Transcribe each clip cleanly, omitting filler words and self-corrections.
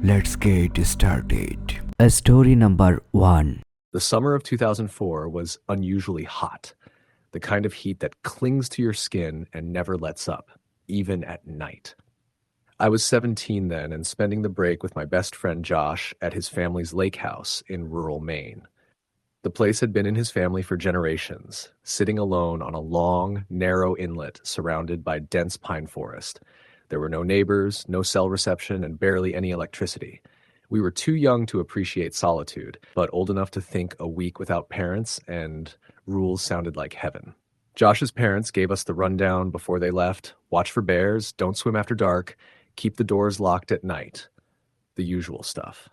Let's get started. Story number 1. The summer of 2004 was unusually hot, the kind of heat that clings to your skin and never lets up, even at night. I was 17 then and spending the break with my best friend Josh at his family's lake house in rural Maine. The place had been in his family for generations, sitting alone on a long, narrow inlet surrounded by dense pine forest. There were no neighbors, no cell reception, and barely any electricity. We were too young to appreciate solitude, but old enough to think a week without parents and rules sounded like heaven. Josh's parents gave us the rundown before they left: watch for bears, don't swim after dark, keep the doors locked at night. The usual stuff.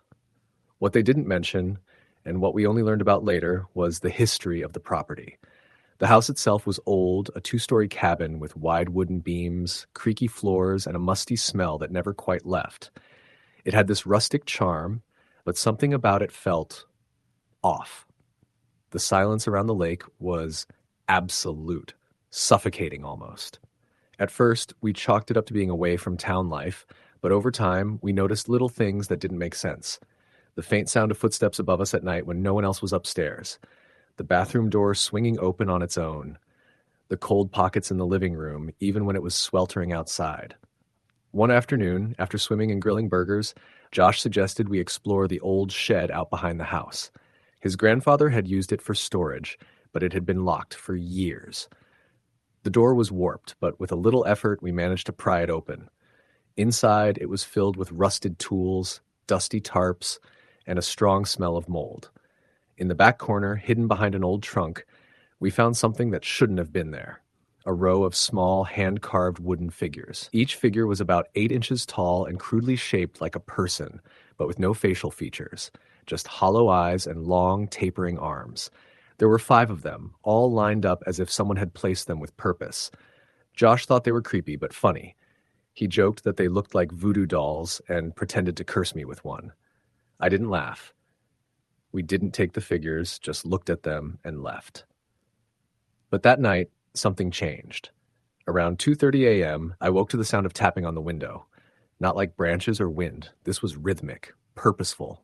What they didn't mention, and what we only learned about later, was the history of the property. The house itself was old, a 2-story cabin with wide wooden beams, creaky floors, and a musty smell that never quite left. It had this rustic charm, but something about it felt off. The silence around the lake was absolute, suffocating almost. At first, we chalked it up to being away from town life, but over time, we noticed little things that didn't make sense. The faint sound of footsteps above us at night when no one else was upstairs. The bathroom door swinging open on its own. The cold pockets in the living room, even when it was sweltering outside. One afternoon, after swimming and grilling burgers, Josh suggested we explore the old shed out behind the house. His grandfather had used it for storage, but it had been locked for years. The door was warped, but with a little effort, we managed to pry it open. Inside, it was filled with rusted tools, dusty tarps, and a strong smell of mold. In the back corner, hidden behind an old trunk, we found something that shouldn't have been there. A row of small, hand-carved wooden figures. Each figure was about 8 inches tall and crudely shaped like a person, but with no facial features, just hollow eyes and long, tapering arms. There were 5 of them, all lined up as if someone had placed them with purpose. Josh thought they were creepy, but funny. He joked that they looked like voodoo dolls and pretended to curse me with one. I didn't laugh. We didn't take the figures, just looked at them and left. But that night, something changed. Around 2:30 a.m., I woke to the sound of tapping on the window. Not like branches or wind. This was rhythmic, purposeful.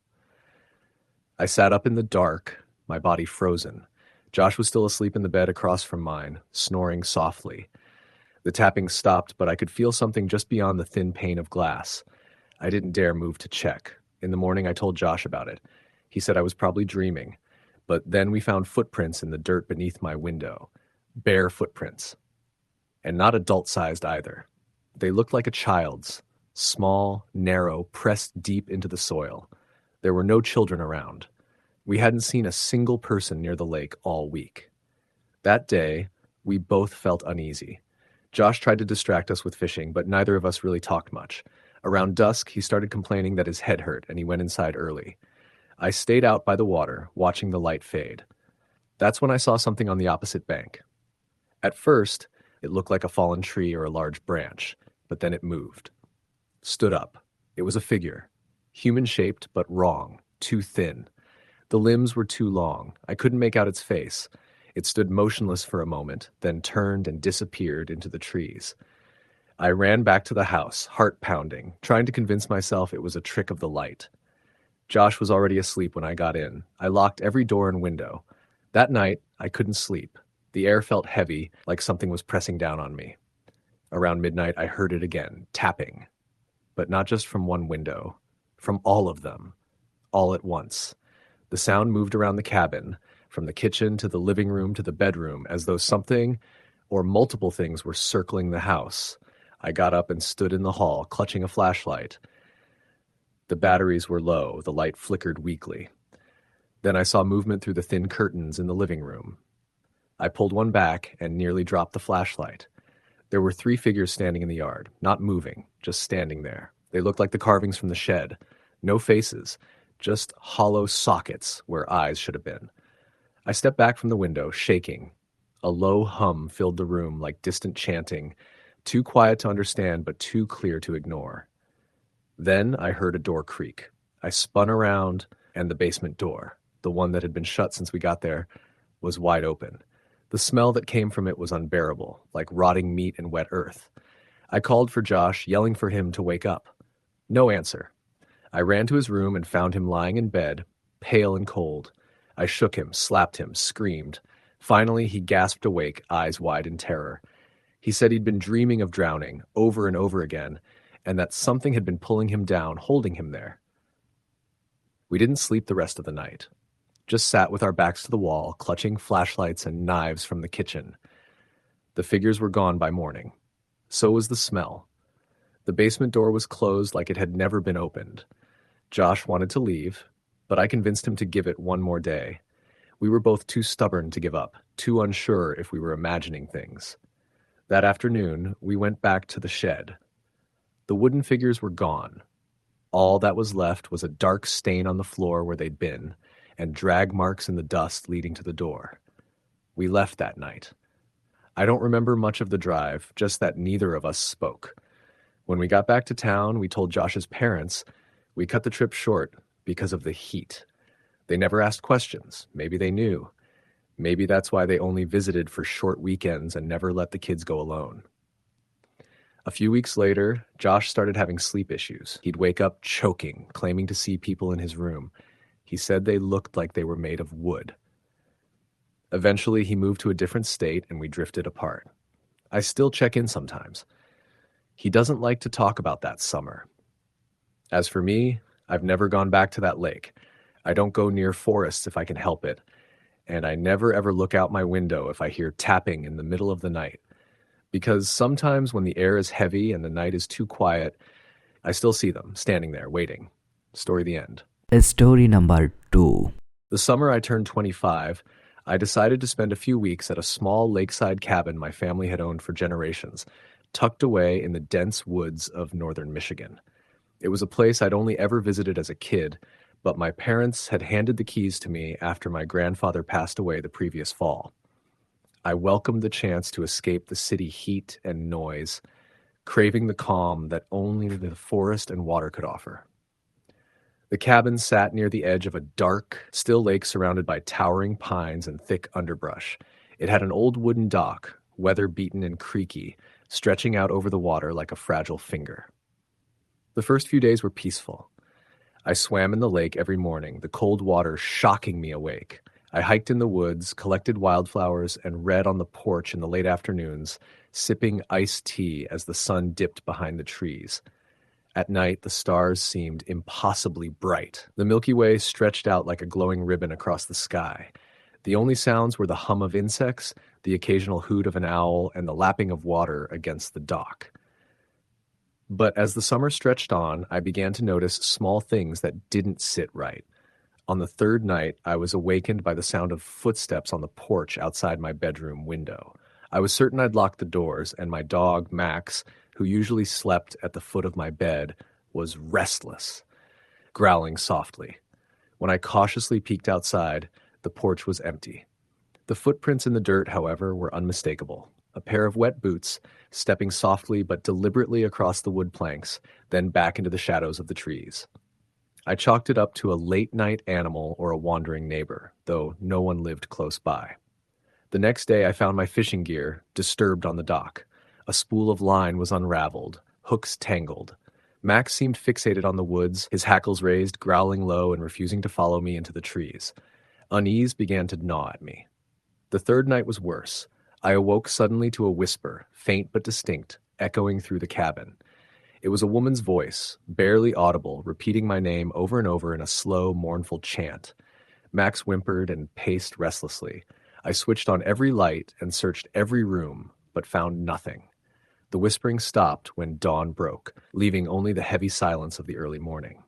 I sat up in the dark, my body frozen. Josh was still asleep in the bed across from mine, snoring softly. The tapping stopped, but I could feel something just beyond the thin pane of glass. I didn't dare move to check. In the morning, I told Josh about it. He said I was probably dreaming. But then we found footprints in the dirt beneath my window. Bare footprints. And not adult-sized either. They looked like a child's. Small, narrow, pressed deep into the soil. There were no children around. We hadn't seen a single person near the lake all week. That day, we both felt uneasy. Josh tried to distract us with fishing, but neither of us really talked much. Around dusk, he started complaining that his head hurt, and he went inside early. I stayed out by the water, watching the light fade. That's when I saw something on the opposite bank. At first, it looked like a fallen tree or a large branch, but then it moved. Stood up. It was a figure. Human-shaped, but wrong. Too thin. The limbs were too long. I couldn't make out its face. It stood motionless for a moment, then turned and disappeared into the trees. I ran back to the house, heart pounding, trying to convince myself it was a trick of the light. Josh was already asleep when I got in. I locked every door and window. That night, I couldn't sleep. The air felt heavy, like something was pressing down on me. Around midnight, I heard it again, tapping. But not just from one window. From all of them. All at once. The sound moved around the cabin, from the kitchen to the living room to the bedroom, as though something or multiple things were circling the house. I got up and stood in the hall, clutching a flashlight. The batteries were low, the light flickered weakly. Then I saw movement through the thin curtains in the living room. I pulled one back and nearly dropped the flashlight. There were 3 figures standing in the yard, not moving, just standing there. They looked like the carvings from the shed. No faces, just hollow sockets where eyes should have been. I stepped back from the window, shaking. A low hum filled the room like distant chanting, too quiet to understand but too clear to ignore. Then I heard a door creak. I spun around, and the basement door, the one that had been shut since we got there, was wide open. The smell that came from it was unbearable, like rotting meat and wet earth. I called for Josh, yelling for him to wake up. No answer. I ran to his room and found him lying in bed, pale and cold. I shook him, slapped him, screamed. Finally, he gasped awake, eyes wide in terror. He said he'd been dreaming of drowning over and over again, and that something had been pulling him down, holding him there. We didn't sleep the rest of the night. Just sat with our backs to the wall, clutching flashlights and knives from the kitchen. The figures were gone by morning. So was the smell. The basement door was closed like it had never been opened. Josh wanted to leave, but I convinced him to give it one more day. We were both too stubborn to give up, too unsure if we were imagining things. That afternoon, we went back to the shed. The wooden figures were gone. All that was left was a dark stain on the floor where they'd been, and drag marks in the dust leading to the door. We left that night. I don't remember much of the drive, just that neither of us spoke. When we got back to town, we told Josh's parents we cut the trip short because of the heat. They never asked questions. Maybe they knew. Maybe that's why they only visited for short weekends and never let the kids go alone. A few weeks later, Josh started having sleep issues. He'd wake up choking, claiming to see people in his room. He said they looked like they were made of wood. Eventually, he moved to a different state and we drifted apart. I still check in sometimes. He doesn't like to talk about that summer. As for me, I've never gone back to that lake. I don't go near forests if I can help it. And I never ever look out my window if I hear tapping in the middle of the night. Because sometimes when the air is heavy and the night is too quiet, I still see them standing there waiting. Story the end. Story number 2. The summer I turned 25, I decided to spend a few weeks at a small lakeside cabin my family had owned for generations, tucked away in the dense woods of northern Michigan. It was a place I'd only ever visited as a kid, but my parents had handed the keys to me after my grandfather passed away the previous fall. I welcomed the chance to escape the city heat and noise, craving the calm that only the forest and water could offer. The cabin sat near the edge of a dark, still lake surrounded by towering pines and thick underbrush. It had an old wooden dock, weather-beaten and creaky, stretching out over the water like a fragile finger. The first few days were peaceful. I swam in the lake every morning, the cold water shocking me awake. I hiked in the woods, collected wildflowers, and read on the porch in the late afternoons, sipping iced tea as the sun dipped behind the trees. At night, the stars seemed impossibly bright. The Milky Way stretched out like a glowing ribbon across the sky. The only sounds were the hum of insects, the occasional hoot of an owl, and the lapping of water against the dock. But as the summer stretched on, I began to notice small things that didn't sit right. On the third night, I was awakened by the sound of footsteps on the porch outside my bedroom window. I was certain I'd locked the doors, and my dog, Max, who usually slept at the foot of my bed, was restless, growling softly. When I cautiously peeked outside, the porch was empty. The footprints in the dirt, however, were unmistakable. A pair of wet boots, stepping softly but deliberately across the wood planks, then back into the shadows of the trees. I chalked it up to a late-night animal or a wandering neighbor, though no one lived close by. The next day I found my fishing gear disturbed on the dock. A spool of line was unraveled, hooks tangled. Max seemed fixated on the woods, his hackles raised, growling low and refusing to follow me into the trees. Unease began to gnaw at me. The third night was worse. I awoke suddenly to a whisper, faint but distinct, echoing through the cabin. It was a woman's voice, barely audible, repeating my name over and over in a slow, mournful chant. Max whimpered and paced restlessly. I switched on every light and searched every room, but found nothing. The whispering stopped when dawn broke, leaving only the heavy silence of the early morning.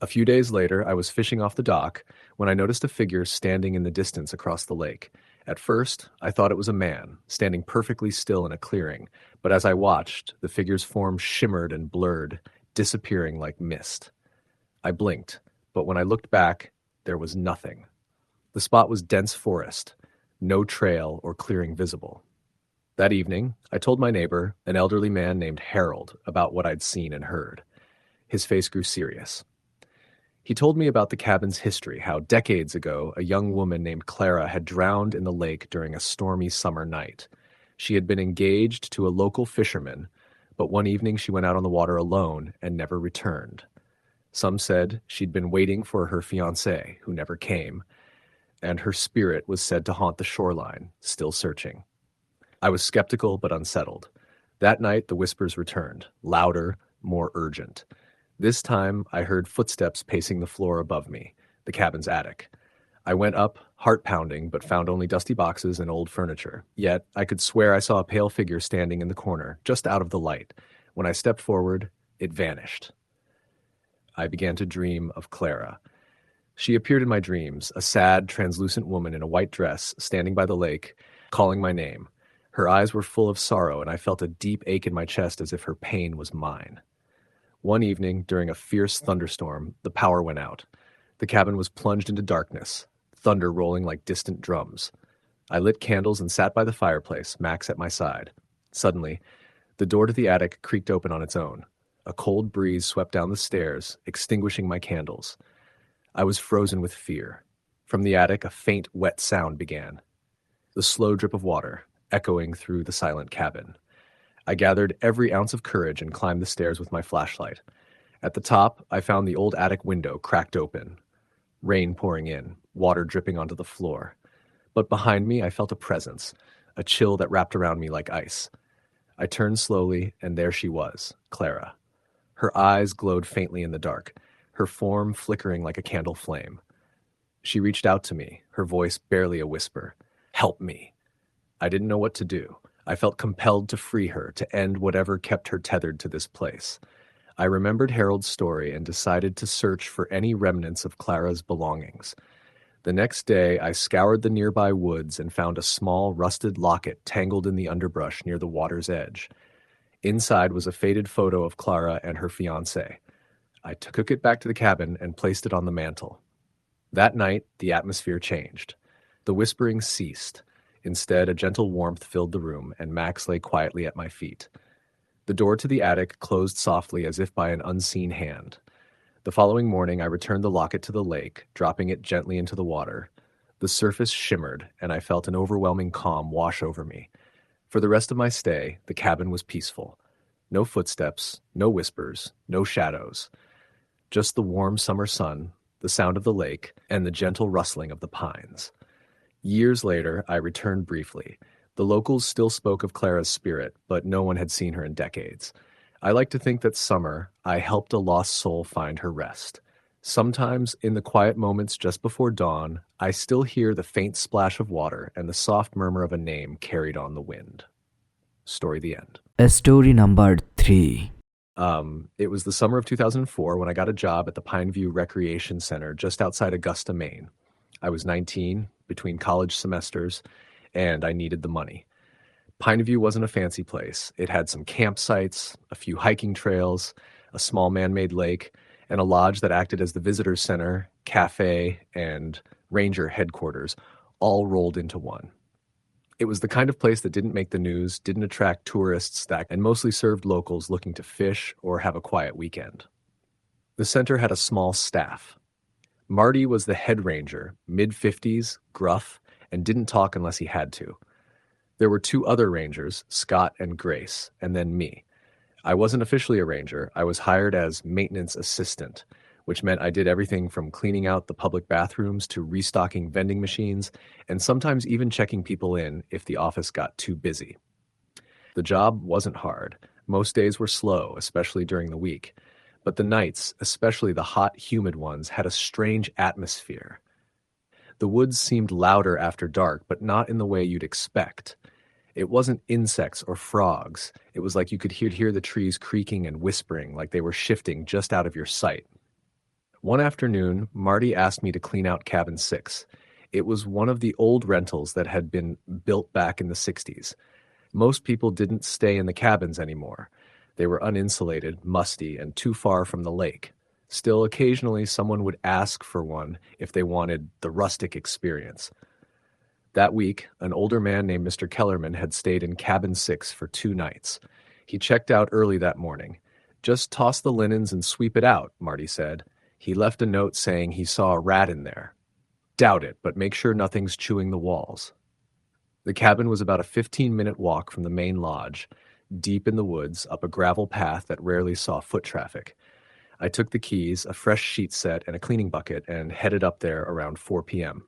A few days later, I was fishing off the dock when I noticed a figure standing in the distance across the lake. At first, I thought it was a man, standing perfectly still in a clearing, but as I watched, the figure's form shimmered and blurred, disappearing like mist. I blinked, but when I looked back, there was nothing. The spot was dense forest, no trail or clearing visible. That evening, I told my neighbor, an elderly man named Harold, about what I'd seen and heard. His face grew serious. He told me about the cabin's history, how decades ago a young woman named Clara had drowned in the lake during a stormy summer night. She had been engaged to a local fisherman, but one evening she went out on the water alone and never returned. Some said she'd been waiting for her fiancé, who never came, and her spirit was said to haunt the shoreline, still searching. I was skeptical but unsettled. That night, the whispers returned, louder, more urgent. This time, I heard footsteps pacing the floor above me, the cabin's attic. I went up, heart pounding, but found only dusty boxes and old furniture. Yet, I could swear I saw a pale figure standing in the corner, just out of the light. When I stepped forward, it vanished. I began to dream of Clara. She appeared in my dreams, a sad, translucent woman in a white dress, standing by the lake, calling my name. Her eyes were full of sorrow, and I felt a deep ache in my chest as if her pain was mine. One evening, during a fierce thunderstorm, the power went out. The cabin was plunged into darkness, thunder rolling like distant drums. I lit candles and sat by the fireplace, Max at my side. Suddenly, the door to the attic creaked open on its own. A cold breeze swept down the stairs, extinguishing my candles. I was frozen with fear. From the attic, a faint, wet sound began. The slow drip of water, echoing through the silent cabin. I gathered every ounce of courage and climbed the stairs with my flashlight. At the top, I found the old attic window cracked open. Rain pouring in, water dripping onto the floor. But behind me, I felt a presence, a chill that wrapped around me like ice. I turned slowly, and there she was, Clara. Her eyes glowed faintly in the dark, her form flickering like a candle flame. She reached out to me, her voice barely a whisper. "Help me." I didn't know what to do. I felt compelled to free her, to end whatever kept her tethered to this place. I remembered Harold's story and decided to search for any remnants of Clara's belongings. The next day, I scoured the nearby woods and found a small, rusted locket tangled in the underbrush near the water's edge. Inside was a faded photo of Clara and her fiancé. I took it back to the cabin and placed it on the mantel. That night, the atmosphere changed. The whispering ceased. Instead, a gentle warmth filled the room, and Max lay quietly at my feet. The door to the attic closed softly as if by an unseen hand. The following morning, I returned the locket to the lake, dropping it gently into the water. The surface shimmered, and I felt an overwhelming calm wash over me. For the rest of my stay, the cabin was peaceful. No footsteps, no whispers, no shadows. Just the warm summer sun, the sound of the lake, and the gentle rustling of the pines. Years later, I returned briefly. The locals still spoke of Clara's spirit, but no one had seen her in decades. I like to think that summer, I helped a lost soul find her rest. Sometimes, in the quiet moments just before dawn, I still hear the faint splash of water and the soft murmur of a name carried on the wind. Story the end. Story number 3. It was the summer of 2004 when I got a job at the Pineview Recreation Center just outside Augusta, Maine. I was 19, between college semesters, and I needed the money. Pineview wasn't a fancy place. It had some campsites, a few hiking trails, a small man-made lake, and a lodge that acted as the visitor center, cafe, and ranger headquarters, all rolled into one. It was the kind of place that didn't make the news, didn't attract tourists, and mostly served locals looking to fish or have a quiet weekend. The center had a small staff. Marty was the head ranger, mid-50s, gruff, and didn't talk unless he had to. There were 2 other rangers, Scott and Grace, and then me. I wasn't officially a ranger. I was hired as maintenance assistant, which meant I did everything from cleaning out the public bathrooms to restocking vending machines, and sometimes even checking people in if the office got too busy. The job wasn't hard. Most days were slow, especially during the week. But the nights, especially the hot, humid ones, had a strange atmosphere. The woods seemed louder after dark, but not in the way you'd expect. It wasn't insects or frogs. It was like you could hear the trees creaking and whispering, like they were shifting just out of your sight. One afternoon, Marty asked me to clean out Cabin 6. It was one of the old rentals that had been built back in the 60s. Most people didn't stay in the cabins anymore. They were uninsulated, musty, and too far from the lake. Still, occasionally someone would ask for one if they wanted the rustic experience. That week, an older man named Mr. Kellerman had stayed in Cabin 6 for 2 nights. He checked out early that morning. "Just toss the linens and sweep it out," Marty said. He left a note saying he saw a rat in there. "Doubt it, but make sure nothing's chewing the walls." The cabin was about a 15-minute walk from the main lodge, deep in the woods, up a gravel path that rarely saw foot traffic. I took the keys, a fresh sheet set, and a cleaning bucket and headed up there around 4 p.m.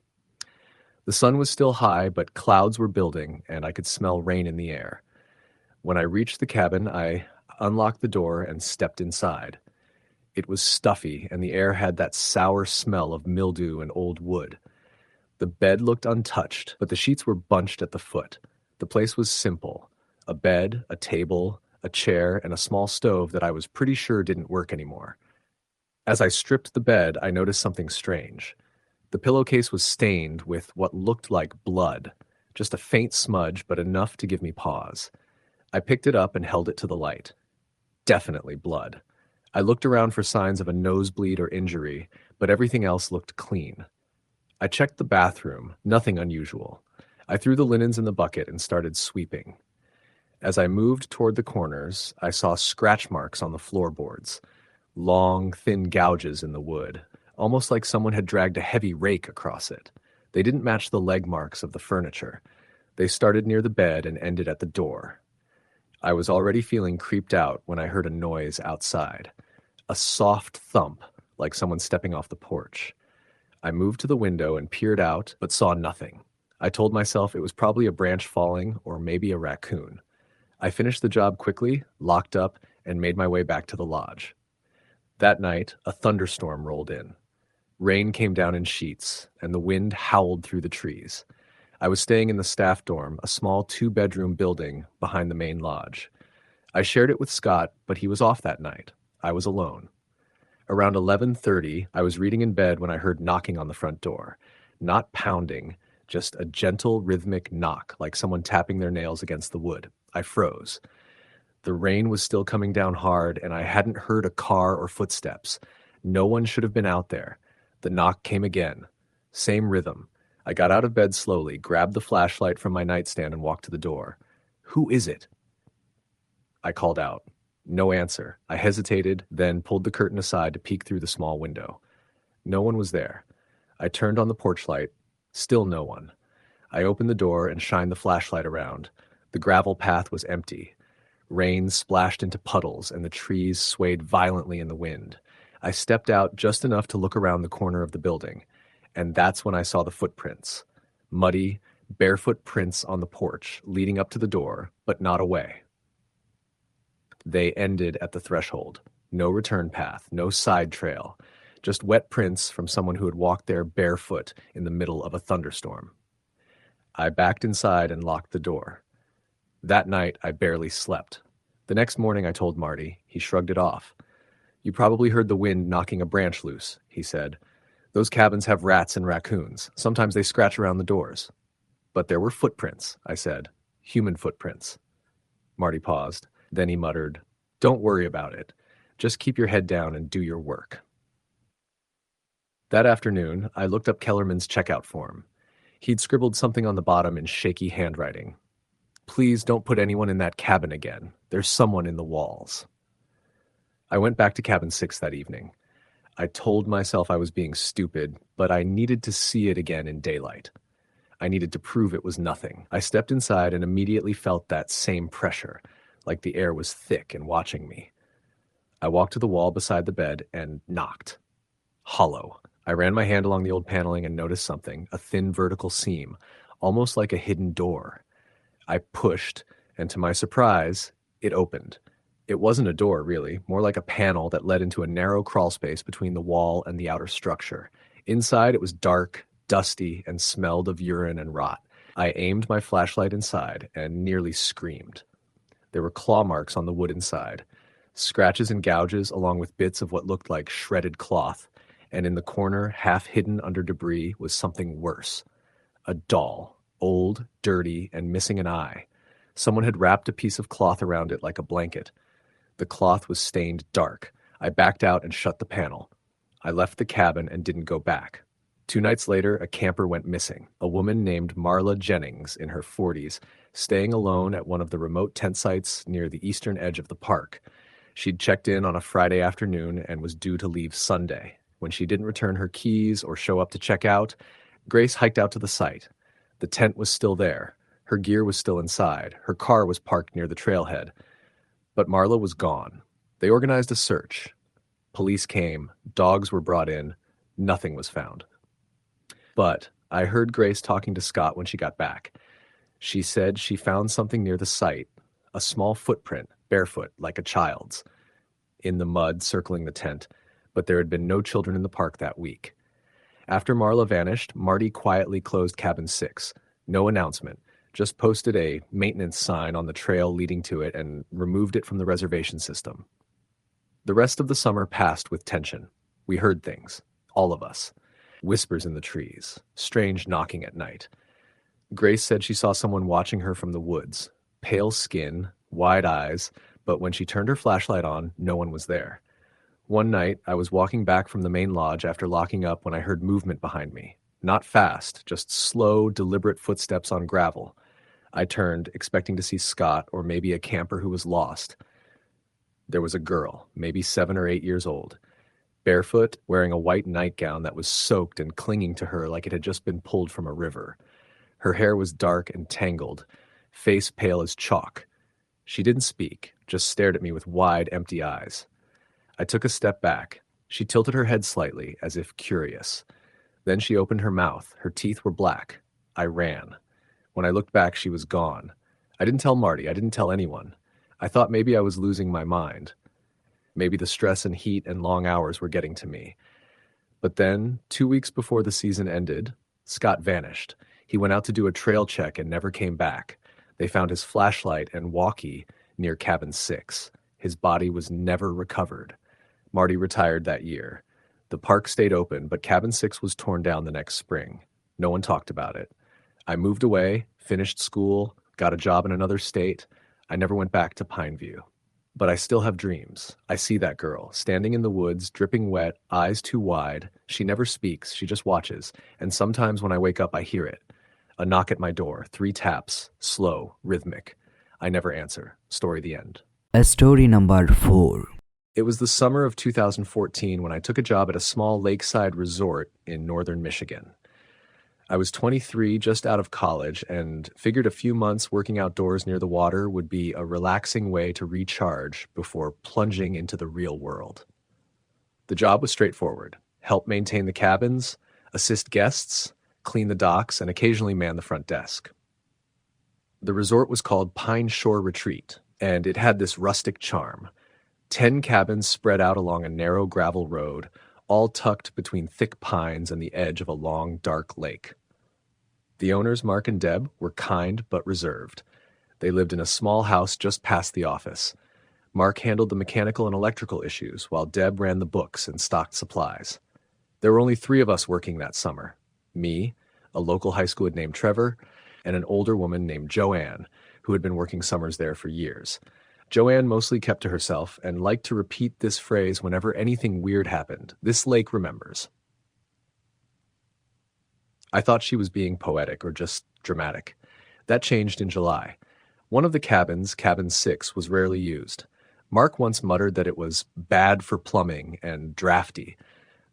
The sun was still high, but clouds were building, and I could smell rain in the air. When I reached the cabin, I unlocked the door and stepped inside. It was stuffy, and the air had that sour smell of mildew and old wood. The bed looked untouched, but the sheets were bunched at the foot. The place was simple: a bed, a table, a chair, and a small stove that I was pretty sure didn't work anymore. As I stripped the bed, I noticed something strange. The pillowcase was stained with what looked like blood, just a faint smudge, but enough to give me pause. I picked it up and held it to the light. Definitely blood. I looked around for signs of a nosebleed or injury, but everything else looked clean. I checked the bathroom, nothing unusual. I threw the linens in the bucket and started sweeping. As I moved toward the corners, I saw scratch marks on the floorboards, long, thin gouges in the wood, almost like someone had dragged a heavy rake across it. They didn't match the leg marks of the furniture. They started near the bed and ended at the door. I was already feeling creeped out when I heard a noise outside. A soft thump, like someone stepping off the porch. I moved to the window and peered out, but saw nothing. I told myself it was probably a branch falling or maybe a raccoon. I finished the job quickly, locked up, and made my way back to the lodge. That night, a thunderstorm rolled in. Rain came down in sheets, and the wind howled through the trees. I was staying in the staff dorm, a small 2-bedroom building behind the main lodge. I shared it with Scott, but he was off that night. I was alone. Around 11:30, I was reading in bed when I heard knocking on the front door. Not pounding, just a gentle, rhythmic knock, like someone tapping their nails against the wood. I froze. The rain was still coming down hard, and I hadn't heard a car or footsteps. No one should have been out there. The knock came again. Same rhythm. I got out of bed slowly, grabbed the flashlight from my nightstand, and walked to the door. "Who is it?" I called out. No answer. I hesitated, then pulled the curtain aside to peek through the small window. No one was there. I turned on the porch light. Still no one. I opened the door and shined the flashlight around. The gravel path was empty. Rain splashed into puddles, and the trees swayed violently in the wind. I stepped out just enough to look around the corner of the building, and that's when I saw the footprints. Muddy, barefoot prints on the porch, leading up to the door, but not away. They ended at the threshold. No return path, no side trail, just wet prints from someone who had walked there barefoot in the middle of a thunderstorm. I backed inside and locked the door. That night, I barely slept. The next morning, I told Marty. He shrugged it off. "You probably heard the wind knocking a branch loose," he said. "Those cabins have rats and raccoons. Sometimes they scratch around the doors." "But there were footprints," I said. "Human footprints." Marty paused. Then he muttered, "Don't worry about it. Just keep your head down and do your work." That afternoon, I looked up Kellerman's checkout form. He'd scribbled something on the bottom in shaky handwriting. "Please don't put anyone in that cabin again. There's someone in the walls." I went back to cabin 6 that evening. I told myself I was being stupid, but I needed to see it again in daylight. I needed to prove it was nothing. I stepped inside and immediately felt that same pressure, like the air was thick and watching me. I walked to the wall beside the bed and knocked. Hollow. I ran my hand along the old paneling and noticed something, a thin vertical seam, almost like a hidden door. I pushed, and to my surprise, it opened. It wasn't a door, really, more like a panel that led into a narrow crawl space between the wall and the outer structure. Inside, it was dark, dusty, and smelled of urine and rot. I aimed my flashlight inside and nearly screamed. There were claw marks on the wood inside, scratches and gouges along with bits of what looked like shredded cloth, and in the corner, half hidden under debris, was something worse. A doll, old, dirty, and missing an eye. Someone had wrapped a piece of cloth around it like a blanket. The cloth was stained dark. I backed out and shut the panel. I left the cabin and didn't go back. 2 nights later, a camper went missing, a woman named Marla Jennings in her 40s, staying alone at one of the remote tent sites near the eastern edge of the park. She'd checked in on a Friday afternoon and was due to leave Sunday. When she didn't return her keys or show up to check out, Grace hiked out to the site. The tent was still there. Her gear was still inside. Her car was parked near the trailhead. But Marla was gone. They organized a search. Police came, dogs were brought in, nothing was found. But I heard Grace talking to Scott when she got back. She said she found something near the site, a small footprint, barefoot, like a child's, in the mud circling the tent, but there had been no children in the park that week. After Marla vanished, Marty quietly closed Cabin 6. No announcement, just posted a maintenance sign on the trail leading to it and removed it from the reservation system. The rest of the summer passed with tension. We heard things, all of us. Whispers in the trees, strange knocking at night. Grace said she saw someone watching her from the woods. Pale skin, wide eyes, but when she turned her flashlight on, no one was there. One night, I was walking back from the main lodge after locking up when I heard movement behind me. Not fast, just slow, deliberate footsteps on gravel. I turned, expecting to see Scott or maybe a camper who was lost. There was a girl, maybe 7 or 8 years old, barefoot, wearing a white nightgown that was soaked and clinging to her like it had just been pulled from a river. Her hair was dark and tangled, face pale as chalk. She didn't speak, just stared at me with wide, empty eyes. I took a step back. She tilted her head slightly, as if curious. Then she opened her mouth. Her teeth were black. I ran. When I looked back, she was gone. I didn't tell Marty. I didn't tell anyone. I thought maybe I was losing my mind. Maybe the stress and heat and long hours were getting to me. But then, 2 weeks before the season ended, Scott vanished. He went out to do a trail check and never came back. They found his flashlight and walkie near Cabin 6. His body was never recovered. Marty retired that year. The park stayed open, but Cabin 6 was torn down the next spring. No one talked about it. I moved away, finished school, got a job in another state. I never went back to Pineview. But I still have dreams. I see that girl, standing in the woods, dripping wet, eyes too wide. She never speaks, she just watches. And sometimes when I wake up, I hear it. A knock at my door, 3 taps, slow, rhythmic. I never answer. Story the end. Story number 4. It was the summer of 2014 when I took a job at a small lakeside resort in northern Michigan. I was 23, just out of college, and figured a few months working outdoors near the water would be a relaxing way to recharge before plunging into the real world. The job was straightforward. Help maintain the cabins, assist guests, clean the docks, and occasionally man the front desk. The resort was called Pine Shore Retreat, and it had this rustic charm. 10 cabins spread out along a narrow gravel road, all tucked between thick pines and the edge of a long, dark lake. The owners, Mark and Deb, were kind but reserved. They lived in a small house just past the office. Mark handled the mechanical and electrical issues, while Deb ran the books and stocked supplies. There were only 3 of us working that summer. Me, a local high schooler named Trevor, and an older woman named Joanne, who had been working summers there for years. Joanne mostly kept to herself and liked to repeat this phrase whenever anything weird happened. This lake remembers. I thought she was being poetic or just dramatic. That changed in July. One of the cabins, Cabin 6, was rarely used. Mark once muttered that it was bad for plumbing and drafty,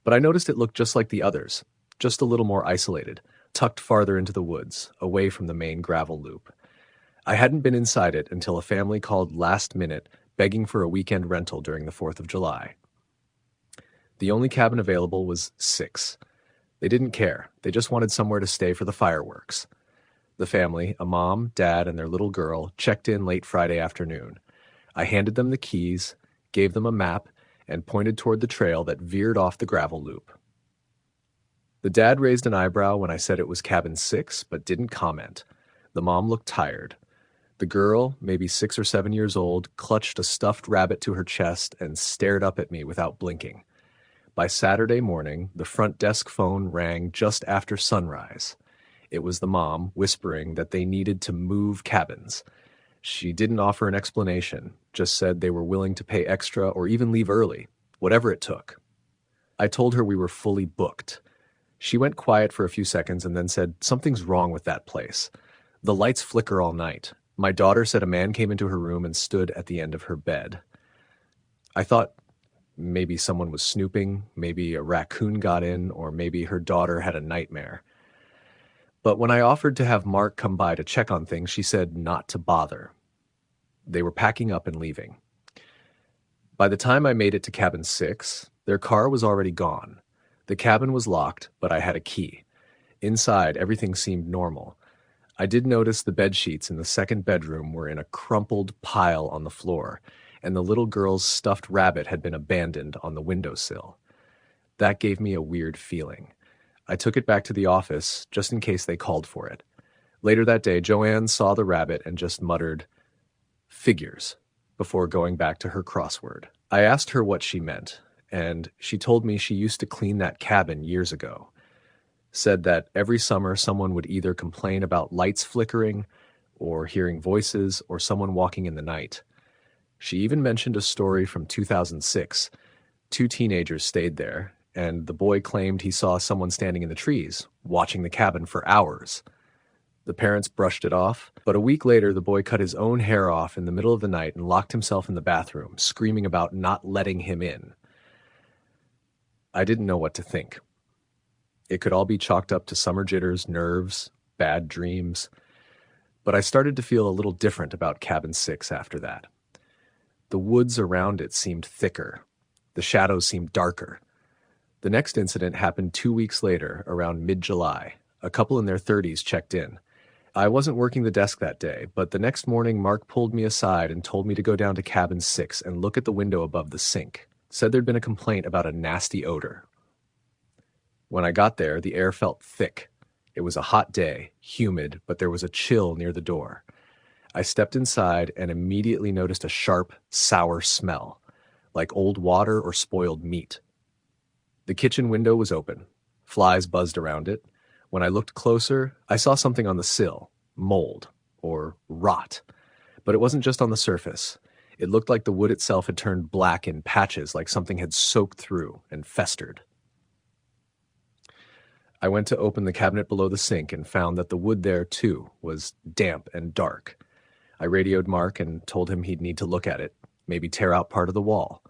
but I noticed it looked just like the others, just a little more isolated, tucked farther into the woods, away from the main gravel loop. I hadn't been inside it until a family called last minute, begging for a weekend rental during the 4th of July. The only cabin available was 6. They didn't care. They just wanted somewhere to stay for the fireworks. The family, a mom, dad, and their little girl, checked in late Friday afternoon. I handed them the keys, gave them a map, and pointed toward the trail that veered off the gravel loop. The dad raised an eyebrow when I said it was Cabin 6, but didn't comment. The mom looked tired. The girl, maybe 6 or 7 years old, clutched a stuffed rabbit to her chest and stared up at me without blinking. By Saturday morning, the front desk phone rang just after sunrise. It was the mom whispering that they needed to move cabins. She didn't offer an explanation, just said they were willing to pay extra or even leave early, whatever it took. I told her we were fully booked. She went quiet for a few seconds and then said, "Something's wrong with that place. The lights flicker all night. My daughter said a man came into her room and stood at the end of her bed." I thought maybe someone was snooping, maybe a raccoon got in, or maybe her daughter had a nightmare. But when I offered to have Mark come by to check on things, she said not to bother. They were packing up and leaving. By the time I made it to Cabin 6, Their car was already gone. The cabin was locked, but I had a key. Inside, everything seemed normal. I did notice the bed sheets in the second bedroom were in a crumpled pile on the floor, and the little girl's stuffed rabbit had been abandoned on the windowsill. That gave me a weird feeling. I took it back to the office, just in case they called for it. Later that day, Joanne saw the rabbit and just muttered, "Figures," before going back to her crossword. I asked her what she meant, and she told me she used to clean that cabin years ago. Said that every summer someone would either complain about lights flickering, or hearing voices, or someone walking in the night. She even mentioned a story from 2006. 2 teenagers stayed there, and the boy claimed he saw someone standing in the trees, watching the cabin for hours. The parents brushed it off, but a week later the boy cut his own hair off in the middle of the night and locked himself in the bathroom, screaming about not letting him in. I didn't know what to think. It could all be chalked up to summer jitters, nerves, bad dreams. But I started to feel a little different about Cabin 6 after that. The woods around it seemed thicker. The shadows seemed darker. The next incident happened 2 weeks later, around mid-July. A couple in their 30s checked in. I wasn't working the desk that day, but the next morning Mark pulled me aside and told me to go down to Cabin 6 and look at the window above the sink. Said there'd been a complaint about a nasty odor. When I got there, the air felt thick. It was a hot day, humid, but there was a chill near the door. I stepped inside and immediately noticed a sharp, sour smell, like old water or spoiled meat. The kitchen window was open. Flies buzzed around it. When I looked closer, I saw something on the sill, mold, or rot. But it wasn't just on the surface. It looked like the wood itself had turned black in patches, like something had soaked through and festered. I went to open the cabinet below the sink and found that the wood there, too, was damp and dark. I radioed Mark and told him he'd need to look at it, maybe tear out part of the wall.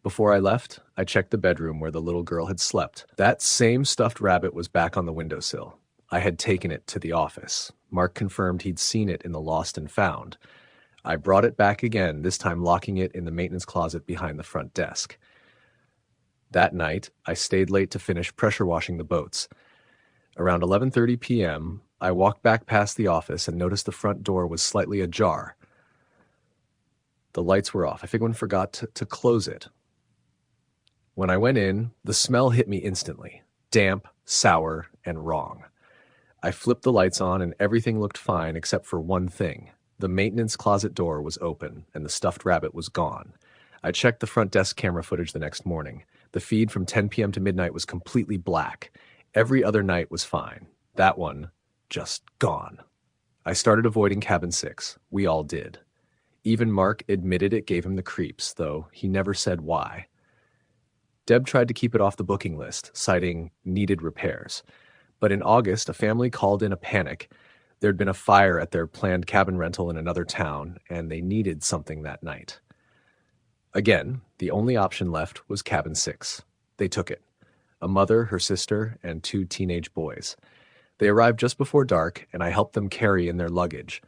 Before I left, I checked the bedroom where the little girl had slept. That same stuffed rabbit was back on the windowsill. I had taken it to the office. Mark confirmed he'd seen it in the lost and found. I brought it back again, this time locking it in the maintenance closet behind the front desk. That night, I stayed late to finish pressure washing the boats. Around 11:30 p.m., I walked back past the office and noticed the front door was slightly ajar. The lights were off. I think one forgot to close it. When I went in, the smell hit me instantly. Damp, sour, and wrong. I flipped the lights on and everything looked fine except for one thing. The maintenance closet door was open and the stuffed rabbit was gone. I checked the front desk camera footage the next morning. The feed from 10 p.m. to midnight was completely black. Every other night was fine. That one, just gone. I started avoiding Cabin 6. We all did. Even Mark admitted it gave him the creeps, though he never said why. Deb tried to keep it off the booking list, citing needed repairs. But in August, a family called in a panic. There'd been a fire at their planned cabin rental in another town, and they needed something that night. Again, the only option left was Cabin 6. They took it. A mother, her sister, and 2 teenage boys. They arrived just before dark, and I helped them carry in their luggage.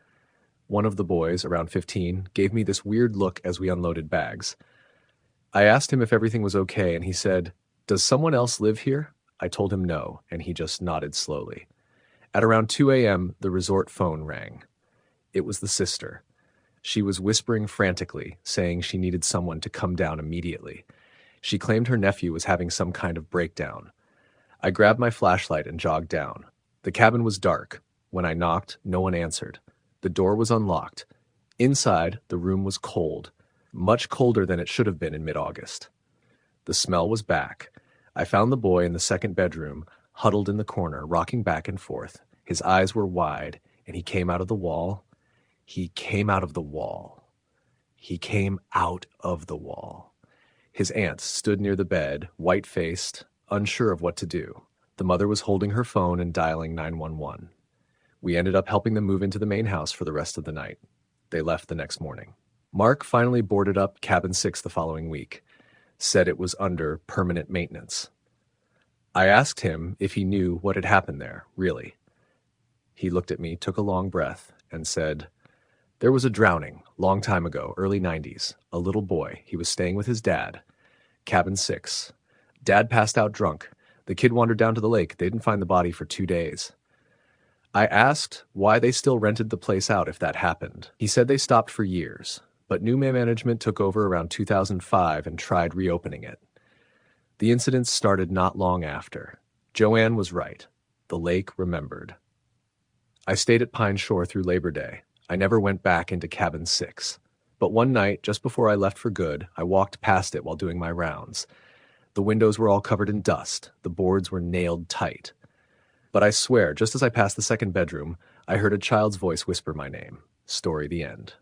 One of the boys, around 15, gave me this weird look as we unloaded bags. I asked him if everything was okay, and he said, "Does someone else live here?" I told him no, and he just nodded slowly. At around 2 a.m., the resort phone rang. It was the sister. She was whispering frantically, saying she needed someone to come down immediately. She claimed her nephew was having some kind of breakdown. I grabbed my flashlight and jogged down. The cabin was dark. When I knocked, no one answered. The door was unlocked. Inside, the room was cold, much colder than it should have been in mid-August. The smell was back. I found the boy in the second bedroom, huddled in the corner, rocking back and forth. His eyes were wide, and he came out of the wall. He came out of the wall. He came out of the wall. His aunt stood near the bed, white-faced, unsure of what to do. The mother was holding her phone and dialing 911. We ended up helping them move into the main house for the rest of the night. They left the next morning. Mark finally boarded up Cabin 6 the following week, said it was under permanent maintenance. I asked him if he knew what had happened there, really. He looked at me, took a long breath, and said, "There was a drowning, long time ago, early 90s. A little boy. He was staying with his dad. Cabin 6. Dad passed out drunk. The kid wandered down to the lake. They didn't find the body for 2 days. I asked why they still rented the place out if that happened. He said they stopped for years, but new management took over around 2005 and tried reopening it. The incidents started not long after. Joanne was right. The lake remembered. I stayed at Pine Shore through Labor Day. I never went back into Cabin 6. But one night, just before I left for good, I walked past it while doing my rounds. The windows were all covered in dust. The boards were nailed tight. But I swear, just as I passed the second bedroom, I heard a child's voice whisper my name. Story the end.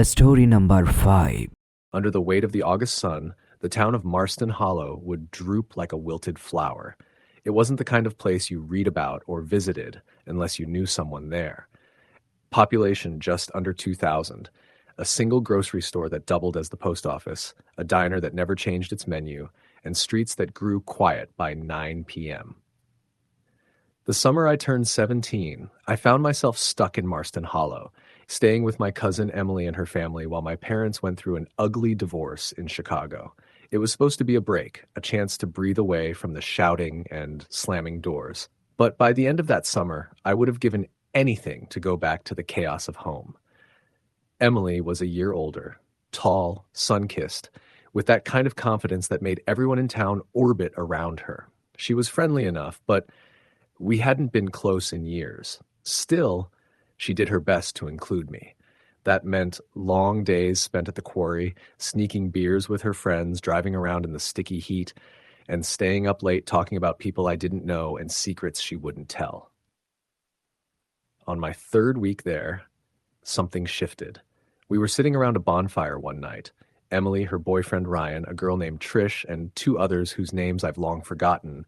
Story number 5. Under the weight of the August sun, the town of Marston Hollow would droop like a wilted flower. It wasn't the kind of place you read about or visited unless you knew someone there. Population just under 2,000. A single grocery store that doubled as the post office, a diner that never changed its menu, and streets that grew quiet by 9 p.m. The summer I turned 17, I found myself stuck in Marston Hollow, staying with my cousin Emily and her family while my parents went through an ugly divorce in Chicago. It was supposed to be a break, a chance to breathe away from the shouting and slamming doors. But by the end of that summer, I would have given anything to go back to the chaos of home. Emily was a year older, tall, sun-kissed, with that kind of confidence that made everyone in town orbit around her. She was friendly enough, but we hadn't been close in years. Still, she did her best to include me. That meant long days spent at the quarry, sneaking beers with her friends, driving around in the sticky heat, and staying up late talking about people I didn't know and secrets she wouldn't tell. On my third week there, something shifted. We were sitting around a bonfire one night. Emily, her boyfriend Ryan, a girl named Trish, and 2 others whose names I've long forgotten,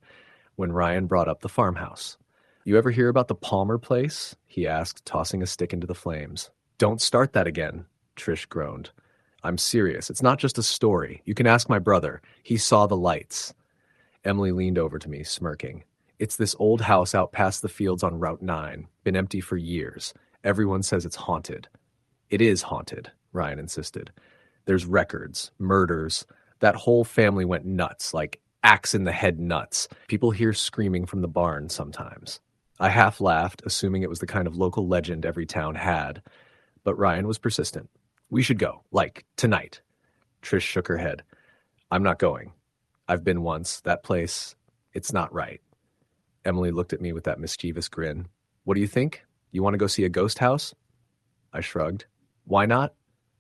when Ryan brought up the farmhouse. "You ever hear about the Palmer place?" he asked, tossing a stick into the flames. "Don't start that again," Trish groaned. "I'm serious. It's not just a story. You can ask my brother. He saw the lights." Emily leaned over to me, smirking. "It's this old house out past the fields on Route 9. Been empty for years. Everyone says it's haunted." "It is haunted," Ryan insisted. "There's records, murders. That whole family went nuts, like axe-in-the-head nuts. People hear screaming from the barn sometimes." I half laughed, assuming it was the kind of local legend every town had. But Ryan was persistent. "We should go, like, tonight." Trish shook her head. "I'm not going. I've been once. That place, it's not right." Emily looked at me with that mischievous grin. "What do you think? You want to go see a ghost house?" I shrugged. "Why not?"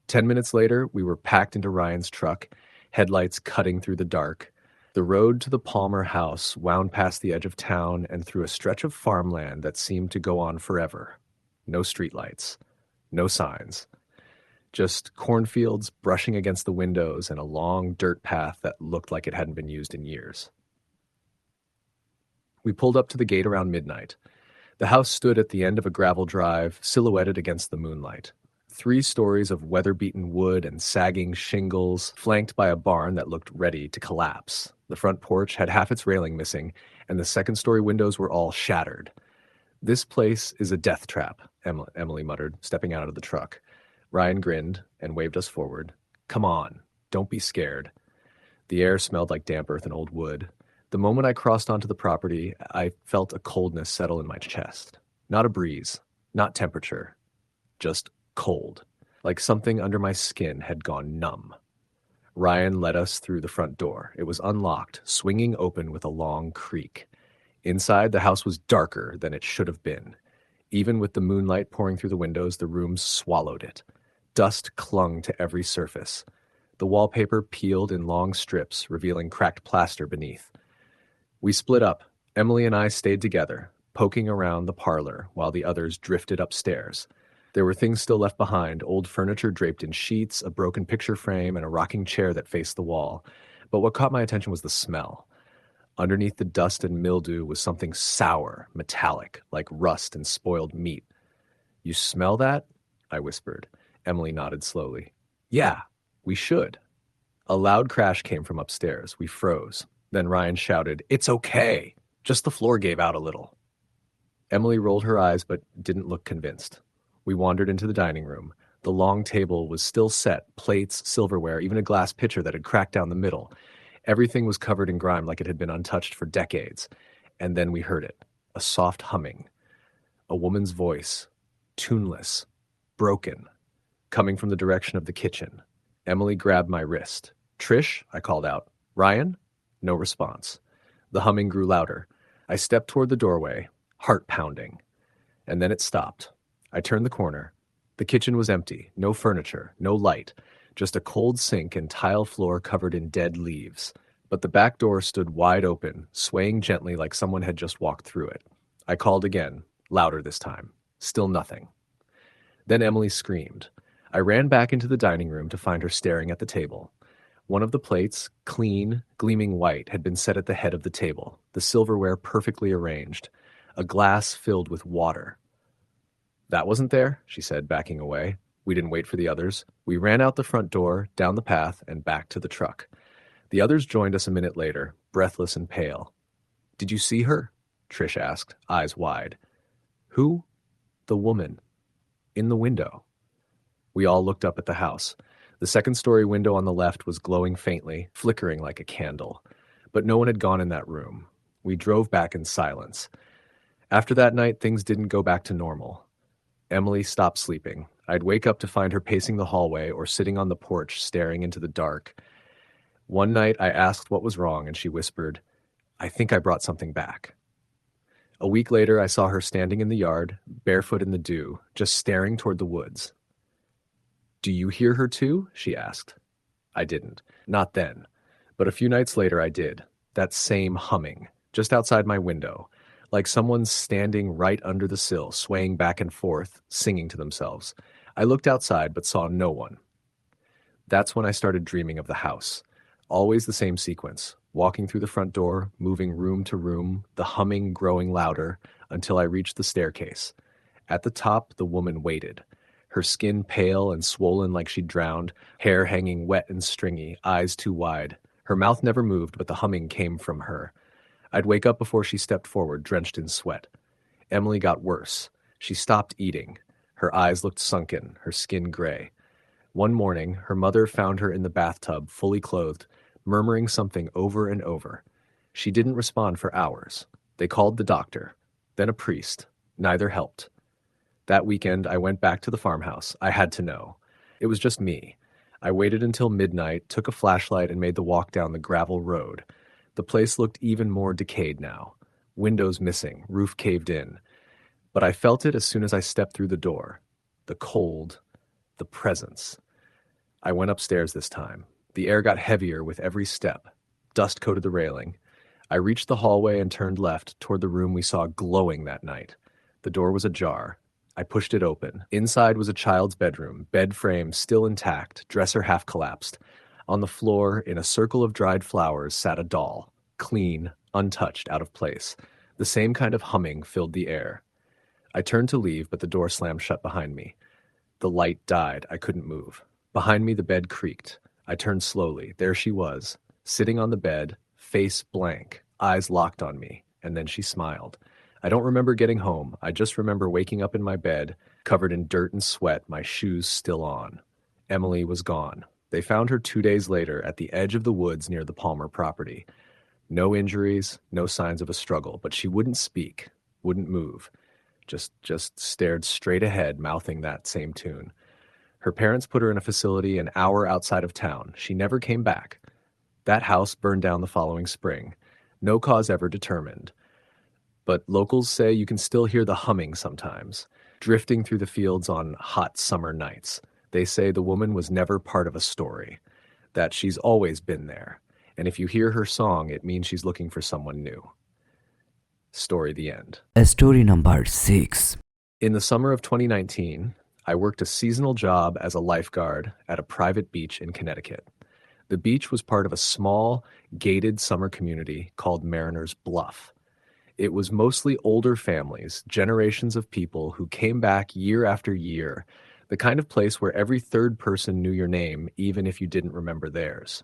10 minutes later, we were packed into Ryan's truck, headlights cutting through the dark. The road to the Palmer house wound past the edge of town and through a stretch of farmland that seemed to go on forever. No streetlights, no signs. Just cornfields brushing against the windows and a long dirt path that looked like it hadn't been used in years. We pulled up to the gate around midnight. The house stood at the end of a gravel drive, silhouetted against the moonlight. 3 stories of weather-beaten wood and sagging shingles, flanked by a barn that looked ready to collapse. The front porch had half its railing missing, and the second-story windows were all shattered. "This place is a death trap," Emily muttered, stepping out of the truck. Ryan grinned and waved us forward. "Come on, don't be scared." The air smelled like damp earth and old wood. The moment I crossed onto the property, I felt a coldness settle in my chest. Not a breeze, not temperature, just cold, like something under my skin had gone numb. Ryan led us through the front door. It was unlocked, swinging open with a long creak. Inside, the house was darker than it should have been. Even with the moonlight pouring through the windows, the room swallowed it. Dust clung to every surface. The wallpaper peeled in long strips, revealing cracked plaster beneath. We split up. Emily and I stayed together, poking around the parlor while the others drifted upstairs. There were things still left behind, old furniture draped in sheets, a broken picture frame, and a rocking chair that faced the wall. But what caught my attention was the smell. Underneath the dust and mildew was something sour, metallic, like rust and spoiled meat. "You smell that?" I whispered. Emily nodded slowly. "Yeah, we should." A loud crash came from upstairs. We froze. Then Ryan shouted, "It's okay. Just the floor gave out a little." Emily rolled her eyes but didn't look convinced. We wandered into the dining room. The long table was still set, plates, silverware, even a glass pitcher that had cracked down the middle. Everything was covered in grime like it had been untouched for decades. And then we heard it, a soft humming, a woman's voice, tuneless, broken, coming from the direction of the kitchen. Emily grabbed my wrist. "Trish," I called out. "Ryan?" No response. The humming grew louder. I stepped toward the doorway, heart pounding. And then it stopped. I turned the corner. The kitchen was empty, no furniture, no light, just a cold sink and tile floor covered in dead leaves. But the back door stood wide open, swaying gently like someone had just walked through it. I called again, louder this time. Still nothing. Then Emily screamed. I ran back into the dining room to find her staring at the table. One of the plates, clean, gleaming white, had been set at the head of the table, the silverware perfectly arranged, a glass filled with water. "That wasn't there," she said, backing away. We didn't wait for the others. We ran out the front door, down the path, and back to the truck. The others joined us a minute later, breathless and pale. "Did you see her?" Trish asked, eyes wide. "Who?" "The woman. In the window." We all looked up at the house. The second-story window on the left was glowing faintly, flickering like a candle. But no one had gone in that room. We drove back in silence. After that night, things didn't go back to normal. Emily stopped sleeping. I'd wake up to find her pacing the hallway or sitting on the porch staring into the dark. One night I asked what was wrong and she whispered, "I think I brought something back." A week later I saw her standing in the yard, barefoot in the dew, just staring toward the woods. "Do you hear her too?" she asked. I didn't. Not then. But a few nights later I did. That same humming, just outside my window, like someone standing right under the sill, swaying back and forth, singing to themselves. I looked outside but saw no one. That's when I started dreaming of the house. Always the same sequence, walking through the front door, moving room to room, the humming growing louder, until I reached the staircase. At the top, the woman waited, her skin pale and swollen like she'd drowned, hair hanging wet and stringy, eyes too wide. Her mouth never moved, but the humming came from her. I'd wake up before she stepped forward, drenched in sweat. Emily got worse. She stopped eating. Her eyes looked sunken, her skin gray. One morning, her mother found her in the bathtub, fully clothed, murmuring something over and over. She didn't respond for hours. They called the doctor, then a priest. Neither helped. That weekend, I went back to the farmhouse. I had to know. It was just me. I waited until midnight, took a flashlight, and made the walk down the gravel road. The place looked even more decayed now. Windows missing, roof caved in. But I felt it as soon as I stepped through the door. The cold, the presence. I went upstairs this time. The air got heavier with every step. Dust coated the railing. I reached the hallway and turned left toward the room we saw glowing that night. The door was ajar. I pushed it open. Inside was a child's bedroom, bed frame still intact, dresser half collapsed. On the floor, in a circle of dried flowers, sat a doll, clean, untouched, out of place. The same kind of humming filled the air. I turned to leave, but the door slammed shut behind me. The light died. I couldn't move. Behind me, the bed creaked. I turned slowly. There she was, sitting on the bed, face blank, eyes locked on me, and then she smiled. I don't remember getting home. I just remember waking up in my bed, covered in dirt and sweat, my shoes still on. Emily was gone. They found her 2 days later at the edge of the woods near the Palmer property. No injuries, no signs of a struggle, but she wouldn't speak, wouldn't move. Just stared straight ahead, mouthing that same tune. Her parents put her in a facility an hour outside of town. She never came back. That house burned down the following spring. No cause ever determined. But locals say you can still hear the humming sometimes, drifting through the fields on hot summer nights. They say the woman was never part of a story, that she's always been there. And if you hear her song, it means she's looking for someone new. Story the end. Story number 6. In the summer of 2019, I worked a seasonal job as a lifeguard at a private beach in Connecticut. The beach was part of a small, gated summer community called Mariners Bluff. It was mostly older families, generations of people who came back year after year, the kind of place where every third person knew your name, even if you didn't remember theirs.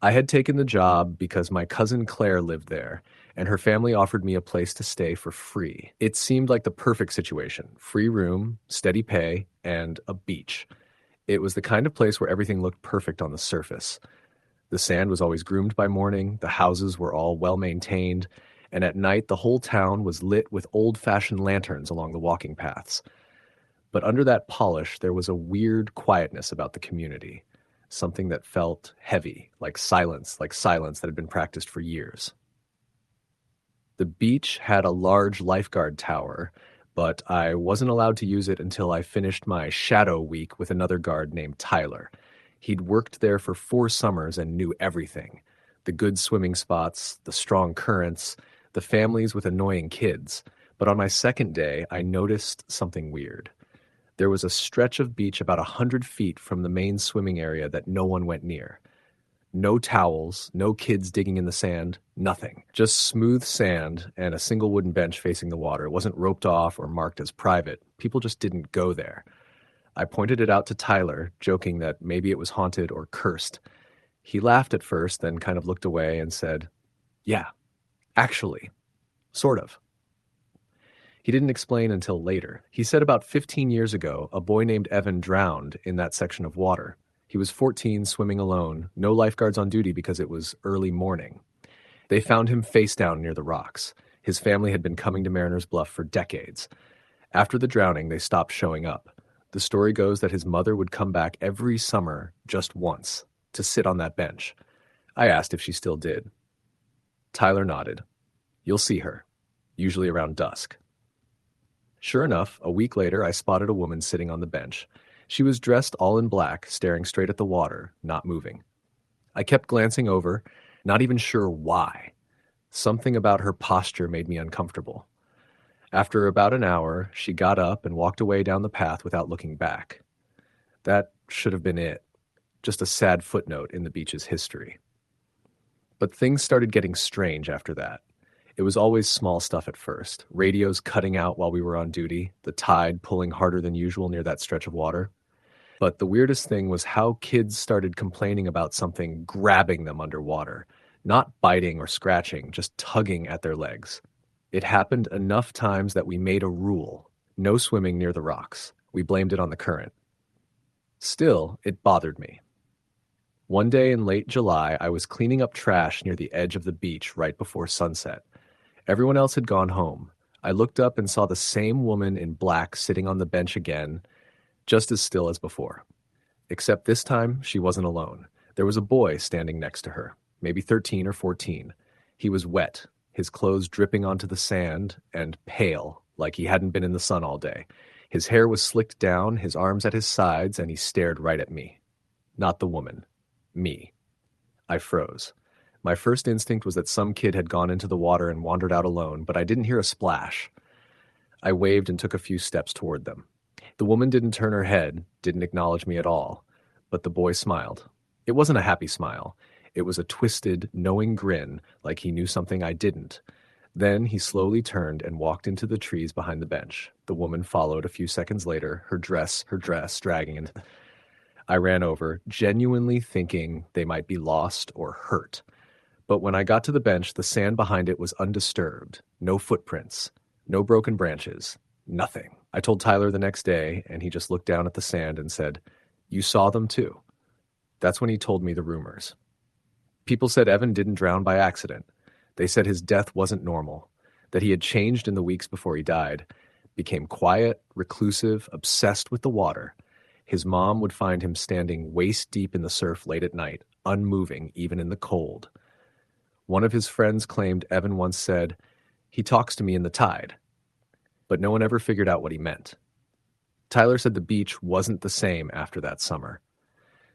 I had taken the job because my cousin Claire lived there, and her family offered me a place to stay for free. It seemed like the perfect situation: free room, steady pay, and a beach. It was the kind of place where everything looked perfect on the surface. The The sand was always groomed by morning, the houses were all well maintained, and at night the whole town was lit with old-fashioned lanterns along the walking paths. But under that polish, there was a weird quietness about the community, something that felt heavy, like silence that had been practiced for years. The beach had a large lifeguard tower, but I wasn't allowed to use it until I finished my shadow week with another guard named Tyler. He'd worked there for 4 summers and knew everything. The good swimming spots, the strong currents, the families with annoying kids. But on my second day, I noticed something weird. There was a stretch of beach about 100 feet from the main swimming area that no one went near. No towels, no kids digging in the sand, nothing. Just smooth sand and a single wooden bench facing the water. It wasn't roped off or marked as private. People just didn't go there. I pointed it out to Tyler, joking that maybe it was haunted or cursed. He laughed at first, then kind of looked away and said, "Yeah, actually, sort of." He didn't explain until later. He said about 15 years ago, a boy named Evan drowned in that section of water. He was 14, swimming alone, no lifeguards on duty because it was early morning. They found him face down near the rocks. His family had been coming to Mariner's Bluff for decades. After the drowning, they stopped showing up. The story goes that his mother would come back every summer just once to sit on that bench. I asked if she still did. Tyler nodded. "You'll see her, usually around dusk." Sure enough, a week later, I spotted a woman sitting on the bench. She was dressed all in black, staring straight at the water, not moving. I kept glancing over, not even sure why. Something about her posture made me uncomfortable. After about an hour, she got up and walked away down the path without looking back. That should have been it. Just a sad footnote in the beach's history. But things started getting strange after that. It was always small stuff at first. Radios cutting out while we were on duty, the tide pulling harder than usual near that stretch of water. But the weirdest thing was how kids started complaining about something grabbing them underwater. Not biting or scratching, just tugging at their legs. It happened enough times that we made a rule. No swimming near the rocks. We blamed it on the current. Still, it bothered me. One day in late July, I was cleaning up trash near the edge of the beach right before sunset. Everyone else had gone home. I looked up and saw the same woman in black sitting on the bench again, just as still as before. Except this time, she wasn't alone. There was a boy standing next to her, maybe 13 or 14. He was wet, his clothes dripping onto the sand, and pale, like he hadn't been in the sun all day. His hair was slicked down, his arms at his sides, and he stared right at me. Not the woman. Me. I froze. My first instinct was that some kid had gone into the water and wandered out alone, but I didn't hear a splash. I waved and took a few steps toward them. The woman didn't turn her head, didn't acknowledge me at all, but the boy smiled. It wasn't a happy smile. It was a twisted, knowing grin, like he knew something I didn't. Then he slowly turned and walked into the trees behind the bench. The woman followed a few seconds later, her dress dragging into I ran over, genuinely thinking they might be lost or hurt. But when I got to the bench, the sand behind it was undisturbed. No footprints. No broken branches. Nothing. I told Tyler the next day, and he just looked down at the sand and said, "You saw them too." That's when he told me the rumors. People said Evan didn't drown by accident. They said his death wasn't normal, that he had changed in the weeks before he died, became quiet, reclusive, obsessed with the water. His mom would find him standing waist deep in the surf late at night, unmoving even in the cold. One of his friends claimed Evan once said, "He talks to me in the tide." But no one ever figured out what he meant. Tyler said the beach wasn't the same after that summer.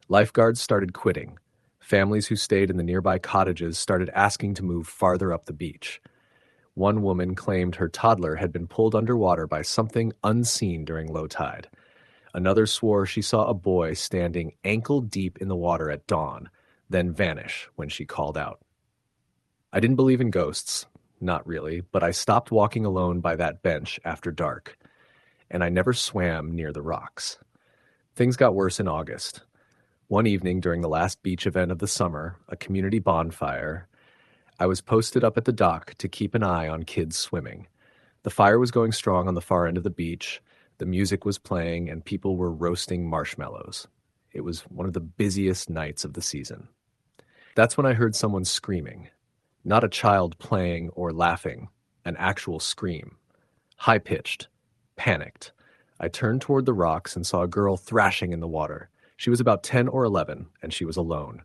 Lifeguards started quitting. Families who stayed in the nearby cottages started asking to move farther up the beach. One woman claimed her toddler had been pulled underwater by something unseen during low tide. Another swore she saw a boy standing ankle deep in the water at dawn, then vanish when she called out. I didn't believe in ghosts, not really, but I stopped walking alone by that bench after dark, and I never swam near the rocks. Things got worse in August. One evening during the last beach event of the summer, a community bonfire, I was posted up at the dock to keep an eye on kids swimming. The fire was going strong on the far end of the beach, the music was playing, and people were roasting marshmallows. It was one of the busiest nights of the season. That's when I heard someone screaming. Not a child playing or laughing, an actual scream. High-pitched, panicked. I turned toward the rocks and saw a girl thrashing in the water. She was about 10 or 11, and she was alone.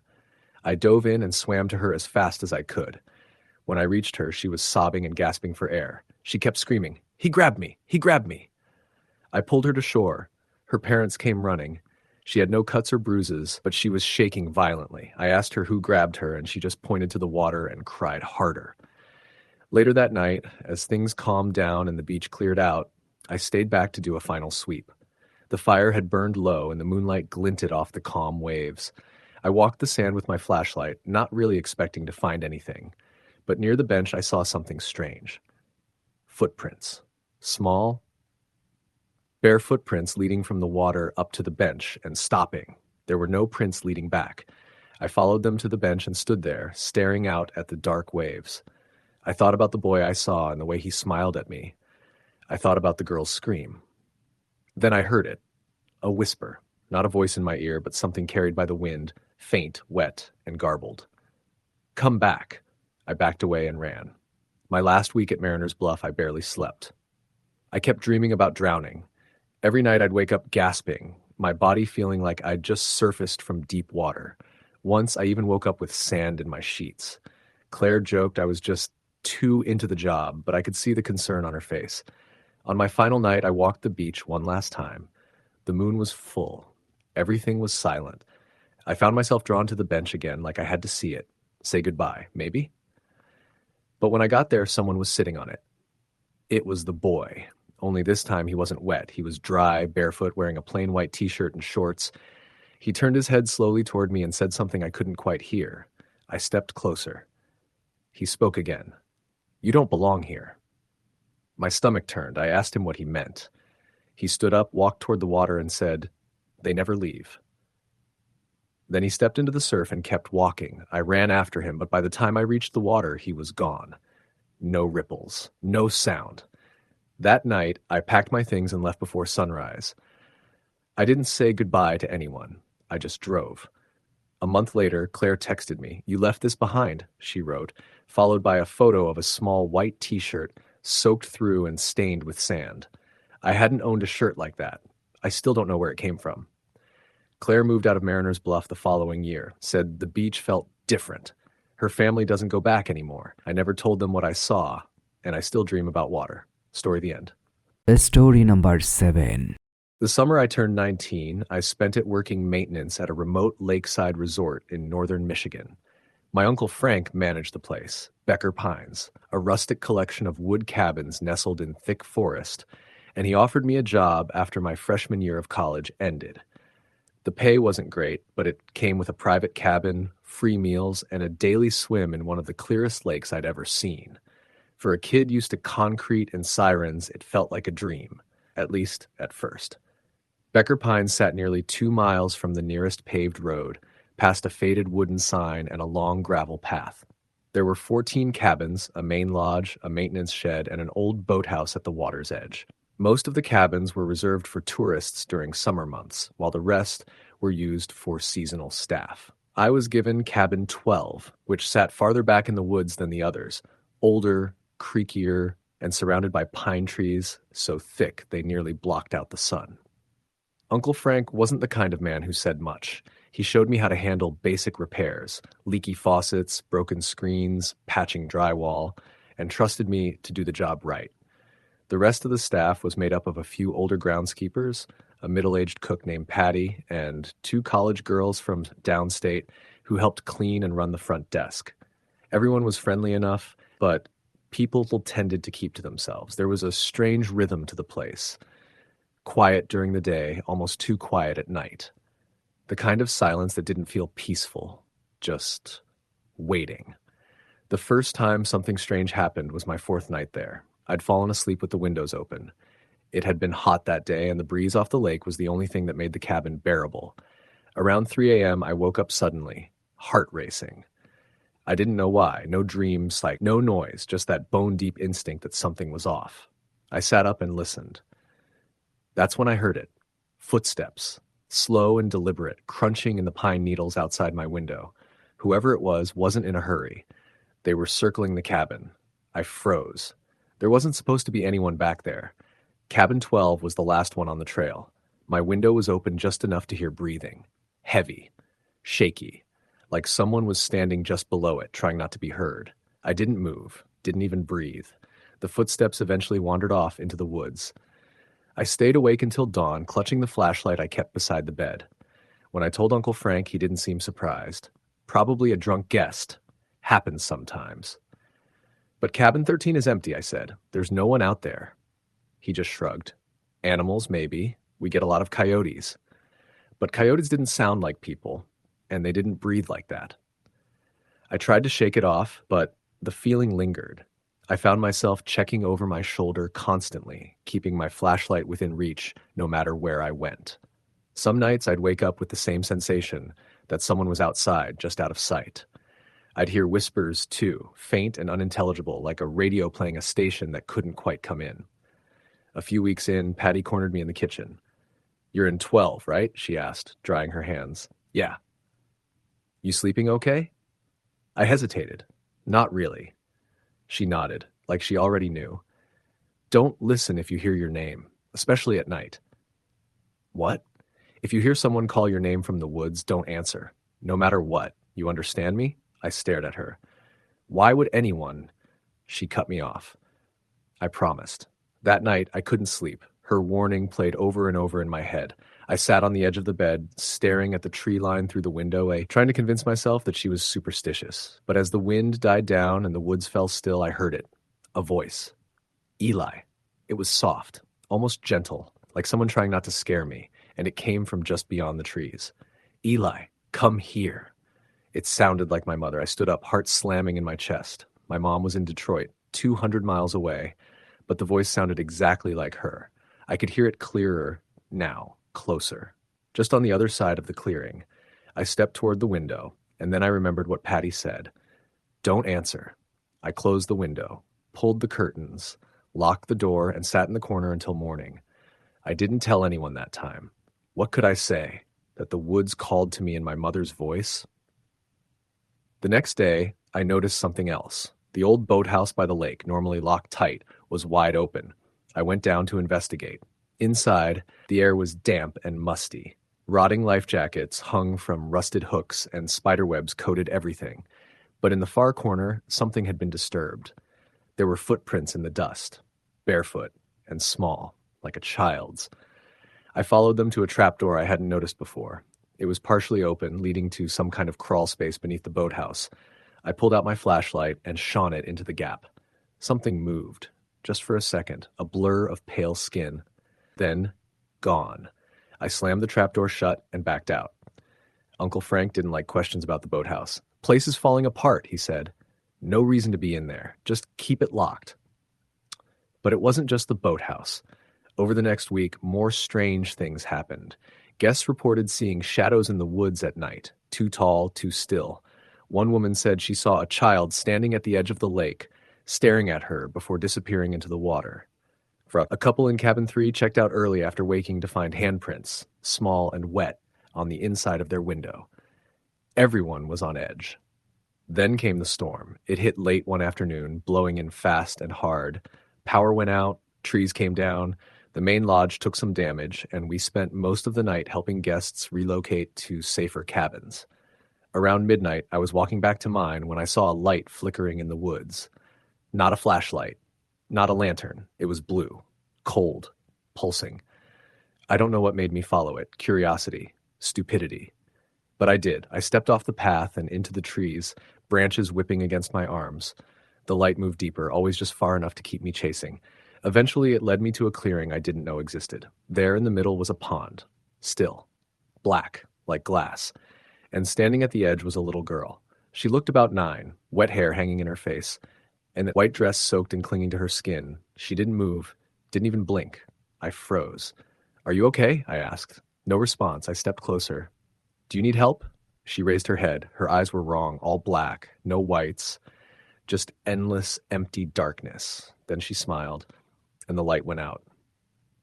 I dove in and swam to her as fast as I could. When I reached her, she was sobbing and gasping for air. She kept screaming, "He grabbed me! He grabbed me!" I pulled her to shore. Her parents came running. She had no cuts or bruises, but she was shaking violently. I asked her who grabbed her, and she just pointed to the water and cried harder. Later that night, as things calmed down and the beach cleared out, I stayed back to do a final sweep. The fire had burned low and the moonlight glinted off the calm waves. I walked the sand with my flashlight, not really expecting to find anything. But near the bench I saw something strange. Footprints. Small, bare footprints leading from the water up to the bench and stopping. There were no prints leading back. I followed them to the bench and stood there, staring out at the dark waves. I thought about the boy I saw and the way he smiled at me. I thought about the girl's scream. Then I heard it. A whisper. Not a voice in my ear, but something carried by the wind, faint, wet, and garbled. "Come back." I backed away and ran. My last week at Mariners Bluff, I barely slept. I kept dreaming about drowning. Every night I'd wake up gasping, my body feeling like I'd just surfaced from deep water. Once I even woke up with sand in my sheets. Claire joked I was just too into the job, but I could see the concern on her face. On my final night, I walked the beach one last time. The moon was full. Everything was silent. I found myself drawn to the bench again, like I had to see it. Say goodbye, maybe? But when I got there, someone was sitting on it. It was the boy. Only this time he wasn't wet. He was dry, barefoot, wearing a plain white t-shirt and shorts. He turned his head slowly toward me and said something I couldn't quite hear. I stepped closer. He spoke again. "You don't belong here." My stomach turned. I asked him what he meant. He stood up, walked toward the water, and said, "They never leave." Then he stepped into the surf and kept walking. I ran after him, but by the time I reached the water, he was gone. No ripples, no sound. That night, I packed my things and left before sunrise. I didn't say goodbye to anyone. I just drove. A month later, Claire texted me. "You left this behind," she wrote, followed by a photo of a small white t-shirt soaked through and stained with sand. I hadn't owned a shirt like that. I still don't know where it came from. Claire moved out of Mariners Bluff the following year, said the beach felt different. Her family doesn't go back anymore. I never told them what I saw, and I still dream about water. Story the end. Story number 7. The summer I turned 19, I spent it working maintenance at a remote lakeside resort in northern Michigan. My Uncle Frank managed the place, Becker Pines, a rustic collection of wood cabins nestled in thick forest, and he offered me a job after my freshman year of college ended. The pay wasn't great, but it came with a private cabin, free meals, and a daily swim in one of the clearest lakes I'd ever seen. For a kid used to concrete and sirens, it felt like a dream, at least at first. Becker Pines sat nearly 2 miles from the nearest paved road, past a faded wooden sign and a long gravel path. There were 14 cabins, a main lodge, a maintenance shed, and an old boathouse at the water's edge. Most of the cabins were reserved for tourists during summer months, while the rest were used for seasonal staff. I was given cabin 12, which sat farther back in the woods than the others, older, creakier, and surrounded by pine trees so thick they nearly blocked out the sun. Uncle Frank wasn't the kind of man who said much. He showed me how to handle basic repairs, leaky faucets, broken screens, patching drywall, and trusted me to do the job right. The rest of the staff was made up of a few older groundskeepers, a middle-aged cook named Patty, and 2 college girls from downstate who helped clean and run the front desk. Everyone was friendly enough, but people tended to keep to themselves. There was a strange rhythm to the place. Quiet during the day, almost too quiet at night. The kind of silence that didn't feel peaceful, just waiting. The first time something strange happened was my 4th night there. I'd fallen asleep with the windows open. It had been hot that day, and the breeze off the lake was the only thing that made the cabin bearable. Around 3 a.m., I woke up suddenly, heart racing. I didn't know why, no dreams, like no noise, just that bone-deep instinct that something was off. I sat up and listened. That's when I heard it. Footsteps, slow and deliberate, crunching in the pine needles outside my window. Whoever it was wasn't in a hurry. They were circling the cabin. I froze. There wasn't supposed to be anyone back there. Cabin 12 was the last one on the trail. My window was open just enough to hear breathing. Heavy. Shaky. Like someone was standing just below it, trying not to be heard. I didn't move. Didn't even breathe. The footsteps eventually wandered off into the woods. I stayed awake until dawn, clutching the flashlight I kept beside the bed. When I told Uncle Frank, he didn't seem surprised. Probably a drunk guest. Happens sometimes. But cabin 13 is empty, I said. There's no one out there. He just shrugged. Animals, maybe. We get a lot of coyotes. But coyotes didn't sound like people, and they didn't breathe like that. I tried to shake it off, but the feeling lingered. I found myself checking over my shoulder constantly, keeping my flashlight within reach no matter where I went. Some nights I'd wake up with the same sensation, that someone was outside, just out of sight. I'd hear whispers, too, faint and unintelligible, like a radio playing a station that couldn't quite come in. A few weeks in, Patty cornered me in the kitchen. "You're in 12, right?" she asked, drying her hands. "Yeah." "You sleeping okay?" I hesitated. "Not really." She nodded, like she already knew. "Don't listen if you hear your name, especially at night." "What?" "If you hear someone call your name from the woods, don't answer. No matter what. You understand me?" I stared at her. "Why would anyone?" She cut me off. I promised. That night, I couldn't sleep. Her warning played over and over in my head. I sat on the edge of the bed, staring at the tree line through the window, trying to convince myself that she was superstitious. But as the wind died down and the woods fell still, I heard it. A voice. Eli. It was soft, almost gentle, like someone trying not to scare me, and it came from just beyond the trees. "Eli, come here." It sounded like my mother. I stood up, heart slamming in my chest. My mom was in Detroit, 200 miles away, but the voice sounded exactly like her. I could hear it clearer now, closer. Just on the other side of the clearing. I stepped toward the window, and then I remembered what Patty said. "Don't answer." I closed the window, pulled the curtains, locked the door, and sat in the corner until morning. I didn't tell anyone that time. What could I say? That the woods called to me in my mother's voice? The next day, I noticed something else. The old boathouse by the lake, normally locked tight, was wide open. I went down to investigate. Inside, the air was damp and musty. Rotting life jackets hung from rusted hooks and spiderwebs coated everything. But in the far corner, something had been disturbed. There were footprints in the dust, barefoot and small, like a child's. I followed them to a trapdoor I hadn't noticed before. It was partially open, leading to some kind of crawl space beneath the boathouse. I pulled out my flashlight and shone it into the gap. Something moved. Just for a second, a blur of pale skin. Then, gone. I slammed the trapdoor shut and backed out. Uncle Frank didn't like questions about the boathouse. "Place is falling apart," he said. "No reason to be in there. Just keep it locked." But it wasn't just the boathouse. Over the next week, more strange things happened. Guests reported seeing shadows in the woods at night, too tall, too still. One woman said she saw a child standing at the edge of the lake, staring at her before disappearing into the water. A couple in cabin 3 checked out early after waking to find handprints, small and wet, on the inside of their window. Everyone was on edge. Then came the storm. It hit late one afternoon, blowing in fast and hard. Power went out, trees came down, the main lodge took some damage, and we spent most of the night helping guests relocate to safer cabins. Around midnight, I was walking back to mine when I saw a light flickering in the woods. Not a flashlight, not a lantern. It was blue, cold, pulsing. I don't know what made me follow it. Curiosity, stupidity. But I did. I stepped off the path and into the trees, branches whipping against my arms. The light moved deeper, always just far enough to keep me chasing. Eventually, it led me to a clearing I didn't know existed. There in the middle was a pond. Still. Black, like glass. And standing at the edge was a little girl. She looked about 9, wet hair hanging in her face, and the white dress soaked and clinging to her skin. She didn't move, didn't even blink. I froze. "Are you okay?" I asked. No response. I stepped closer. "Do you need help?" She raised her head. Her eyes were wrong, all black, no whites, just endless, empty darkness. Then she smiled, and the light went out.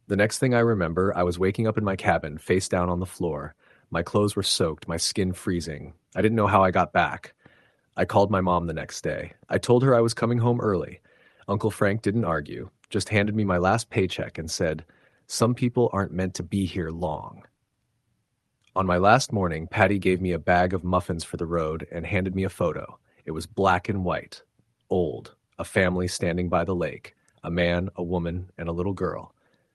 The next thing I remember, I was waking up in my cabin, face down on the floor. My clothes were soaked, my skin freezing. I didn't know how I got back. I called my mom the next day. I told her I was coming home early. Uncle Frank didn't argue, just handed me my last paycheck and said, "Some people aren't meant to be here long." On my last morning, Patty gave me a bag of muffins for the road and handed me a photo. It was black and white, old, a family standing by the lake, a man, a woman, and a little girl.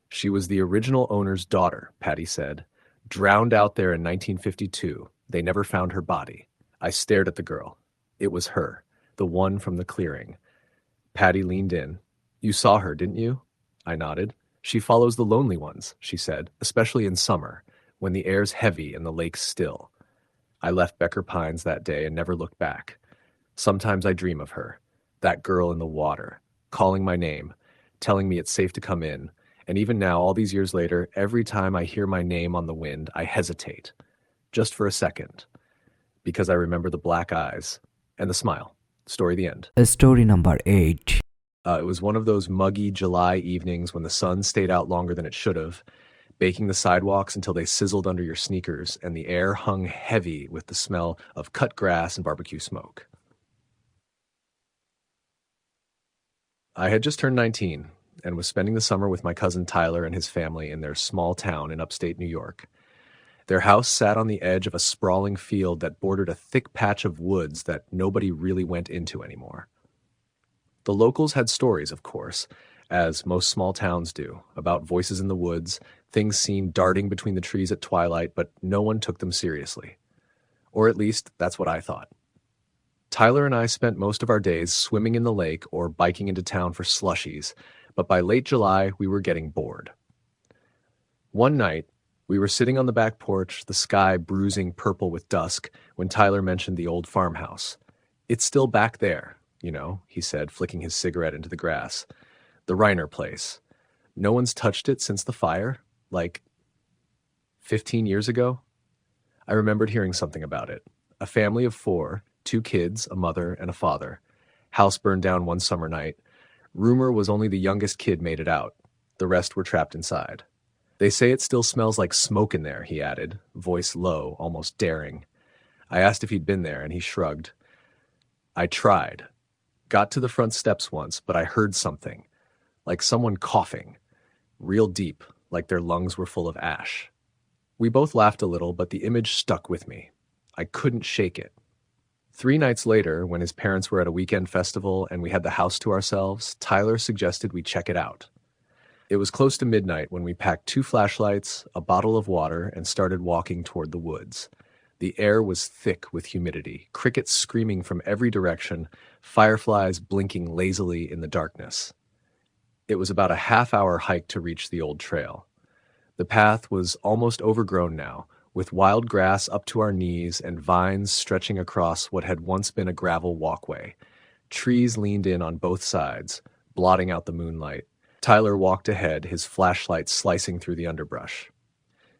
She was the original owner's daughter, Patty said. Drowned out there in 1952. They never found her body. I stared at the girl. It was her, the one from the clearing. Patty leaned in. "You saw her, didn't you?" I nodded. "She follows the lonely ones," she said, "especially in summer, when the air's heavy and the lake's still." I left Becker Pines that day and never looked back. Sometimes I dream of her, that girl in the water, calling my name, telling me it's safe to come in. And even now, all these years later, every time I hear my name on the wind, I hesitate, just for a second, because I remember the black eyes and the smile. Story the end. Story number 8. It was one of those muggy July evenings when the sun stayed out longer than it should have, baking the sidewalks until they sizzled under your sneakers, and the air hung heavy with the smell of cut grass and barbecue smoke. I had just turned 19 and was spending the summer with my cousin Tyler and his family in their small town in upstate New York. Their house sat on the edge of a sprawling field that bordered a thick patch of woods that nobody really went into anymore. The locals had stories, of course, as most small towns do, about voices in the woods, things seen darting between the trees at twilight, but no one took them seriously. Or at least, that's what I thought. Tyler and I spent most of our days swimming in the lake or biking into town for slushies, but by late July, we were getting bored. One night, we were sitting on the back porch, the sky bruising purple with dusk, when Tyler mentioned the old farmhouse. "It's still back there, you know," he said, flicking his cigarette into the grass. "The Reiner place. No one's touched it since the fire, like 15 years ago." I remembered hearing something about it. A family of 4, 2 kids, a mother, and a father. House burned down one summer night. Rumor was only the youngest kid made it out. The rest were trapped inside. "They say it still smells like smoke in there," he added, voice low, almost daring. I asked if he'd been there, and he shrugged. "I tried. Got to the front steps once, but I heard something. Like someone coughing. Real deep, like their lungs were full of ash." We both laughed a little, but the image stuck with me. I couldn't shake it. 3 nights later, when his parents were at a weekend festival and we had the house to ourselves, Tyler suggested we check it out. It was close to midnight when we packed 2 flashlights, a bottle of water, and started walking toward the woods. The air was thick with humidity, crickets screaming from every direction, fireflies blinking lazily in the darkness. It was about a half-hour hike to reach the old trail. The path was almost overgrown now, with wild grass up to our knees and vines stretching across what had once been a gravel walkway. Trees leaned in on both sides, blotting out the moonlight. Tyler walked ahead, his flashlight slicing through the underbrush.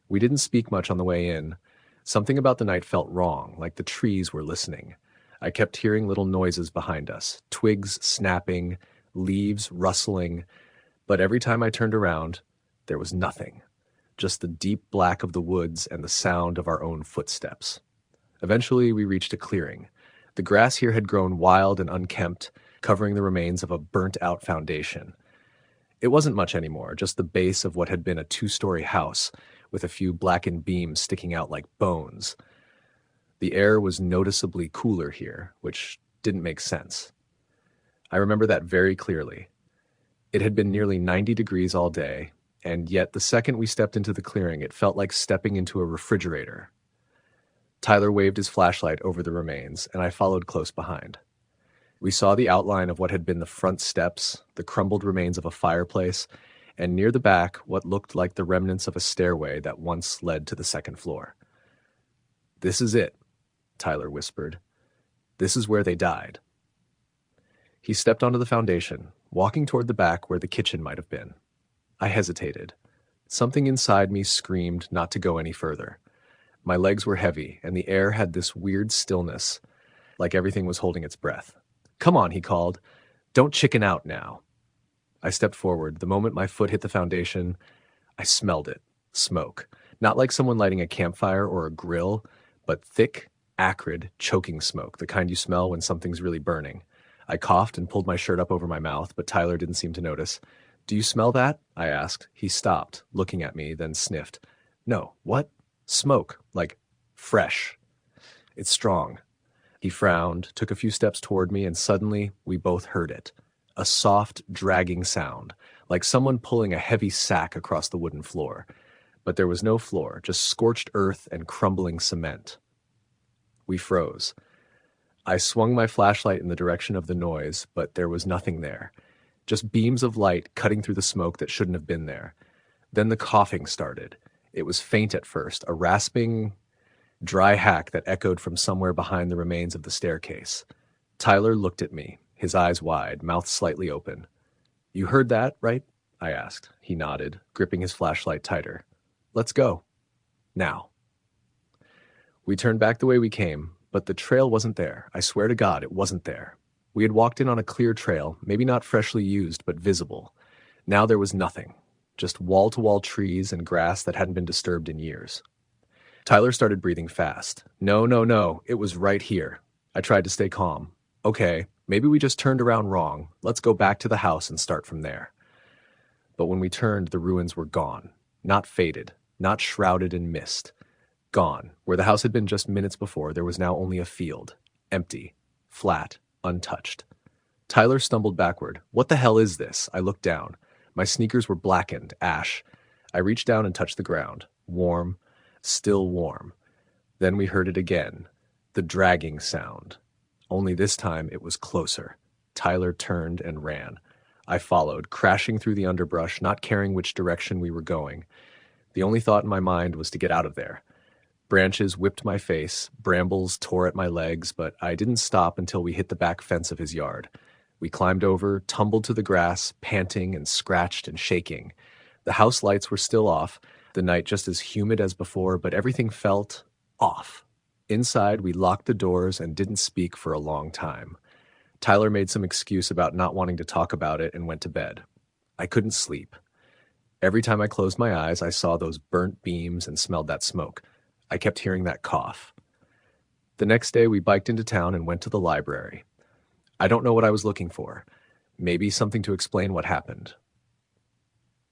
We didn't speak much on the way in. Something about the night felt wrong, like the trees were listening. I kept hearing little noises behind us, twigs snapping, leaves rustling, but every time I turned around, there was nothing. Just the deep black of the woods and the sound of our own footsteps. Eventually, we reached a clearing. The grass here had grown wild and unkempt, covering the remains of a burnt-out foundation. It wasn't much anymore, just the base of what had been a 2-story house, with a few blackened beams sticking out like bones. The air was noticeably cooler here, which didn't make sense. I remember that very clearly. It had been nearly 90 degrees all day, and yet the second we stepped into the clearing, it felt like stepping into a refrigerator. Tyler waved his flashlight over the remains, and I followed close behind. We saw the outline of what had been the front steps, the crumbled remains of a fireplace, and near the back, what looked like the remnants of a stairway that once led to the second floor. "This is it," Tyler whispered. "This is where they died." He stepped onto the foundation, walking toward the back where the kitchen might have been. I hesitated. Something inside me screamed not to go any further. My legs were heavy, and the air had this weird stillness, like everything was holding its breath. "Come on," he called. "Don't chicken out now." I stepped forward. The moment my foot hit the foundation, I smelled it. Smoke. Not like someone lighting a campfire or a grill, but thick, acrid, choking smoke, the kind you smell when something's really burning. I coughed and pulled my shirt up over my mouth, but Tyler didn't seem to notice. "Do you smell that?" I asked. He stopped, looking at me, then sniffed. "No, what?" "Smoke, like fresh. It's strong." He frowned, took a few steps toward me, and suddenly we both heard it. A soft, dragging sound, like someone pulling a heavy sack across the wooden floor. But there was no floor, just scorched earth and crumbling cement. We froze. I swung my flashlight in the direction of the noise, but there was nothing there. Just beams of light cutting through the smoke that shouldn't have been there. Then the coughing started. It was faint at first, a rasping, dry hack that echoed from somewhere behind the remains of the staircase. Tyler looked at me, his eyes wide, mouth slightly open. "You heard that, right?" I asked. He nodded, gripping his flashlight tighter. "Let's go. Now." We turned back the way we came, but the trail wasn't there. I swear to God, it wasn't there. We had walked in on a clear trail, maybe not freshly used, but visible. Now there was nothing, just wall-to-wall trees and grass that hadn't been disturbed in years. Tyler started breathing fast. No, it was right here. I tried to stay calm. "Okay, maybe we just turned around wrong. Let's go back to the house and start from there." But when we turned, the ruins were gone. Not faded, not shrouded in mist. Gone. Where the house had been just minutes before, there was now only a field. Empty. Flat. Untouched. Tyler stumbled backward. "What the hell is this?" I looked down. My sneakers were blackened, ash. I reached down and touched the ground. Warm. Still warm. Then we heard it again. The dragging sound. Only this time it was closer. Tyler turned and ran. I followed, crashing through the underbrush, not caring which direction we were going. The only thought in my mind was to get out of there. Branches whipped my face, brambles tore at my legs, but I didn't stop until we hit the back fence of his yard. We climbed over, tumbled to the grass, panting and scratched and shaking. The house lights were still off, the night just as humid as before, but everything felt off. Inside, we locked the doors and didn't speak for a long time. Tyler made some excuse about not wanting to talk about it and went to bed. I couldn't sleep. Every time I closed my eyes, I saw those burnt beams and smelled that smoke. I kept hearing that cough. The next day, we biked into town and went to the library. I don't know what I was looking for. Maybe something to explain what happened.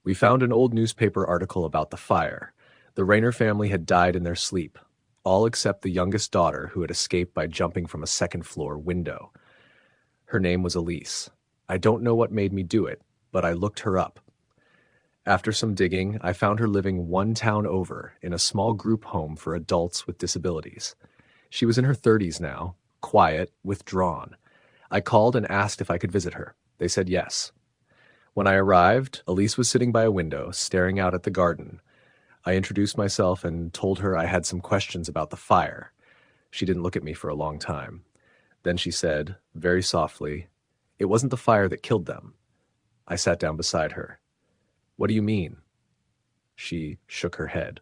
We found an old newspaper article about the fire. The Rayner family had died in their sleep, all except the youngest daughter who had escaped by jumping from a second-floor window. Her name was Elise. I don't know what made me do it, but I looked her up. After some digging, I found her living one town over in a small group home for adults with disabilities. She was in her 30s now, quiet, withdrawn. I called and asked if I could visit her. They said yes. When I arrived, Elise was sitting by a window, staring out at the garden. I introduced myself and told her I had some questions about the fire. She didn't look at me for a long time. Then she said, very softly, "It wasn't the fire that killed them." I sat down beside her. "What do you mean?" She shook her head.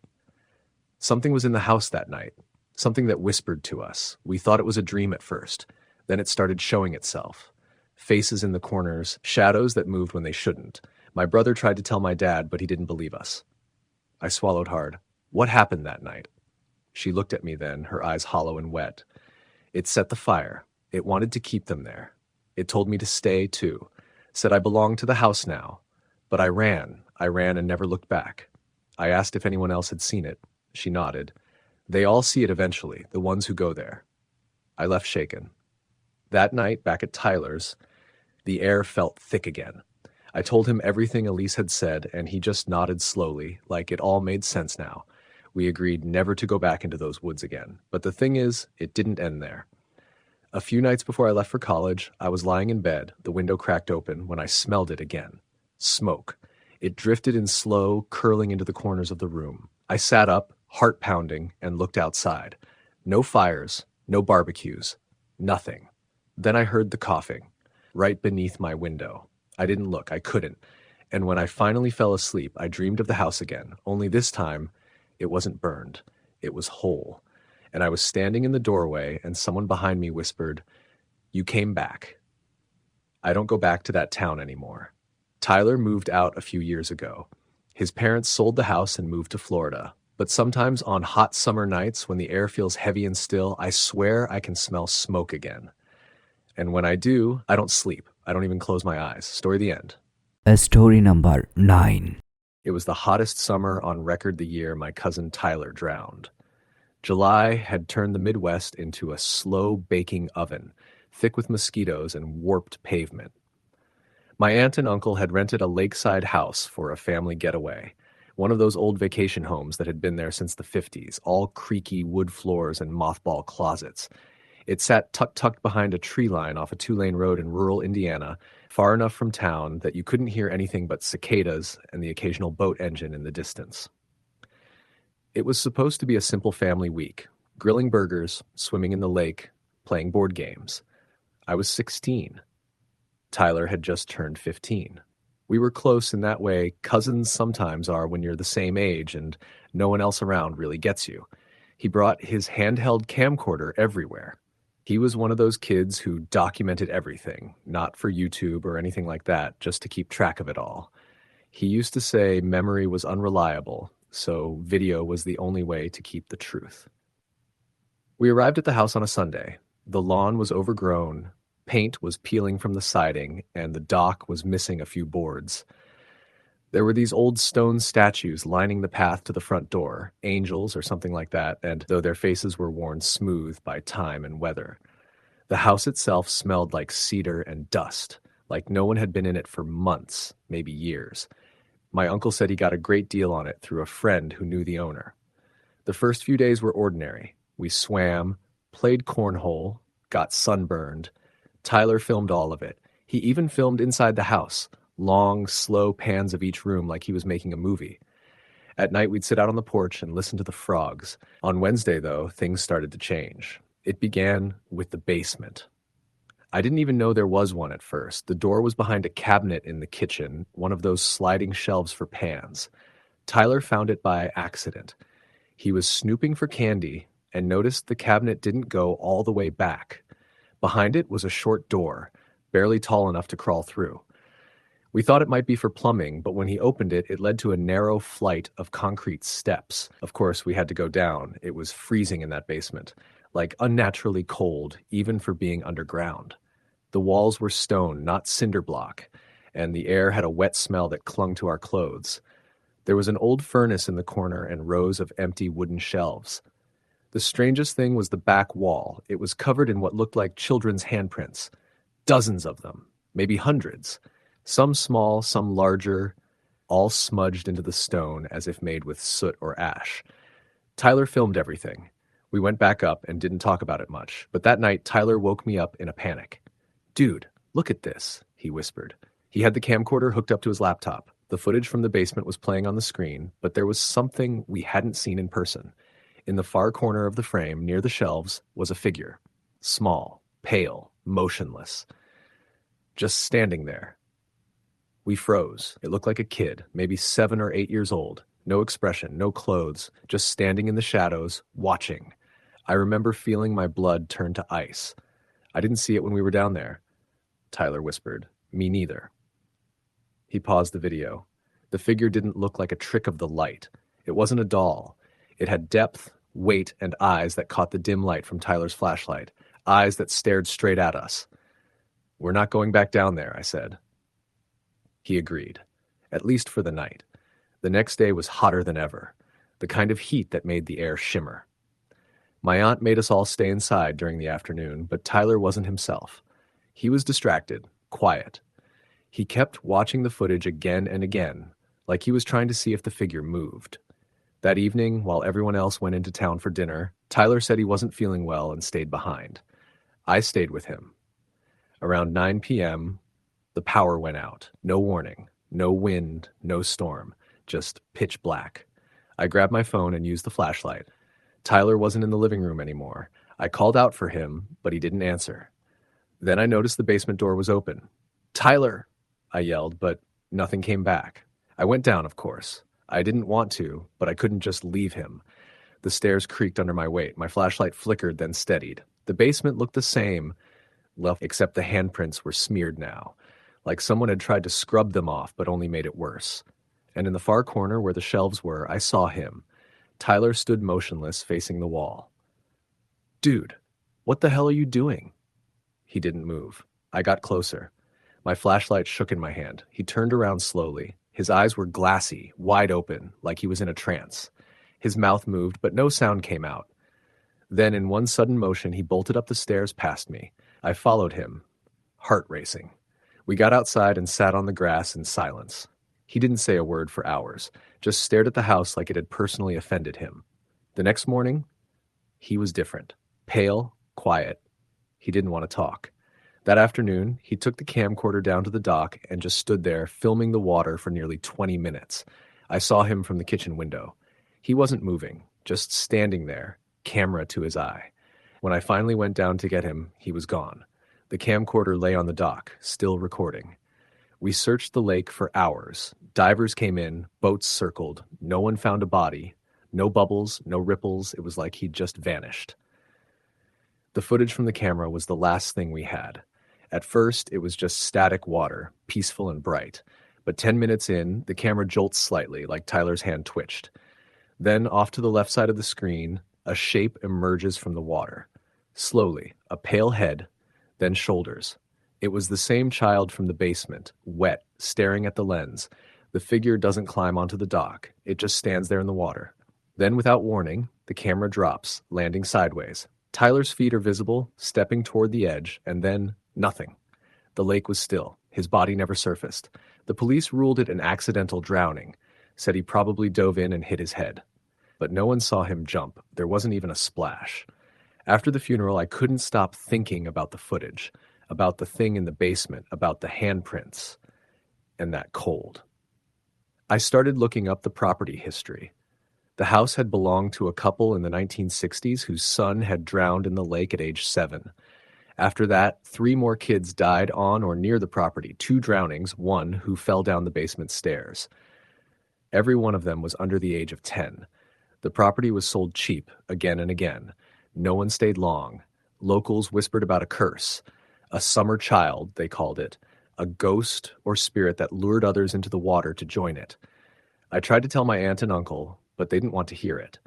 "Something was in the house that night, something that whispered to us. We thought it was a dream at first. Then it started showing itself. Faces in the corners, shadows that moved when they shouldn't. My brother tried to tell my dad, but he didn't believe us." I swallowed hard. "What happened that night?" She looked at me then, her eyes hollow and wet. "It set the fire. It wanted to keep them there. It told me to stay, too. Said I belonged to the house now. But I ran and never looked back. I asked if anyone else had seen it. She nodded. They all see it eventually, the ones who go there." I left shaken. That night, back at Tyler's, the air felt thick again. I told him everything Elise had said, and he just nodded slowly, like it all made sense now. We agreed never to go back into those woods again. But the thing is, it didn't end there. A few nights before I left for college, I was lying in bed, the window cracked open, when I smelled it again. Smoke. It drifted in slow, curling into the corners of the room. I sat up, heart pounding, and looked outside. No fires, no barbecues, nothing. Then I heard the coughing, right beneath my window. I didn't look, I couldn't. And when I finally fell asleep, I dreamed of the house again, only this time, it wasn't burned. It was whole. And I was standing in the doorway, and someone behind me whispered, "You came back." I don't go back to that town anymore. Tyler moved out a few years ago. His parents sold the house and moved to Florida. But sometimes on hot summer nights when the air feels heavy and still, I swear I can smell smoke again. And when I do, I don't sleep. I don't even close my eyes. Story the end. Story number 9. It was the hottest summer on record the year my cousin Tyler drowned. July had turned the Midwest into a slow baking oven, thick with mosquitoes and warped pavement. My aunt and uncle had rented a lakeside house for a family getaway, one of those old vacation homes that had been there since the 50s, all creaky wood floors and mothball closets. It sat tucked behind a tree line off a 2-lane road in rural Indiana, far enough from town that you couldn't hear anything but cicadas and the occasional boat engine in the distance. It was supposed to be a simple family week, grilling burgers, swimming in the lake, playing board games. I was 16. Tyler had just turned 15. We were close in that way cousins sometimes are when you're the same age and no one else around really gets you. He brought his handheld camcorder everywhere. He was one of those kids who documented everything, not for YouTube or anything like that, just to keep track of it all. He used to say memory was unreliable, so video was the only way to keep the truth. We arrived at the house on a Sunday. The lawn was overgrown, paint was peeling from the siding, and the dock was missing a few boards. There were these old stone statues lining the path to the front door, angels or something like that, and though their faces were worn smooth by time and weather. The house itself smelled like cedar and dust, like no one had been in it for months, maybe years. My uncle said he got a great deal on it through a friend who knew the owner. The first few days were ordinary. We swam, played cornhole, got sunburned. Tyler filmed all of it. He even filmed inside the house, long, slow pans of each room like he was making a movie. At night, we'd sit out on the porch and listen to the frogs. On Wednesday, though, things started to change. It began with the basement. I didn't even know there was one at first. The door was behind a cabinet in the kitchen, one of those sliding shelves for pans. Tyler found it by accident. He was snooping for candy and noticed the cabinet didn't go all the way back. Behind it was a short door, barely tall enough to crawl through. We thought it might be for plumbing, but when he opened it, it led to a narrow flight of concrete steps. Of course, we had to go down. It was freezing in that basement, like unnaturally cold, even for being underground. The walls were stone, not cinder block, and the air had a wet smell that clung to our clothes. There was an old furnace in the corner and rows of empty wooden shelves. The strangest thing was the back wall. It was covered in what looked like children's handprints. Dozens of them, maybe hundreds. Some small, some larger, all smudged into the stone as if made with soot or ash. Tyler filmed everything. We went back up and didn't talk about it much, but that night Tyler woke me up in a panic. "Dude, look at this," he whispered. He had the camcorder hooked up to his laptop. The footage from the basement was playing on the screen, but there was something we hadn't seen in person. In the far corner of the frame, near the shelves, was a figure. Small, pale, motionless. Just standing there. We froze. It looked like a kid, maybe 7 or 8 years old. No expression, no clothes, just standing in the shadows, watching. I remember feeling my blood turn to ice. I didn't see it when we were down there. Tyler whispered, "Me neither." He paused the video. The figure didn't look like a trick of the light. It wasn't a doll. It had depth, weight, and eyes that caught the dim light from Tyler's flashlight, eyes that stared straight at us. "We're not going back down there," I said. He agreed, at least for the night. The next day was hotter than ever, the kind of heat that made the air shimmer. My aunt made us all stay inside during the afternoon, but Tyler wasn't himself. He was distracted, quiet. He kept watching the footage again and again, like he was trying to see if the figure moved. That evening, while everyone else went into town for dinner, Tyler said he wasn't feeling well and stayed behind. I stayed with him. Around 9 p.m., the power went out. No warning, no wind, no storm, just pitch black. I grabbed my phone and used the flashlight. Tyler wasn't in the living room anymore. I called out for him, but he didn't answer. Then I noticed the basement door was open. "Tyler!" I yelled, but nothing came back. I went down, of course. I didn't want to, but I couldn't just leave him. The stairs creaked under my weight. My flashlight flickered, then steadied. The basement looked the same, except the handprints were smeared now, like someone had tried to scrub them off but only made it worse. And in the far corner where the shelves were, I saw him. Tyler stood motionless, facing the wall. Dude, what the hell are you doing? He didn't move. I got closer. My flashlight shook in my hand. He turned around slowly. His eyes were glassy, wide open, like he was in a trance. His mouth moved, but no sound came out. Then, in one sudden motion, he bolted up the stairs past me. I followed him, heart racing. We got outside and sat on the grass in silence. He didn't say a word for hours, just stared at the house like it had personally offended him. The next morning, he was different. Pale, quiet. He didn't want to talk. That afternoon, he took the camcorder down to the dock and just stood there filming the water for nearly 20 minutes. I saw him from the kitchen window. He wasn't moving, just standing there, camera to his eye. When I finally went down to get him, he was gone. The camcorder lay on the dock, still recording. We searched the lake for hours. Divers came in, boats circled. No one found a body. No bubbles, no ripples. It was like he'd just vanished. The footage from the camera was the last thing we had. At first, it was just static water, peaceful and bright. But 10 minutes in, the camera jolts slightly, like Tyler's hand twitched. Then, off to the left side of the screen, a shape emerges from the water. Slowly, a pale head, then shoulders. It was the same child from the basement, wet, staring at the lens. The figure doesn't climb onto the dock. It just stands there in the water. Then, without warning, the camera drops, landing sideways. Tyler's feet are visible, stepping toward the edge, and then nothing. The lake was still. His body never surfaced. The police ruled it an accidental drowning, said he probably dove in and hit his head. But no one saw him jump. There wasn't even a splash. After the funeral, I couldn't stop thinking about the footage, about the thing in the basement, about the handprints, and that cold. I started looking up the property history. The house had belonged to a couple in the 1960s whose son had drowned in the lake at age 7. After that, 3 more kids died on or near the property, 2 drownings, 1 who fell down the basement stairs. Every one of them was under the age of 10. The property was sold cheap, again and again. No one stayed long. Locals whispered about a curse. A summer child, they called it. A ghost or spirit that lured others into the water to join it. I tried to tell my aunt and uncle, but they didn't want to hear it.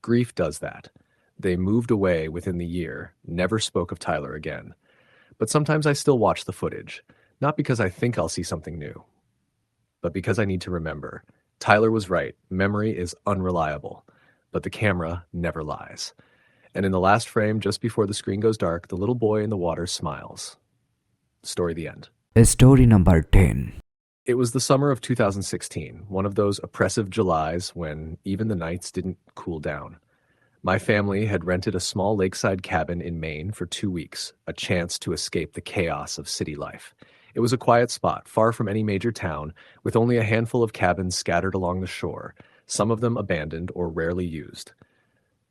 Grief does that. They moved away within the year, never spoke of Tyler again. But sometimes I still watch the footage, not because I think I'll see something new, but because I need to remember. Tyler was right. Memory is unreliable, but the camera never lies. And in the last frame, just before the screen goes dark, the little boy in the water smiles. Story the end. Story number 10. It was the summer of 2016, one of those oppressive Julys when even the nights didn't cool down. My family had rented a small lakeside cabin in Maine for 2 weeks, a chance to escape the chaos of city life. It was a quiet spot, far from any major town, with only a handful of cabins scattered along the shore, some of them abandoned or rarely used.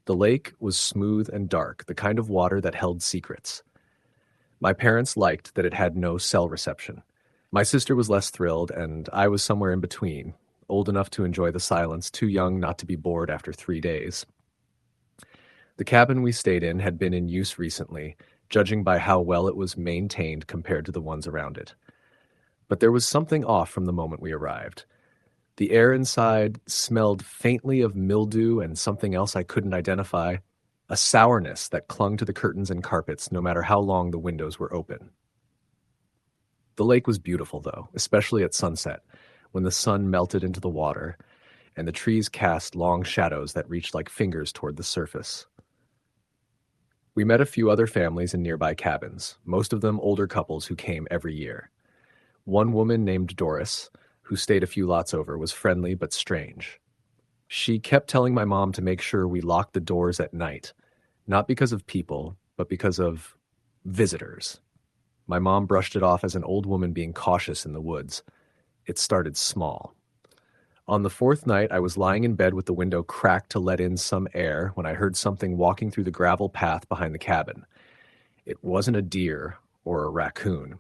The lake was smooth and dark, the kind of water that held secrets. My parents liked that it had no cell reception. My sister was less thrilled, and I was somewhere in between, old enough to enjoy the silence, too young not to be bored after 3 days. The cabin we stayed in had been in use recently, judging by how well it was maintained compared to the ones around it. But there was something off from the moment we arrived. The air inside smelled faintly of mildew and something else I couldn't identify, a sourness that clung to the curtains and carpets no matter how long the windows were open. The lake was beautiful, though, especially at sunset, when the sun melted into the water, and the trees cast long shadows that reached like fingers toward the surface. We met a few other families in nearby cabins, most of them older couples who came every year. One woman named Doris, who stayed a few lots over, was friendly but strange. She kept telling my mom to make sure we locked the doors at night, not because of people, but because of visitors. My mom brushed it off as an old woman being cautious in the woods. It started small. On the 4th night, I was lying in bed with the window cracked to let in some air when I heard something walking through the gravel path behind the cabin. It wasn't a deer or a raccoon.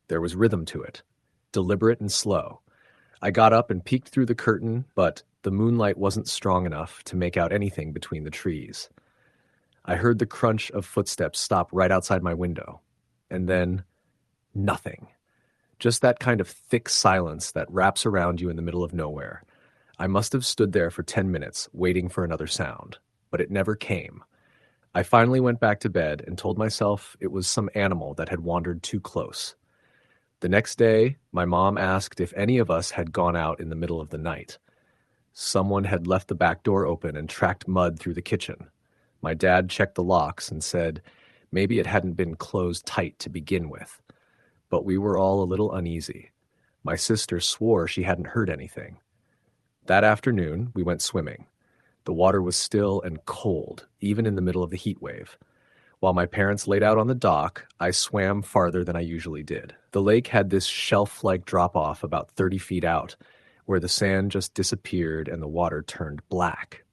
There was rhythm to it, deliberate and slow. I got up and peeked through the curtain, but the moonlight wasn't strong enough to make out anything between the trees. I heard the crunch of footsteps stop right outside my window. And then, nothing. Just that kind of thick silence that wraps around you in the middle of nowhere. I must have stood there for 10 minutes, waiting for another sound, but it never came. I finally went back to bed and told myself it was some animal that had wandered too close. The next day, my mom asked if any of us had gone out in the middle of the night. Someone had left the back door open and tracked mud through the kitchen. My dad checked the locks and said maybe it hadn't been closed tight to begin with. But we were all a little uneasy. My sister swore she hadn't heard anything. That afternoon, we went swimming. The water was still and cold, even in the middle of the heat wave. While my parents laid out on the dock, I swam farther than I usually did. The lake had this shelf-like drop-off about 30 feet out, where the sand just disappeared and the water turned black.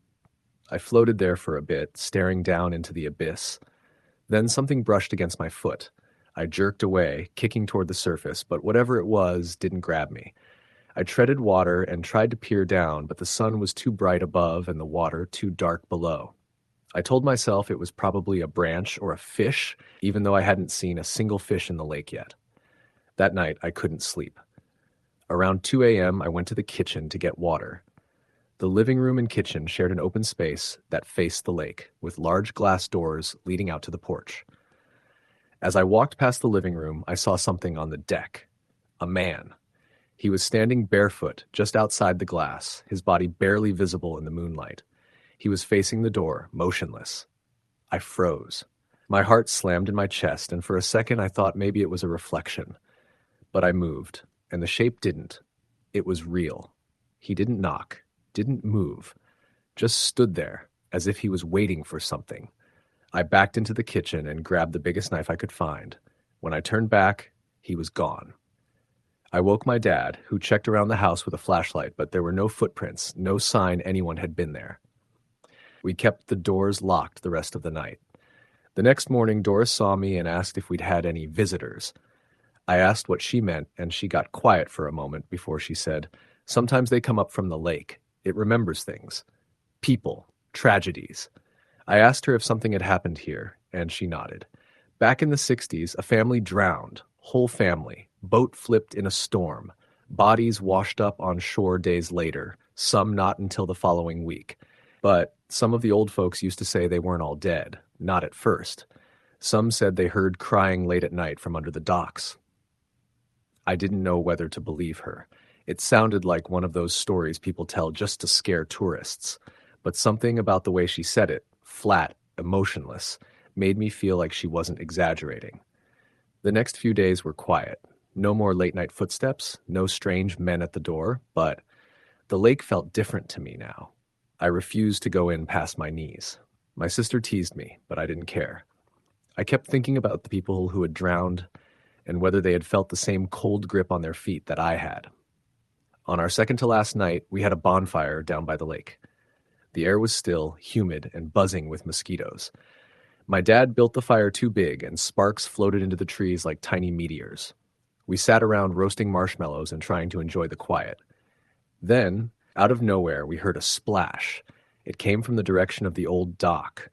I floated there for a bit, staring down into the abyss. Then something brushed against my foot. I jerked away, kicking toward the surface, but whatever it was didn't grab me. I treaded water and tried to peer down, but the sun was too bright above and the water too dark below. I told myself it was probably a branch or a fish, even though I hadn't seen a single fish in the lake yet. That night, I couldn't sleep. Around 2 a.m., I went to the kitchen to get water. The living room and kitchen shared an open space that faced the lake, with large glass doors leading out to the porch. As I walked past the living room, I saw something on the deck. A man. He was standing barefoot just outside the glass, his body barely visible in the moonlight. He was facing the door, motionless. I froze. My heart slammed in my chest, and for a second I thought maybe it was a reflection. But I moved, and the shape didn't. It was real. He didn't knock, didn't move, just stood there, as if he was waiting for something. I backed into the kitchen and grabbed the biggest knife I could find. When I turned back, he was gone. I woke my dad, who checked around the house with a flashlight, but there were no footprints, no sign anyone had been there. We kept the doors locked the rest of the night. The next morning, Doris saw me and asked if we'd had any visitors. I asked what she meant, and she got quiet for a moment before she said, "Sometimes they come up from the lake. It remembers things. People. Tragedies." I asked her if something had happened here, and she nodded. Back in the 60s, a family drowned. Whole family. Boat flipped in a storm. Bodies washed up on shore days later, some not until the following week. But some of the old folks used to say they weren't all dead, not at first. Some said they heard crying late at night from under the docks. I didn't know whether to believe her. It sounded like one of those stories people tell just to scare tourists. But something about the way she said it, flat, emotionless, made me feel like she wasn't exaggerating. The next few days were quiet. No more late-night footsteps, no strange men at the door, but the lake felt different to me now. I refused to go in past my knees. My sister teased me, but I didn't care. I kept thinking about the people who had drowned and whether they had felt the same cold grip on their feet that I had. On our second-to-last night, we had a bonfire down by the lake. The air was still, humid, and buzzing with mosquitoes. My dad built the fire too big, and sparks floated into the trees like tiny meteors. We sat around roasting marshmallows and trying to enjoy the quiet. Then, out of nowhere, we heard a splash. It came from the direction of the old dock,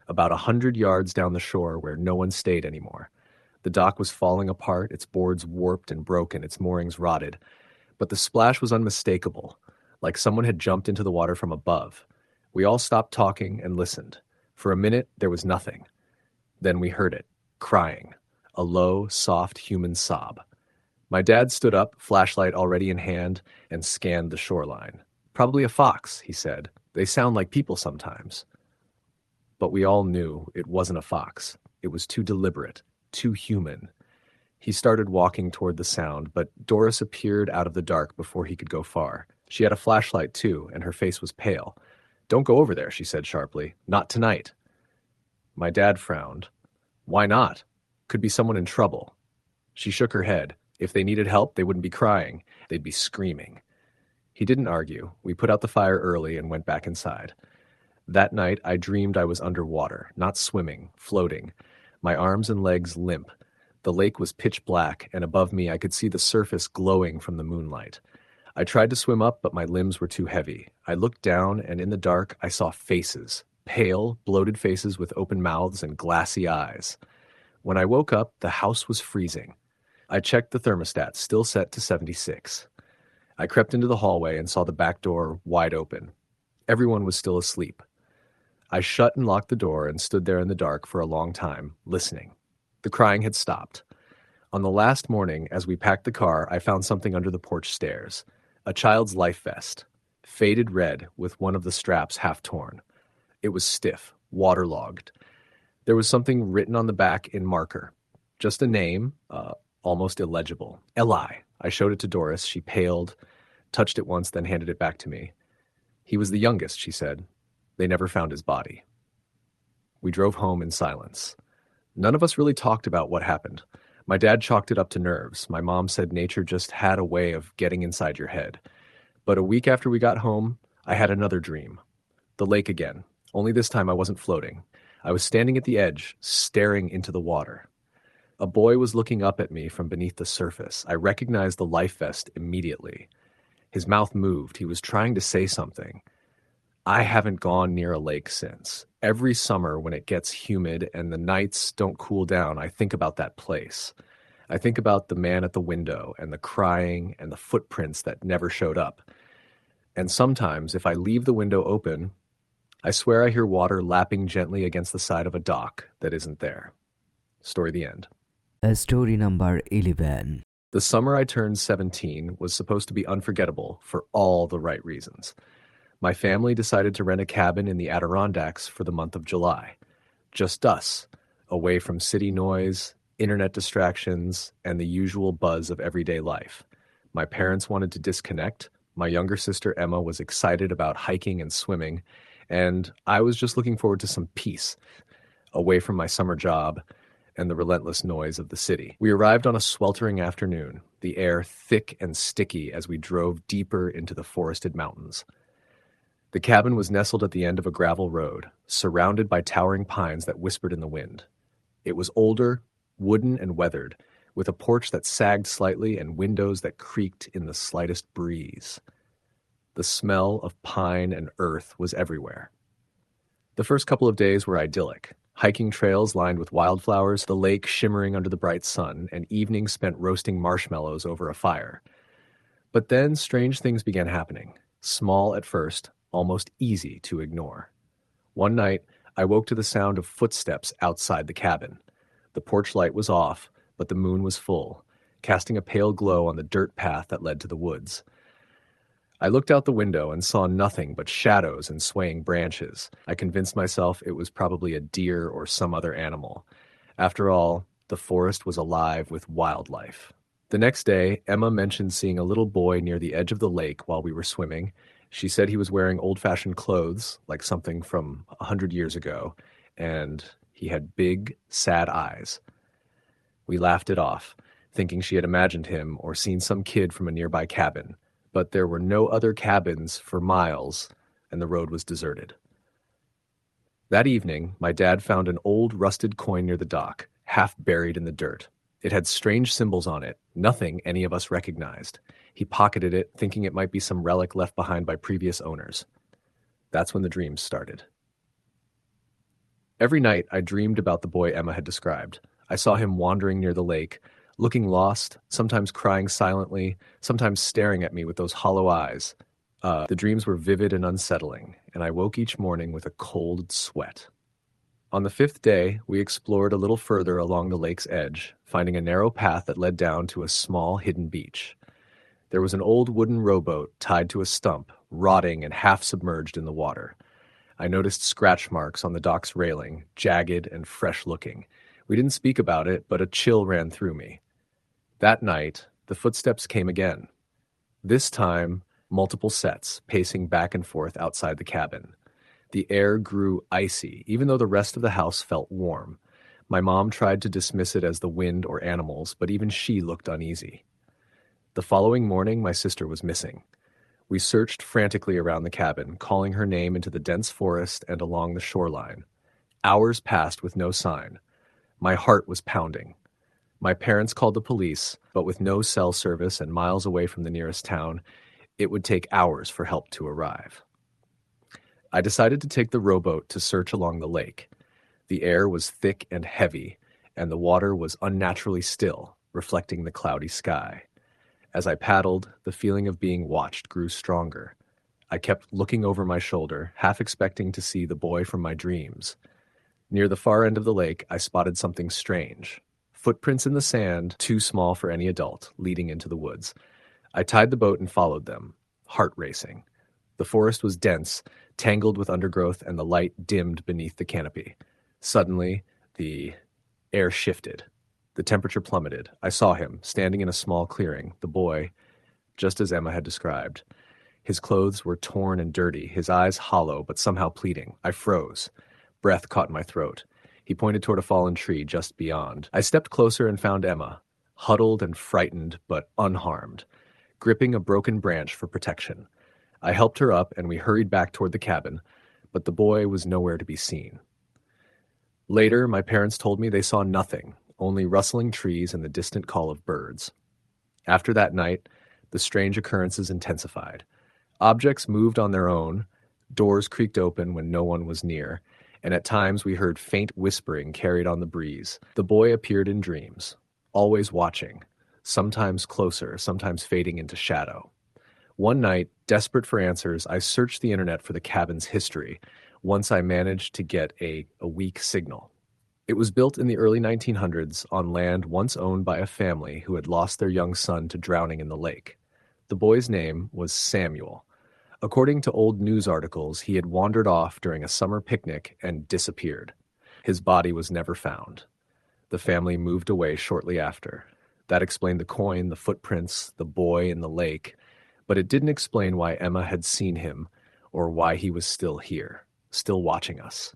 about 100 yards down the shore where no one stayed anymore. The dock was falling apart, its boards warped and broken, its moorings rotted. But the splash was unmistakable, like someone had jumped into the water from above. We all stopped talking and listened. For a minute, there was nothing. Then we heard it, crying, a low, soft human sob. My dad stood up, flashlight already in hand, and scanned the shoreline. "Probably a fox," he said. "They sound like people sometimes." But we all knew it wasn't a fox. It was too deliberate, too human. He started walking toward the sound, but Doris appeared out of the dark before he could go far. She had a flashlight too, and her face was pale. "Don't go over there," she said sharply. "Not tonight." My dad frowned. "Why not? Could be someone in trouble." She shook her head. If they needed help, they wouldn't be crying. They'd be screaming. He didn't argue. We put out the fire early and went back inside. That night, I dreamed I was underwater, not swimming, floating. My arms and legs limp. The lake was pitch black, and above me I could see the surface glowing from the moonlight. I tried to swim up, but my limbs were too heavy. I looked down, and in the dark, I saw faces. Pale, bloated faces with open mouths and glassy eyes. When I woke up, the house was freezing. I checked the thermostat, still set to 76. I crept into the hallway and saw the back door wide open. Everyone was still asleep. I shut and locked the door and stood there in the dark for a long time, listening. The crying had stopped. On the last morning, as we packed the car, I found something under the porch stairs. A child's life vest, faded red with one of the straps half torn. It was stiff, waterlogged. There was something written on the back in marker. Just a name, almost illegible. Eli. I showed it to Doris. She paled, touched it once, then handed it back to me. He was the youngest, she said. They never found his body. We drove home in silence. None of us really talked about what happened. My dad chalked it up to nerves. My mom said nature just had a way of getting inside your head. But a week after we got home, I had another dream. The lake again. Only this time I wasn't floating. I was standing at the edge, staring into the water. A boy was looking up at me from beneath the surface. I recognized the life vest immediately. His mouth moved. He was trying to say something. I haven't gone near a lake since. Every summer when it gets humid and the nights don't cool down, I think about that place. I think about the man at the window and the crying and the footprints that never showed up. And sometimes, if I leave the window open, I swear I hear water lapping gently against the side of a dock that isn't there. Story the end. Story number 11. The summer I turned 17 was supposed to be unforgettable for all the right reasons. My family decided to rent a cabin in the Adirondacks for the month of July. Just us, away from city noise, internet distractions, and the usual buzz of everyday life. My parents wanted to disconnect. My younger sister Emma was excited about hiking and swimming, and I was just looking forward to some peace, away from my summer job and the relentless noise of the city. We arrived on a sweltering afternoon, the air thick and sticky as we drove deeper into the forested mountains. The cabin was nestled at the end of a gravel road, surrounded by towering pines that whispered in the wind. It was older, wooden and weathered, with a porch that sagged slightly and windows that creaked in the slightest breeze. The smell of pine and earth was everywhere. The first couple of days were idyllic. Hiking trails lined with wildflowers, the lake shimmering under the bright sun, and evenings spent roasting marshmallows over a fire. But then strange things began happening, small at first, almost easy to ignore. One night, I woke to the sound of footsteps outside the cabin. The porch light was off, but the moon was full, casting a pale glow on the dirt path that led to the woods. I looked out the window and saw nothing but shadows and swaying branches. I convinced myself it was probably a deer or some other animal. After all, the forest was alive with wildlife. The next day, Emma mentioned seeing a little boy near the edge of the lake while we were swimming. She said he was wearing old-fashioned clothes, like something from 100 years ago, and he had big, sad eyes. We laughed it off, thinking she had imagined him or seen some kid from a nearby cabin. But there were no other cabins for miles, and the road was deserted. That evening, my dad found an old rusted coin near the dock, half buried in the dirt. It had strange symbols on it, nothing any of us recognized. He pocketed it, thinking it might be some relic left behind by previous owners. That's when the dreams started. Every night, I dreamed about the boy Emma had described. I saw him wandering near the lake, looking lost, sometimes crying silently, sometimes staring at me with those hollow eyes. The dreams were vivid and unsettling, and I woke each morning with a cold sweat. On the 5th day, we explored a little further along the lake's edge, finding a narrow path that led down to a small hidden beach. There was an old wooden rowboat tied to a stump, rotting and half submerged in the water. I noticed scratch marks on the dock's railing, jagged and fresh-looking. We didn't speak about it, but a chill ran through me. That night, the footsteps came again. This time, multiple sets, pacing back and forth outside the cabin. The air grew icy, even though the rest of the house felt warm. My mom tried to dismiss it as the wind or animals, but even she looked uneasy. The following morning, my sister was missing. We searched frantically around the cabin, calling her name into the dense forest and along the shoreline. Hours passed with no sign. My heart was pounding. My parents called the police, but with no cell service and miles away from the nearest town, it would take hours for help to arrive. I decided to take the rowboat to search along the lake. The air was thick and heavy, and the water was unnaturally still, reflecting the cloudy sky. As I paddled, the feeling of being watched grew stronger. I kept looking over my shoulder, half expecting to see the boy from my dreams. Near the far end of the lake, I spotted something strange. Footprints in the sand, too small for any adult, leading into the woods. I tied the boat and followed them, heart racing. The forest was dense, tangled with undergrowth, and the light dimmed beneath the canopy. Suddenly, the air shifted. The temperature plummeted. I saw him, standing in a small clearing, the boy, just as Emma had described. His clothes were torn and dirty, his eyes hollow but somehow pleading. I froze. Breath caught in my throat. He pointed toward a fallen tree just beyond. I stepped closer and found Emma, huddled and frightened but unharmed, gripping a broken branch for protection. I helped her up and we hurried back toward the cabin, but the boy was nowhere to be seen. Later, my parents told me they saw nothing, only rustling trees and the distant call of birds. After that night, the strange occurrences intensified. Objects moved on their own, doors creaked open when no one was near, and at times we heard faint whispering carried on the breeze. The boy appeared in dreams, always watching, sometimes closer, sometimes fading into shadow. One night, desperate for answers, I searched the internet for the cabin's history, once I managed to get a weak signal. It was built in the early 1900s on land once owned by a family who had lost their young son to drowning in the lake. The boy's name was Samuel. According to old news articles, he had wandered off during a summer picnic and disappeared. His body was never found. The family moved away shortly after. That explained the coin, the footprints, the boy in the lake, but it didn't explain why Emma had seen him or why he was still here, still watching us.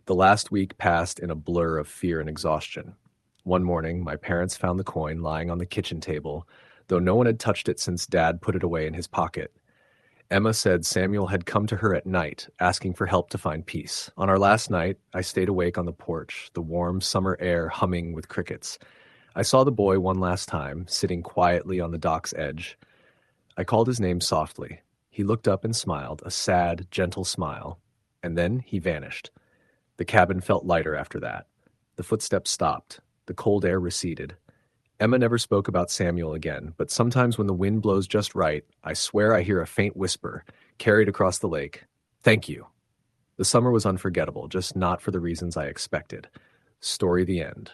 The last week passed in a blur of fear and exhaustion. One morning, my parents found the coin lying on the kitchen table, though no one had touched it since Dad put it away in his pocket. Emma said Samuel had come to her at night, asking for help to find peace. On our last night, I stayed awake on the porch, the warm summer air humming with crickets. I saw the boy one last time, sitting quietly on the dock's edge. I called his name softly. He looked up and smiled, a sad, gentle smile, and then he vanished. The cabin felt lighter after that. The footsteps stopped. The cold air receded. Emma never spoke about Samuel again, but sometimes when the wind blows just right, I swear I hear a faint whisper, carried across the lake. Thank you. The summer was unforgettable, just not for the reasons I expected. Story the end.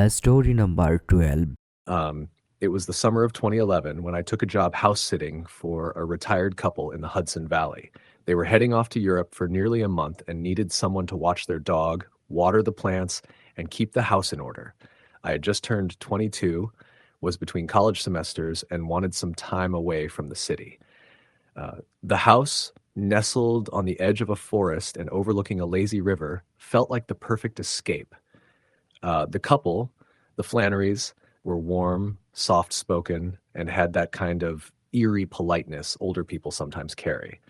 Story number 12. It was the summer of 2011 when I took a job house sitting for a retired couple in the Hudson Valley. They were heading off to Europe for nearly a month and needed someone to watch their dog, water the plants, and keep the house in order. I had just turned 22, was between college semesters, and wanted some time away from the city. The house, nestled on the edge of a forest and overlooking a lazy river, felt like the perfect escape. The couple, the Flannerys, were warm, soft-spoken, and had that kind of eerie politeness older people sometimes carry.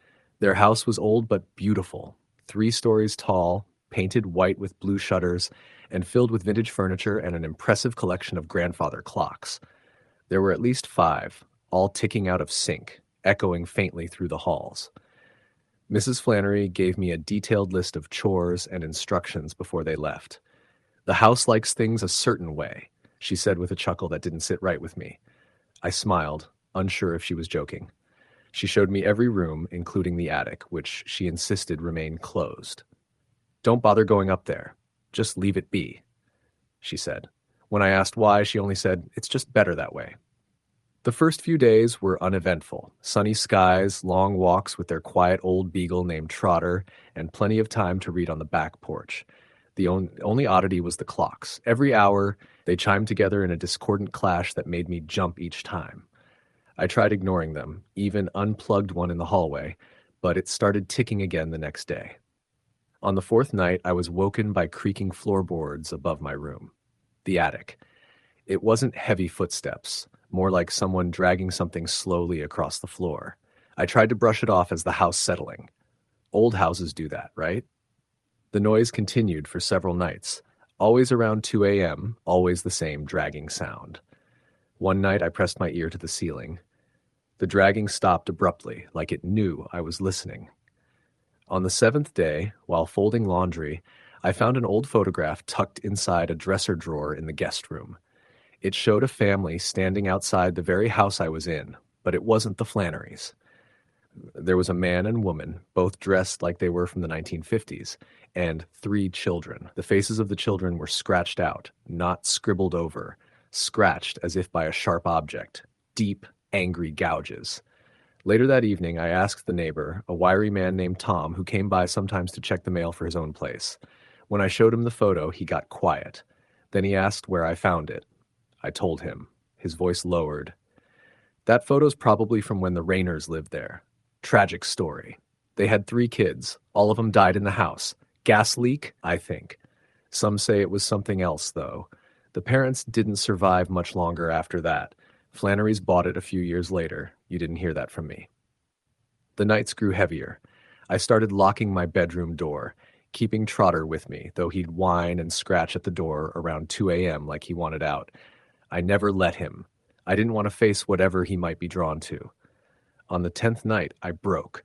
Their house was old but beautiful, 3 stories tall, painted white with blue shutters, and filled with vintage furniture and an impressive collection of grandfather clocks. There were at least 5, all ticking out of sync, echoing faintly through the halls. Mrs. Flannery gave me a detailed list of chores and instructions before they left. The house likes things a certain way, she said with a chuckle that didn't sit right with me. I smiled, unsure if she was joking. She showed me every room, including the attic, which she insisted remain closed. Don't bother going up there. Just leave it be, she said. When I asked why, she only said, it's just better that way. The first few days were uneventful. Sunny skies, long walks with their quiet old beagle named Trotter, and plenty of time to read on the back porch. The only oddity was the clocks. Every hour, they chimed together in a discordant clash that made me jump each time. I tried ignoring them, even unplugged one in the hallway, but it started ticking again the next day. On the 4th night, I was woken by creaking floorboards above my room. The attic. It wasn't heavy footsteps, more like someone dragging something slowly across the floor. I tried to brush it off as the house settling. Old houses do that, right? The noise continued for several nights, always around 2 a.m., always the same dragging sound. One night I pressed my ear to the ceiling. The dragging stopped abruptly, like it knew I was listening. On the 7th day, while folding laundry, I found an old photograph tucked inside a dresser drawer in the guest room. It showed a family standing outside the very house I was in, but it wasn't the Flannerys. There was a man and woman, both dressed like they were from the 1950s, and 3 children. The faces of the children were scratched out, not scribbled over, scratched as if by a sharp object, deep, angry gouges. Later that evening, I asked the neighbor, a wiry man named Tom, who came by sometimes to check the mail for his own place. When I showed him the photo, he got quiet. Then he asked where I found it. I told him. His voice lowered. That photo's probably from when the Rayners lived there. Tragic story. They had 3 kids. All of them died in the house. Gas leak, I think. Some say it was something else, though. The parents didn't survive much longer after that. Flannery's bought it a few years later. You didn't hear that from me. The nights grew heavier. I started locking my bedroom door, keeping Trotter with me, though he'd whine and scratch at the door around 2 a.m. like he wanted out. I never let him. I didn't want to face whatever he might be drawn to. On the 10th night, I broke.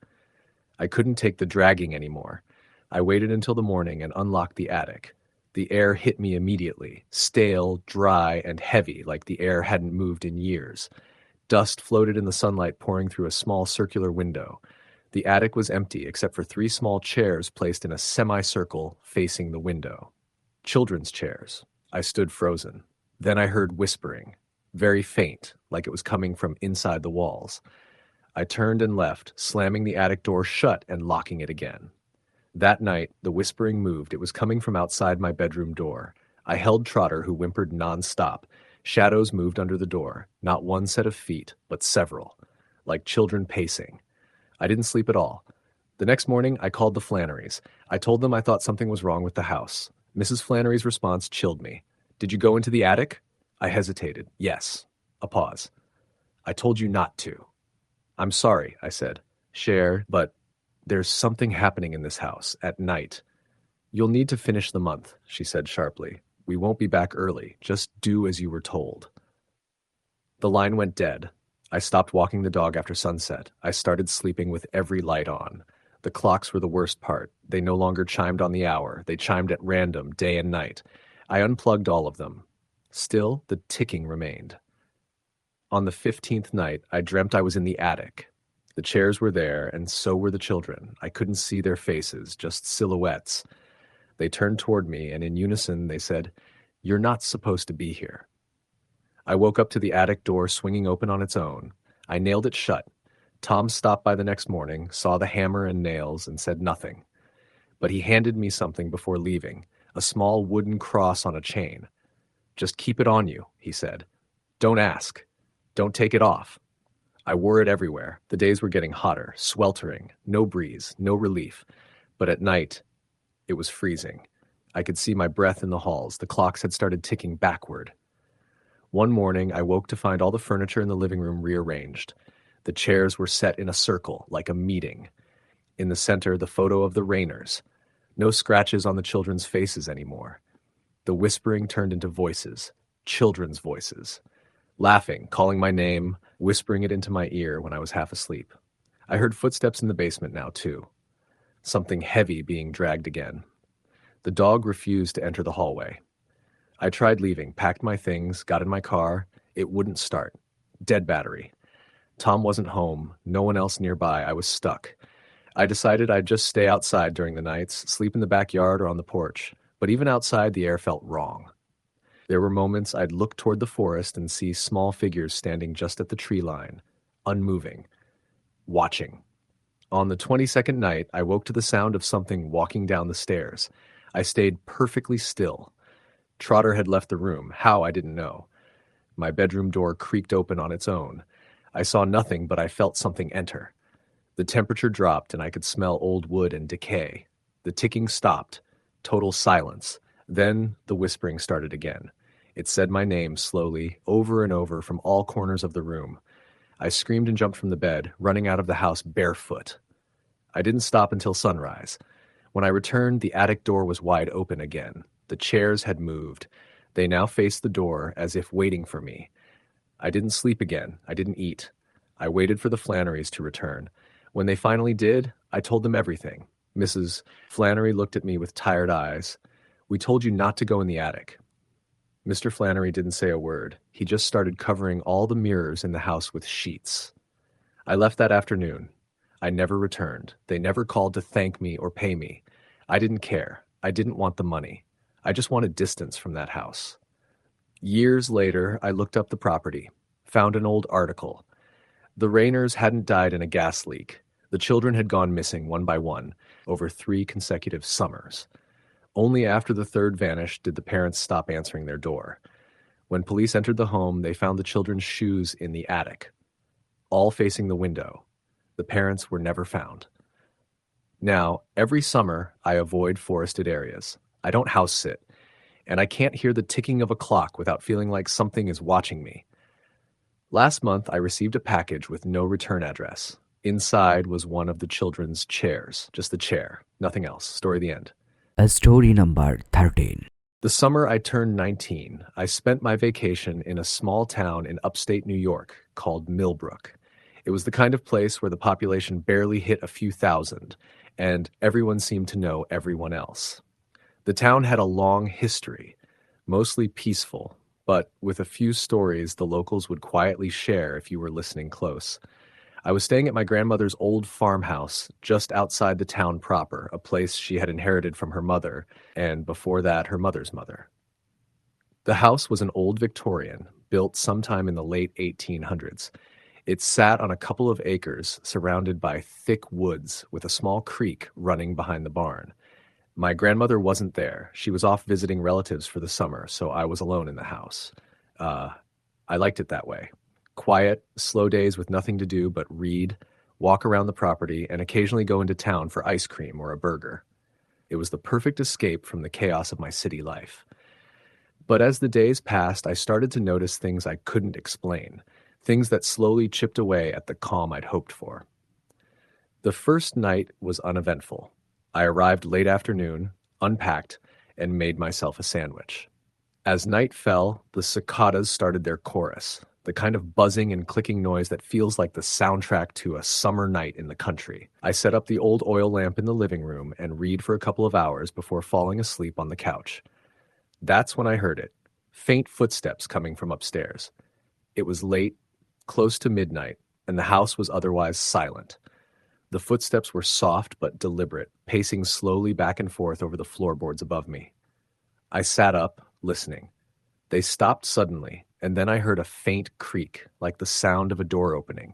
I couldn't take the dragging anymore. I waited until the morning and unlocked the attic. The air hit me immediately, stale, dry, and heavy like the air hadn't moved in years. Dust floated in the sunlight pouring through a small circular window. The attic was empty except for 3 small chairs placed in a semicircle facing the window. Children's chairs. I stood frozen. Then I heard whispering, very faint, like it was coming from inside the walls. I turned and left, slamming the attic door shut and locking it again. That night, the whispering moved. It was coming from outside my bedroom door. I held Trotter, who whimpered nonstop. Shadows moved under the door, not one set of feet, but several, like children pacing. I didn't sleep at all. The next morning, I called the Flannerys. I told them I thought something was wrong with the house. Mrs. Flannery's response chilled me. Did you go into the attic? I hesitated. Yes. A pause. I told you not to. I'm sorry, I said. Cher, but there's something happening in this house, at night. You'll need to finish the month, she said sharply. We won't be back early. Just do as you were told. The line went dead. I stopped walking the dog after sunset. I started sleeping with every light on. The clocks were the worst part. They no longer chimed on the hour. They chimed at random, day and night. I unplugged all of them. Still, the ticking remained. On the 15th night, I dreamt I was in the attic. The chairs were there, and so were the children. I couldn't see their faces, just silhouettes. They turned toward me, and in unison they said, "You're not supposed to be here." I woke up to the attic door swinging open on its own. I nailed it shut. Tom stopped by the next morning, saw the hammer and nails, and said nothing. But he handed me something before leaving, a small wooden cross on a chain. "Just keep it on you," he said. "Don't ask. Don't take it off." I wore it everywhere. The days were getting hotter, sweltering, no breeze, no relief. But at night, it was freezing. I could see my breath in the halls. The clocks had started ticking backward. One morning, I woke to find all the furniture in the living room rearranged. The chairs were set in a circle, like a meeting. In the center, the photo of the Rayners. No scratches on the children's faces anymore. The whispering turned into voices, children's voices. Laughing, calling my name, whispering it into my ear when I was half asleep. I heard footsteps in the basement now, too. Something heavy being dragged again. The dog refused to enter the hallway. I tried leaving, packed my things, got in my car. It wouldn't start. Dead battery. Tom wasn't home, no one else nearby. I was stuck. I decided I'd just stay outside during the nights, sleep in the backyard or on the porch. But even outside, the air felt wrong. There were moments I'd look toward the forest and see small figures standing just at the tree line, unmoving, watching. On the 22nd night, I woke to the sound of something walking down the stairs. I stayed perfectly still. Trotter had left the room. How, I didn't know. My bedroom door creaked open on its own. I saw nothing, but I felt something enter. The temperature dropped, and I could smell old wood and decay. The ticking stopped. Total silence. Then the whispering started again. It said my name slowly, over and over from all corners of the room. I screamed and jumped from the bed, running out of the house barefoot. I didn't stop until sunrise. When I returned, the attic door was wide open again. The chairs had moved. They now faced the door as if waiting for me. I didn't sleep again. I didn't eat. I waited for the Flannerys to return. When they finally did, I told them everything. Mrs. Flannery looked at me with tired eyes. "We told you not to go in the attic." Mr. Flannery didn't say a word. He just started covering all the mirrors in the house with sheets. I left that afternoon. I never returned. They never called to thank me or pay me. I didn't care. I didn't want the money. I just wanted distance from that house. Years later, I looked up the property, found an old article. The Rayners hadn't died in a gas leak. The children had gone missing one by one over 3 consecutive summers. Only after the third vanished did the parents stop answering their door. When police entered the home, they found the children's shoes in the attic, all facing the window. The parents were never found. Now, every summer, I avoid forested areas. I don't house sit, and I can't hear the ticking of a clock without feeling like something is watching me. Last month, I received a package with no return address. Inside was one of the children's chairs, just the chair, nothing else. Story the end. Story number 13. The summer I turned 19, I spent my vacation in a small town in upstate New York called Millbrook. It was the kind of place where the population barely hit a few thousand, and everyone seemed to know everyone else. The town had a long history, mostly peaceful, but with a few stories the locals would quietly share if you were listening close. I was staying at my grandmother's old farmhouse just outside the town proper, a place she had inherited from her mother, and before that, her mother's mother. The house was an old Victorian, built sometime in the late 1800s. It sat on a couple of acres, surrounded by thick woods, with a small creek running behind the barn. My grandmother wasn't there. She was off visiting relatives for the summer, so I was alone in the house. I liked it that way. Quiet, slow days with nothing to do but read, walk around the property, and occasionally go into town for ice cream or a burger. It was the perfect escape from the chaos of my city life. But as the days passed, I started to notice things I couldn't explain, things that slowly chipped away at the calm I'd hoped for. The first night was uneventful. I arrived late afternoon, unpacked, and made myself a sandwich. As night fell, the cicadas started their chorus, the kind of buzzing and clicking noise that feels like the soundtrack to a summer night in the country. I set up the old oil lamp in the living room and read for a couple of hours before falling asleep on the couch. That's when I heard it, faint footsteps coming from upstairs. It was late, close to midnight, and the house was otherwise silent. The footsteps were soft but deliberate, pacing slowly back and forth over the floorboards above me. I sat up, listening. They stopped suddenly, and then I heard a faint creak, like the sound of a door opening.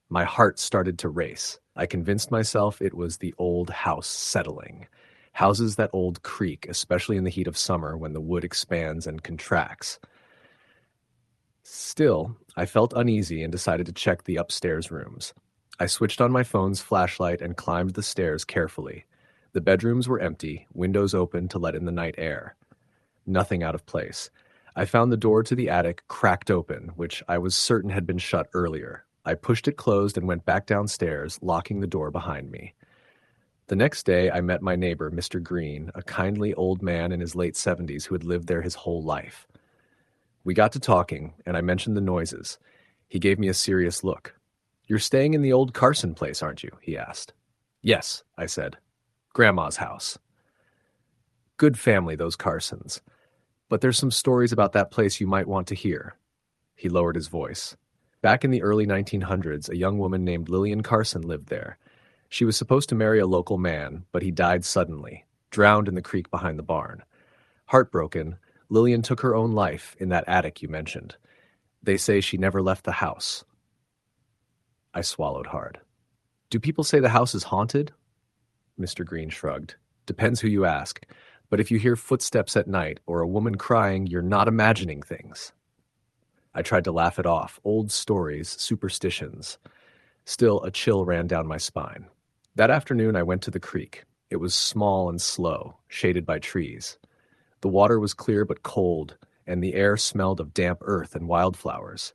My heart started to race. I convinced myself it was the old house settling. Houses that old creak, especially in the heat of summer when the wood expands and contracts. Still, I felt uneasy and decided to check the upstairs rooms. I switched on my phone's flashlight and climbed the stairs carefully. The bedrooms were empty, windows open to let in the night air. Nothing out of place. I found the door to the attic cracked open, which I was certain had been shut earlier. I pushed it closed and went back downstairs, locking the door behind me. The next day, I met my neighbor, Mr. Green, a kindly old man in his late 70s who had lived there his whole life. We got to talking, and I mentioned the noises. He gave me a serious look. "You're staying in the old Carson place, aren't you?" he asked. "Yes," I said. "Grandma's house." "Good family, those Carsons. But there's some stories about that place you might want to hear." He lowered his voice. Back in the early 1900s, a young woman named Lillian Carson lived there. She was supposed to marry a local man, but he died suddenly, drowned in the creek behind the barn. Heartbroken, Lillian took her own life in that attic you mentioned. They say she never left the house. I swallowed hard. "Do people say the house is haunted?" Mr. Green shrugged. "Depends who you ask. But if you hear footsteps at night or a woman crying, you're not imagining things." I tried to laugh it off. Old stories, superstitions. Still, a chill ran down my spine. That afternoon, I went to the creek. It was small and slow, shaded by trees. The water was clear but cold, and the air smelled of damp earth and wildflowers.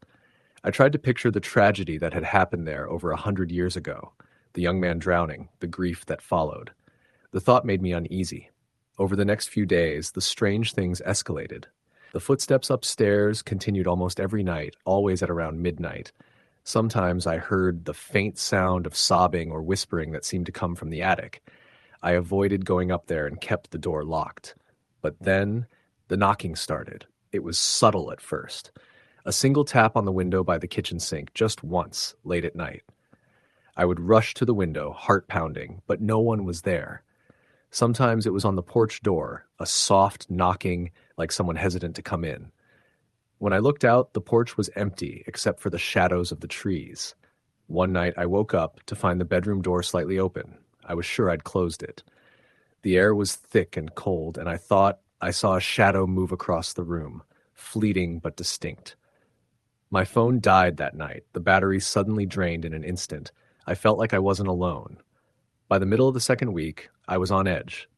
I tried to picture the tragedy that had happened there over 100 years ago, the young man drowning, the grief that followed. The thought made me uneasy. Over the next few days, the strange things escalated. The footsteps upstairs continued almost every night, always at around midnight. Sometimes I heard the faint sound of sobbing or whispering that seemed to come from the attic. I avoided going up there and kept the door locked. But then the knocking started. It was subtle at first. A single tap on the window by the kitchen sink just once, late at night. I would rush to the window, heart pounding, but no one was there. Sometimes it was on the porch door, a soft knocking like someone hesitant to come in. When I looked out, the porch was empty except for the shadows of the trees. One night I woke up to find the bedroom door slightly open. I was sure I'd closed it. The air was thick and cold, and I thought I saw a shadow move across the room, fleeting but distinct. My phone died that night. The battery suddenly drained in an instant. I felt like I wasn't alone. By the middle of the second week, I was on edge.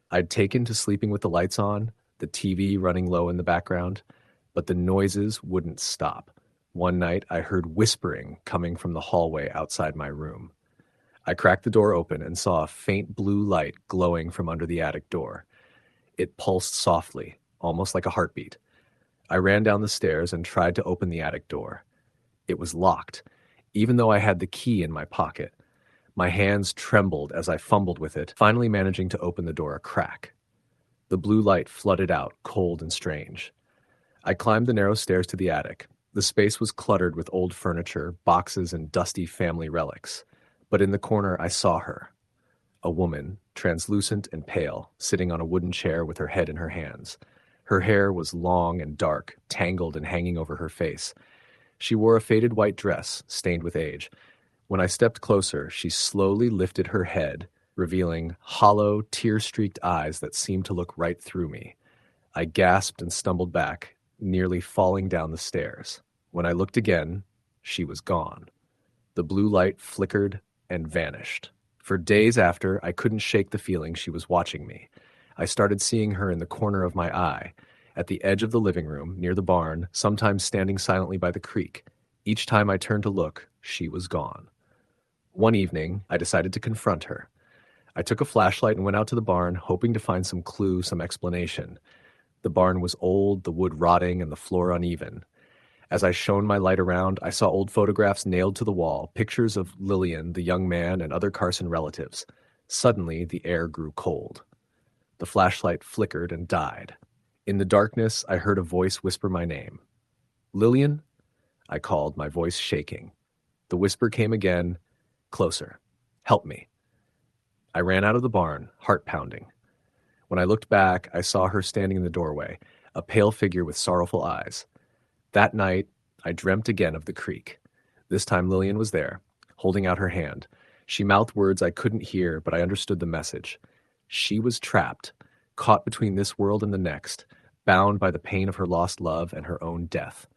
I'd taken to sleeping with the lights on, the TV running low in the background, but the noises wouldn't stop. One night, I heard whispering coming from the hallway outside my room. I cracked the door open and saw a faint blue light glowing from under the attic door. It pulsed softly, almost like a heartbeat. I ran down the stairs and tried to open the attic door. It was locked, even though I had the key in my pocket. My hands trembled as I fumbled with it, finally managing to open the door a crack. The blue light flooded out, cold and strange. I climbed the narrow stairs to the attic. The space was cluttered with old furniture, boxes, and dusty family relics. But in the corner I saw her. A woman, translucent and pale, sitting on a wooden chair with her head in her hands. Her hair was long and dark, tangled and hanging over her face. She wore a faded white dress, stained with age. When I stepped closer, she slowly lifted her head, revealing hollow, tear-streaked eyes that seemed to look right through me. I gasped and stumbled back, nearly falling down the stairs. When I looked again, she was gone. The blue light flickered and vanished. For days after, I couldn't shake the feeling she was watching me. I started seeing her in the corner of my eye, at the edge of the living room, near the barn, sometimes standing silently by the creek. Each time I turned to look, she was gone. One evening, I decided to confront her. I took a flashlight and went out to the barn, hoping to find some clue, some explanation. The barn was old, the wood rotting, and the floor uneven. As I shone my light around, I saw old photographs nailed to the wall, pictures of Lillian, the young man, and other Carson relatives. Suddenly, the air grew cold. The flashlight flickered and died. In the darkness, I heard a voice whisper my name. "Lillian?" I called, my voice shaking. The whisper came again, closer. "Help me." I ran out of the barn, heart pounding. When I looked back, I saw her standing in the doorway, a pale figure with sorrowful eyes. That night, I dreamt again of the creek. This time Lillian was there, holding out her hand. She mouthed words I couldn't hear, but I understood the message. She was trapped, caught between this world and the next, bound by the pain of her lost love and her own death.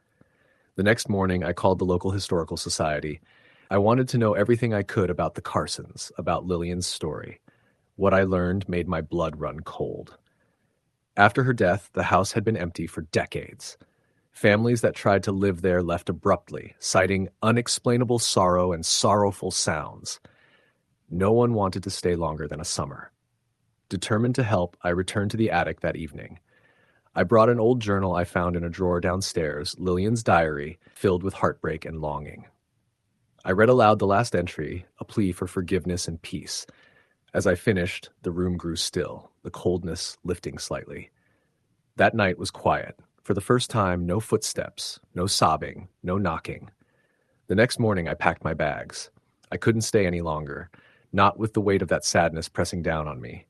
The next morning, I called the local historical society. I wanted to know everything I could about the Carsons, about Lillian's story. What I learned made my blood run cold. After her death, the house had been empty for decades. Families that tried to live there left abruptly, citing unexplainable sorrow and sorrowful sounds. No one wanted to stay longer than a summer. Determined to help, I returned to the attic that evening. I brought an old journal I found in a drawer downstairs, Lillian's diary, filled with heartbreak and longing. I read aloud the last entry, a plea for forgiveness and peace. As I finished, the room grew still, the coldness lifting slightly. That night was quiet. For the first time, no footsteps, no sobbing, no knocking. The next morning, I packed my bags. I couldn't stay any longer, not with the weight of that sadness pressing down on me.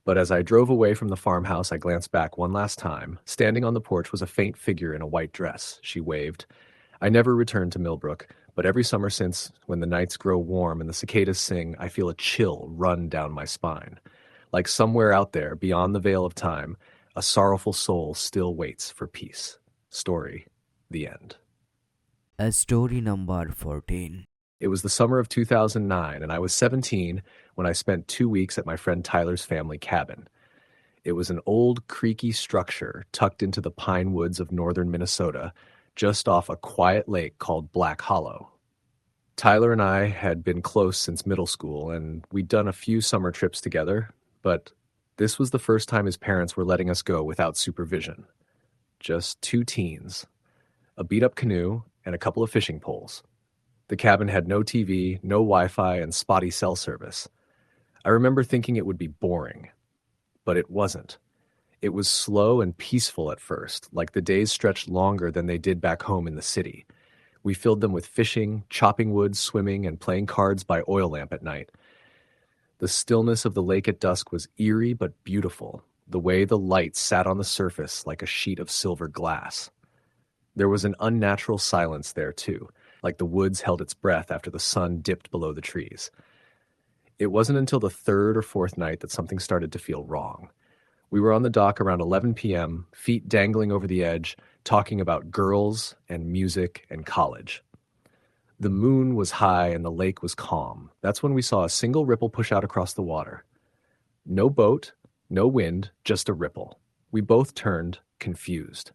But as I drove away from the farmhouse, I glanced back one last time. Standing on the porch was a faint figure in a white dress. She waved. I never returned to Millbrook, but every summer since, when the nights grow warm and the cicadas sing, I feel a chill run down my spine. Like somewhere out there, beyond the veil of time, a sorrowful soul still waits for peace. Story, the end. Story number 14. It was the summer of 2009, and I was 17 when I spent 2 weeks at my friend Tyler's family cabin. It was an old, creaky structure tucked into the pine woods of northern Minnesota, just off a quiet lake called Black Hollow. Tyler and I had been close since middle school, and we'd done a few summer trips together, but this was the first time his parents were letting us go without supervision. Just 2 teens, a beat-up canoe, and a couple of fishing poles. The cabin had no TV, no Wi-Fi, and spotty cell service. I remember thinking it would be boring, but it wasn't. It was slow and peaceful at first, like the days stretched longer than they did back home in the city. We filled them with fishing, chopping wood, swimming, and playing cards by oil lamp at night. The stillness of the lake at dusk was eerie but beautiful, the way the light sat on the surface like a sheet of silver glass. There was an unnatural silence there, too, like the woods held its breath after the sun dipped below the trees. It wasn't until the third or fourth night that something started to feel wrong. We were on the dock around 11 p.m., feet dangling over the edge, talking about girls and music and college. The moon was high and the lake was calm. That's when we saw a single ripple push out across the water. No boat, no wind, just a ripple. We both turned, confused.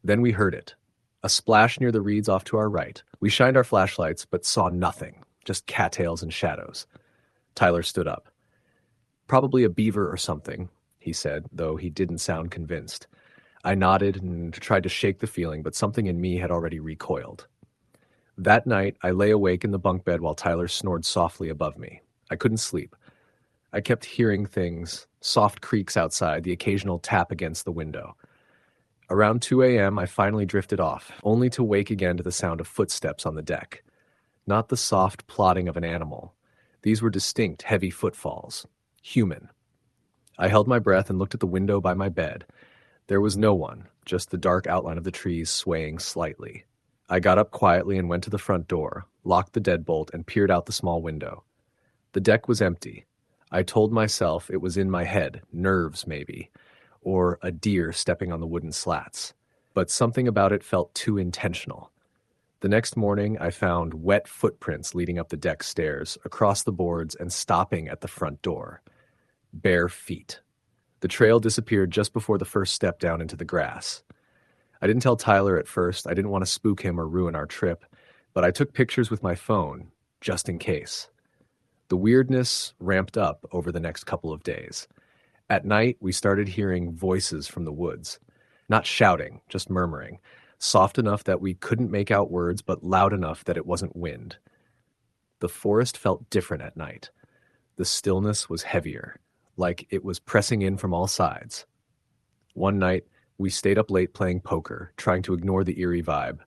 Then we heard it. A splash near the reeds off to our right. We shined our flashlights, but saw nothing, just cattails and shadows. Tyler stood up. "Probably a beaver or something," he said, though he didn't sound convinced. I nodded and tried to shake the feeling, but something in me had already recoiled. That night, I lay awake in the bunk bed while Tyler snored softly above me. I couldn't sleep. I kept hearing things, soft creaks outside, the occasional tap against the window. Around 2 a.m., I finally drifted off, only to wake again to the sound of footsteps on the deck. Not the soft plodding of an animal. These were distinct, heavy footfalls. Human. I held my breath and looked at the window by my bed. There was no one, just the dark outline of the trees swaying slightly. I got up quietly and went to the front door, locked the deadbolt, and peered out the small window. The deck was empty. I told myself it was in my head, nerves maybe, or a deer stepping on the wooden slats. But something about it felt too intentional. The next morning, I found wet footprints leading up the deck stairs, across the boards, and stopping at the front door. Bare feet. The trail disappeared just before the first step down into the grass. I didn't tell Tyler at first. I didn't want to spook him or ruin our trip, but I took pictures with my phone, just in case. The weirdness ramped up over the next couple of days. At night, we started hearing voices from the woods. Not shouting, just murmuring. Soft enough that we couldn't make out words, but loud enough that it wasn't wind. The forest felt different at night. The stillness was heavier, like it was pressing in from all sides. One night, we stayed up late playing poker, trying to ignore the eerie vibe.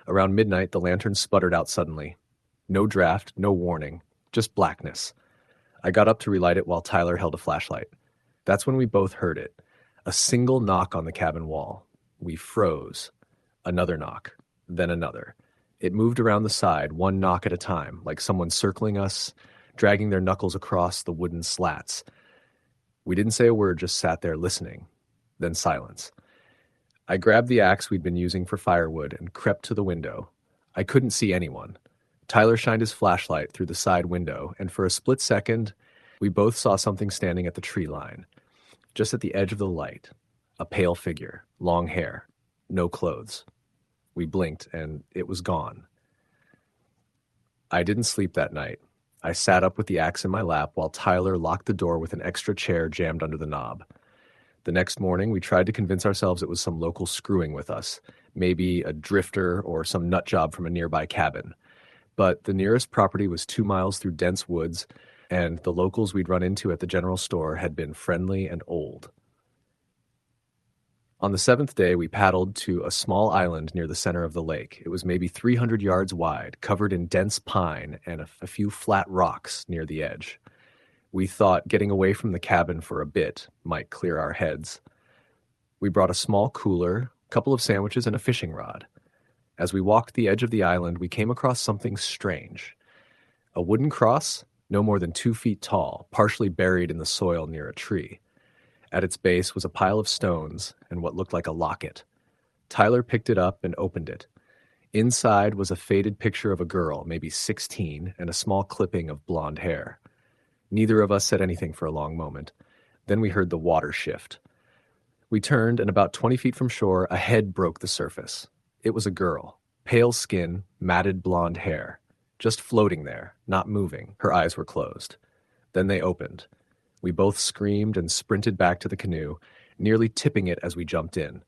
Around midnight, the lantern sputtered out suddenly. No draft, no warning, just blackness. I got up to relight it while Tyler held a flashlight. That's when we both heard it. A single knock on the cabin wall. We froze. Another knock, then another. It moved around the side, one knock at a time, like someone circling us, dragging their knuckles across the wooden slats. We didn't say a word, just sat there listening. Then silence. I grabbed the axe we'd been using for firewood and crept to the window. I couldn't see anyone. Tyler shined his flashlight through the side window, and for a split second, we both saw something standing at the tree line, just at the edge of the light. A pale figure, long hair, no clothes. We blinked, and it was gone. I didn't sleep that night. I sat up with the axe in my lap while Tyler locked the door with an extra chair jammed under the knob. The next morning, we tried to convince ourselves it was some local screwing with us, maybe a drifter or some nut job from a nearby cabin. But the nearest property was 2 miles through dense woods, and the locals we'd run into at the general store had been friendly and old. On the 7th day, we paddled to a small island near the center of the lake. It was maybe 300 yards wide, covered in dense pine and a few flat rocks near the edge. We thought getting away from the cabin for a bit might clear our heads. We brought a small cooler, a couple of sandwiches, and a fishing rod. As we walked the edge of the island, we came across something strange. A wooden cross, no more than 2 feet tall, partially buried in the soil near a tree. At its base was a pile of stones and what looked like a locket. Tyler picked it up and opened it. Inside was a faded picture of a girl, maybe 16, and a small clipping of blonde hair. Neither of us said anything for a long moment. Then we heard the water shift. We turned, and about 20 feet from shore, a head broke the surface. It was a girl, pale skin, matted blonde hair, just floating there, not moving. Her eyes were closed. Then they opened. We both screamed and sprinted back to the canoe, nearly tipping it as we jumped in.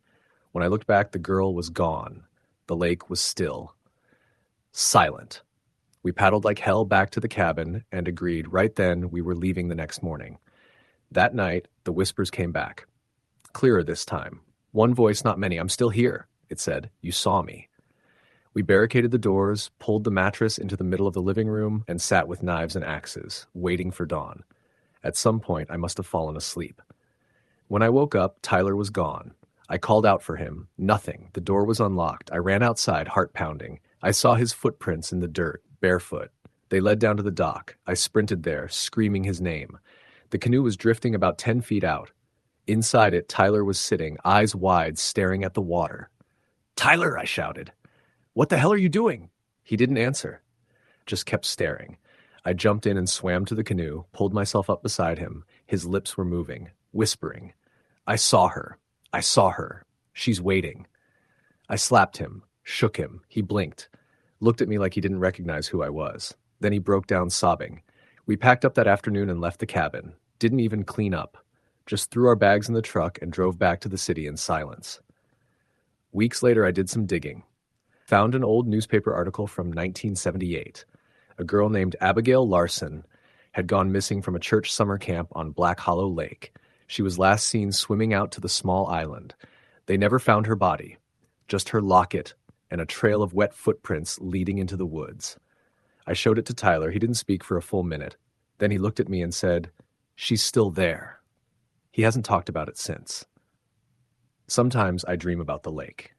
When I looked back, the girl was gone. The lake was still. Silent. We paddled like hell back to the cabin and agreed right then we were leaving the next morning. That night, the whispers came back. clearer this time. One voice, not many. I'm still here, it said. You saw me. We barricaded the doors, pulled the mattress into the middle of the living room, and sat with knives and axes, waiting for dawn. At some point, I must have fallen asleep. When I woke up, Tyler was gone. I called out for him. Nothing. The door was unlocked. I ran outside, heart pounding. I saw his footprints in the dirt, barefoot. They led down to the dock. I sprinted there, screaming his name. The canoe was drifting about 10 feet out. Inside it, Tyler was sitting, eyes wide, staring at the water. "Tyler," I shouted. "What the hell are you doing?" He didn't answer, just kept staring. I jumped in and swam to the canoe, pulled myself up beside him. His lips were moving, whispering. "I saw her. I saw her. She's waiting." I slapped him, shook him. He blinked, looked at me like he didn't recognize who I was. Then he broke down sobbing. We packed up that afternoon and left the cabin. Didn't even clean up. Just threw our bags in the truck and drove back to the city in silence. Weeks later, I did some digging. Found an old newspaper article from 1978. A girl named Abigail Larson had gone missing from a church summer camp on Black Hollow Lake. She was last seen swimming out to the small island. They never found her body, just her locket and a trail of wet footprints leading into the woods. I showed it to Tyler. He didn't speak for a full minute. Then he looked at me and said, "She's still there." He hasn't talked about it since. Sometimes I dream about the lake.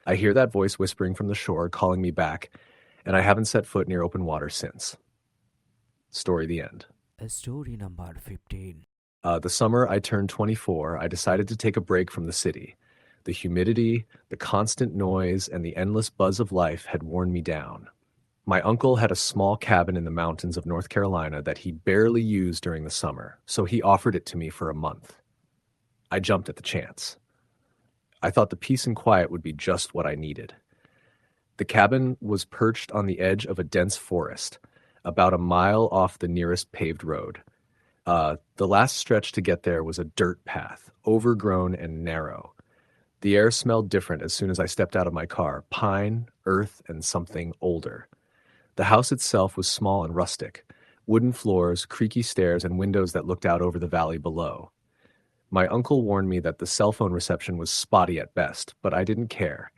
I hear that voice whispering from the shore, calling me back, and I haven't set foot near open water since. Story the end. Story number 15. The summer I turned 24, I decided to take a break from the city. The humidity, the constant noise, and the endless buzz of life had worn me down. My uncle had a small cabin in the mountains of North Carolina that he barely used during the summer, so he offered it to me for a month. I jumped at the chance. I thought the peace and quiet would be just what I needed. The cabin was perched on the edge of a dense forest, about a mile off the nearest paved road. The last stretch to get there was a dirt path, overgrown and narrow. The air smelled different as soon as I stepped out of my car, pine, earth, and something older. The house itself was small and rustic, wooden floors, creaky stairs, and windows that looked out over the valley below. My uncle warned me that the cell phone reception was spotty at best, but I didn't care.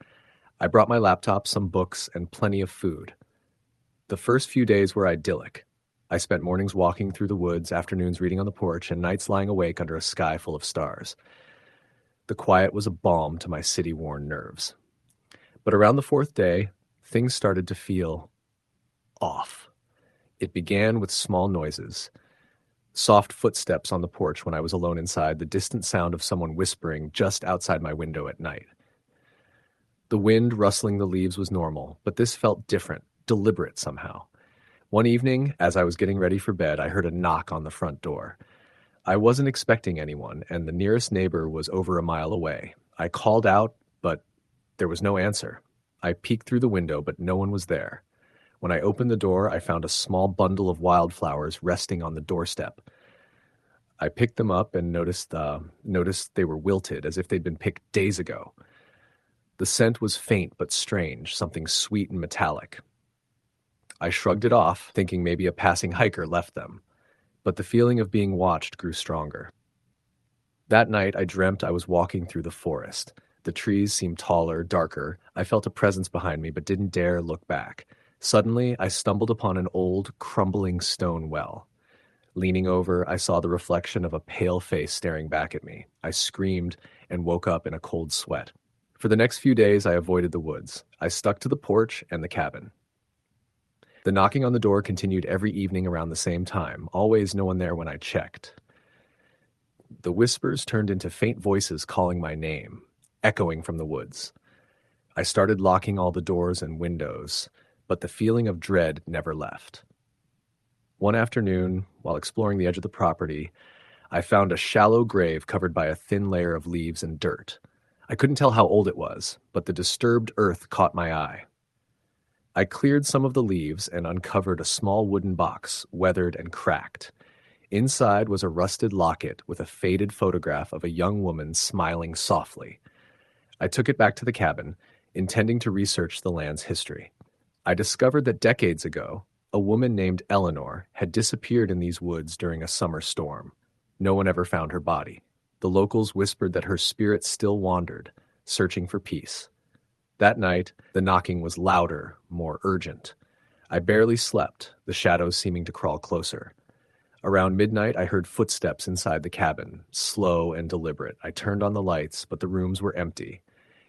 I brought my laptop, some books, and plenty of food. The first few days were idyllic. I spent mornings walking through the woods, afternoons reading on the porch, and nights lying awake under a sky full of stars. The quiet was a balm to my city-worn nerves. But around the fourth day, things started to feel off. It began with small noises. Soft footsteps on the porch when I was alone inside, the distant sound of someone whispering just outside my window at night. The wind rustling the leaves was normal, but this felt different, deliberate somehow. One evening, as I was getting ready for bed, I heard a knock on the front door. I wasn't expecting anyone, and the nearest neighbor was over a mile away. I called out, but there was no answer. I peeked through the window, but no one was there. When I opened the door, I found a small bundle of wildflowers resting on the doorstep. I picked them up and noticed they were wilted, as if they'd been picked days ago. The scent was faint but strange, something sweet and metallic. I shrugged it off, thinking maybe a passing hiker left them. But the feeling of being watched grew stronger. That night, I dreamt I was walking through the forest. The trees seemed taller, darker. I felt a presence behind me, but didn't dare look back. Suddenly, I stumbled upon an old, crumbling stone well. Leaning over, I saw the reflection of a pale face staring back at me. I screamed and woke up in a cold sweat. For the next few days, I avoided the woods. I stuck to the porch and the cabin. The knocking on the door continued every evening around the same time, always no one there when I checked. The whispers turned into faint voices calling my name, echoing from the woods. I started locking all the doors and windows, but the feeling of dread never left. One afternoon, while exploring the edge of the property, I found a shallow grave covered by a thin layer of leaves and dirt. I couldn't tell how old it was, but the disturbed earth caught my eye. I cleared some of the leaves and uncovered a small wooden box, weathered and cracked. Inside was a rusted locket with a faded photograph of a young woman smiling softly. I took it back to the cabin, intending to research the land's history. I discovered that decades ago, a woman named Eleanor had disappeared in these woods during a summer storm. No one ever found her body. The locals whispered that her spirit still wandered, searching for peace. That night, the knocking was louder, more urgent. I barely slept, the shadows seeming to crawl closer. Around midnight, I heard footsteps inside the cabin, slow and deliberate. I turned on the lights, but the rooms were empty.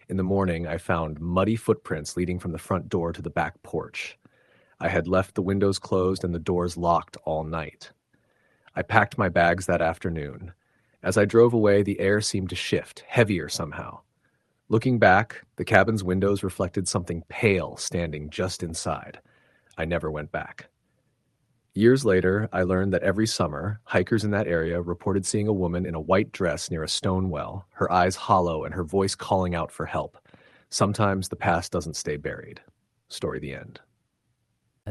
In the morning, I found muddy footprints leading from the front door to the back porch. I had left the windows closed and the doors locked all night. I packed my bags that afternoon. As I drove away, the air seemed to shift, heavier somehow. Looking back, the cabin's windows reflected something pale standing just inside. I never went back. Years later, I learned that every summer, hikers in that area reported seeing a woman in a white dress near a stone well, her eyes hollow and her voice calling out for help. Sometimes the past doesn't stay buried. Story the end.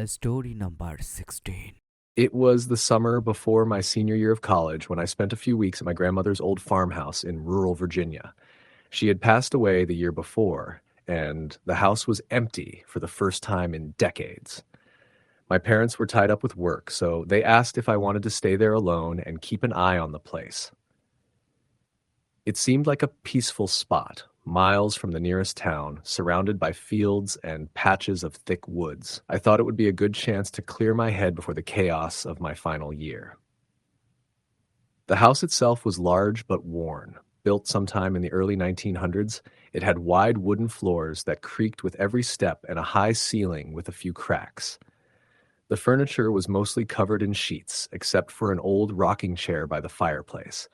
Story number 16. It was the summer before my senior year of college when I spent a few weeks at my grandmother's old farmhouse in rural Virginia. She had passed away the year before, and the house was empty for the first time in decades. My parents were tied up with work, so they asked if I wanted to stay there alone and keep an eye on the place. It seemed like a peaceful spot, miles from the nearest town, surrounded by fields and patches of thick woods. I thought it would be a good chance to clear my head before the chaos of my final year. The house itself was large but worn. Built sometime in the early 1900s, it had wide wooden floors that creaked with every step and a high ceiling with a few cracks. The furniture was mostly covered in sheets, except for an old rocking chair by the fireplace.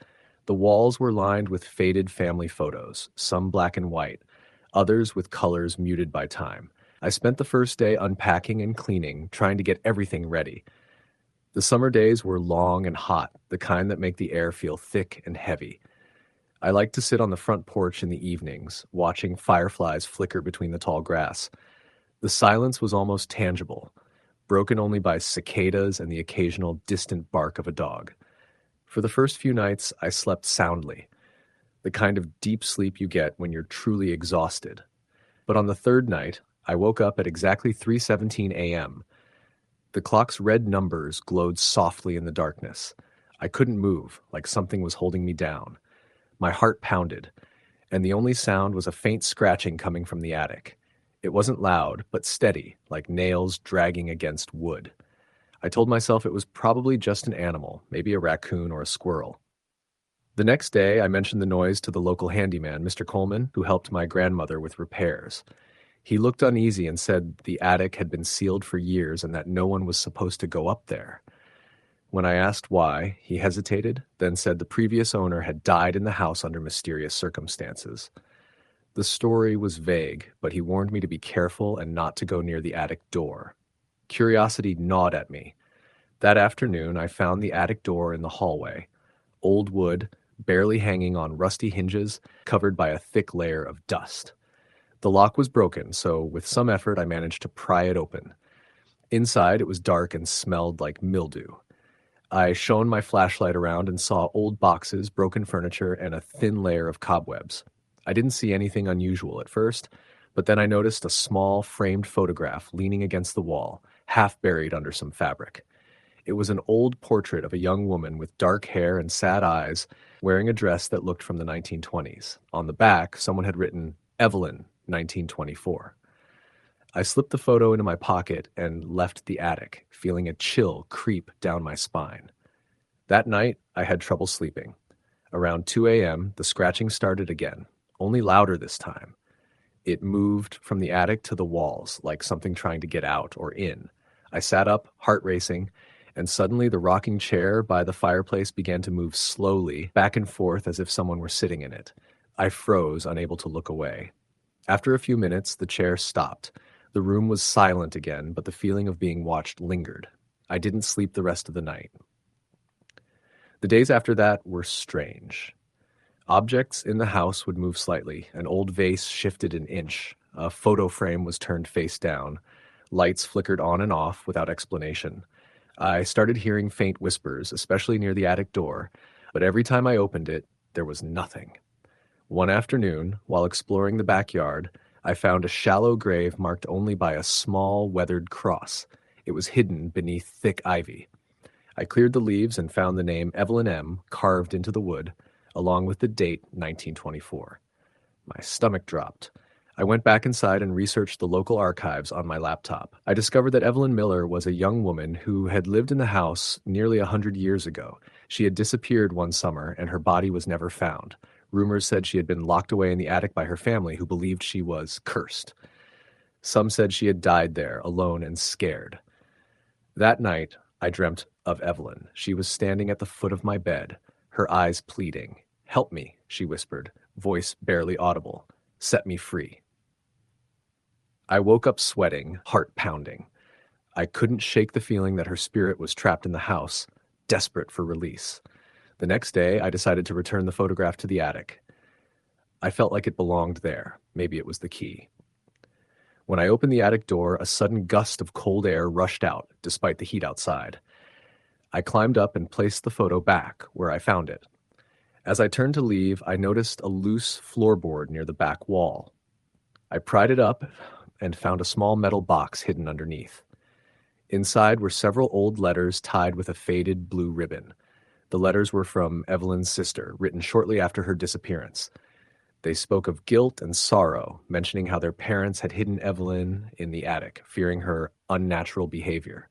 The walls were lined with faded family photos, some black and white, others with colors muted by time. I spent the first day unpacking and cleaning, trying to get everything ready. The summer days were long and hot, the kind that make the air feel thick and heavy. I liked to sit on the front porch in the evenings, watching fireflies flicker between the tall grass. The silence was almost tangible, broken only by cicadas and the occasional distant bark of a dog. For the first few nights, I slept soundly, the kind of deep sleep you get when you're truly exhausted. But on the third night, I woke up at exactly 3:17 a.m. The clock's red numbers glowed softly in the darkness. I couldn't move, like something was holding me down. My heart pounded, and the only sound was a faint scratching coming from the attic. It wasn't loud, but steady, like nails dragging against wood. I told myself it was probably just an animal, maybe a raccoon or a squirrel. The next day, I mentioned the noise to the local handyman, Mr. Coleman, who helped my grandmother with repairs. He looked uneasy and said the attic had been sealed for years and that no one was supposed to go up there. When I asked why, he hesitated, then said the previous owner had died in the house under mysterious circumstances. The story was vague, but he warned me to be careful and not to go near the attic door. Curiosity gnawed at me. That afternoon, I found the attic door in the hallway. Old wood, barely hanging on rusty hinges, covered by a thick layer of dust. The lock was broken, so with some effort I managed to pry it open. Inside, it was dark and smelled like mildew. I shone my flashlight around and saw old boxes, broken furniture, and a thin layer of cobwebs. I didn't see anything unusual at first, but then I noticed a small framed photograph leaning against the wall, half buried under some fabric. It was an old portrait of a young woman with dark hair and sad eyes, wearing a dress that looked from the 1920s. On the back, someone had written, Evelyn, 1924. I slipped the photo into my pocket and left the attic, feeling a chill creep down my spine. That night, I had trouble sleeping. Around 2 a.m., the scratching started again, only louder this time. It moved from the attic to the walls, like something trying to get out or in. I sat up, heart racing, and suddenly the rocking chair by the fireplace began to move slowly, back and forth as if someone were sitting in it. I froze, unable to look away. After a few minutes, the chair stopped. The room was silent again, but the feeling of being watched lingered. I didn't sleep the rest of the night. The days after that were strange. Objects in the house would move slightly. An old vase shifted an inch. A photo frame was turned face down. Lights flickered on and off without explanation. I started hearing faint whispers, especially near the attic door, but every time I opened it, there was nothing. One afternoon, while exploring the backyard, I found a shallow grave marked only by a small, weathered cross. It was hidden beneath thick ivy. I cleared the leaves and found the name Evelyn M. carved into the wood, along with the date 1924. My stomach dropped. I went back inside and researched the local archives on my laptop. I discovered that Evelyn Miller was a young woman who had lived in the house nearly 100 years ago. She had disappeared one summer, and her body was never found. Rumors said she had been locked away in the attic by her family, who believed she was cursed. Some said she had died there, alone and scared. That night, I dreamt of Evelyn. She was standing at the foot of my bed, her eyes pleading. "Help me," she whispered, voice barely audible. "Set me free." I woke up sweating, heart pounding. I couldn't shake the feeling that her spirit was trapped in the house, desperate for release. The next day, I decided to return the photograph to the attic. I felt like it belonged there. Maybe it was the key. When I opened the attic door, a sudden gust of cold air rushed out, despite the heat outside. I climbed up and placed the photo back where I found it. As I turned to leave, I noticed a loose floorboard near the back wall. I pried it up and found a small metal box hidden underneath. Inside were several old letters tied with a faded blue ribbon. The letters were from Evelyn's sister, written shortly after her disappearance. They spoke of guilt and sorrow, mentioning how their parents had hidden Evelyn in the attic, fearing her unnatural behavior.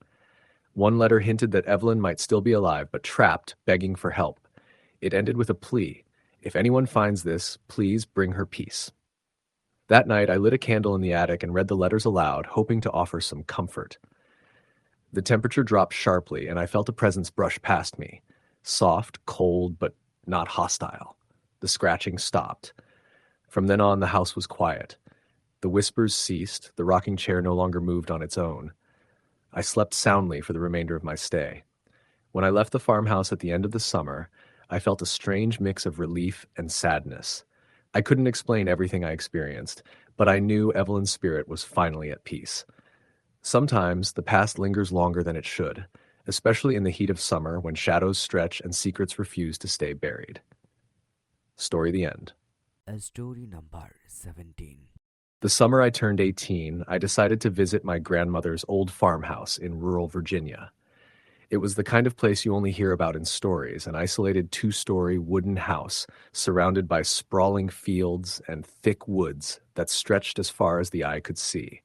One letter hinted that Evelyn might still be alive, but trapped, begging for help. It ended with a plea. "If anyone finds this, please bring her peace." That night, I lit a candle in the attic and read the letters aloud, hoping to offer some comfort. The temperature dropped sharply, and I felt a presence brush past me. Soft, cold, but not hostile. The scratching stopped. From then on, the house was quiet. The whispers ceased. The rocking chair no longer moved on its own. I slept soundly for the remainder of my stay. When I left the farmhouse at the end of the summer, I felt a strange mix of relief and sadness. I couldn't explain everything I experienced, but I knew Evelyn's spirit was finally at peace. Sometimes the past lingers longer than it should, especially in the heat of summer when shadows stretch and secrets refuse to stay buried. Story the end. Story number 17. The summer I turned 18, I decided to visit my grandmother's old farmhouse in rural Virginia. It was the kind of place you only hear about in stories, an isolated 2-story wooden house surrounded by sprawling fields and thick woods that stretched as far as the eye could see.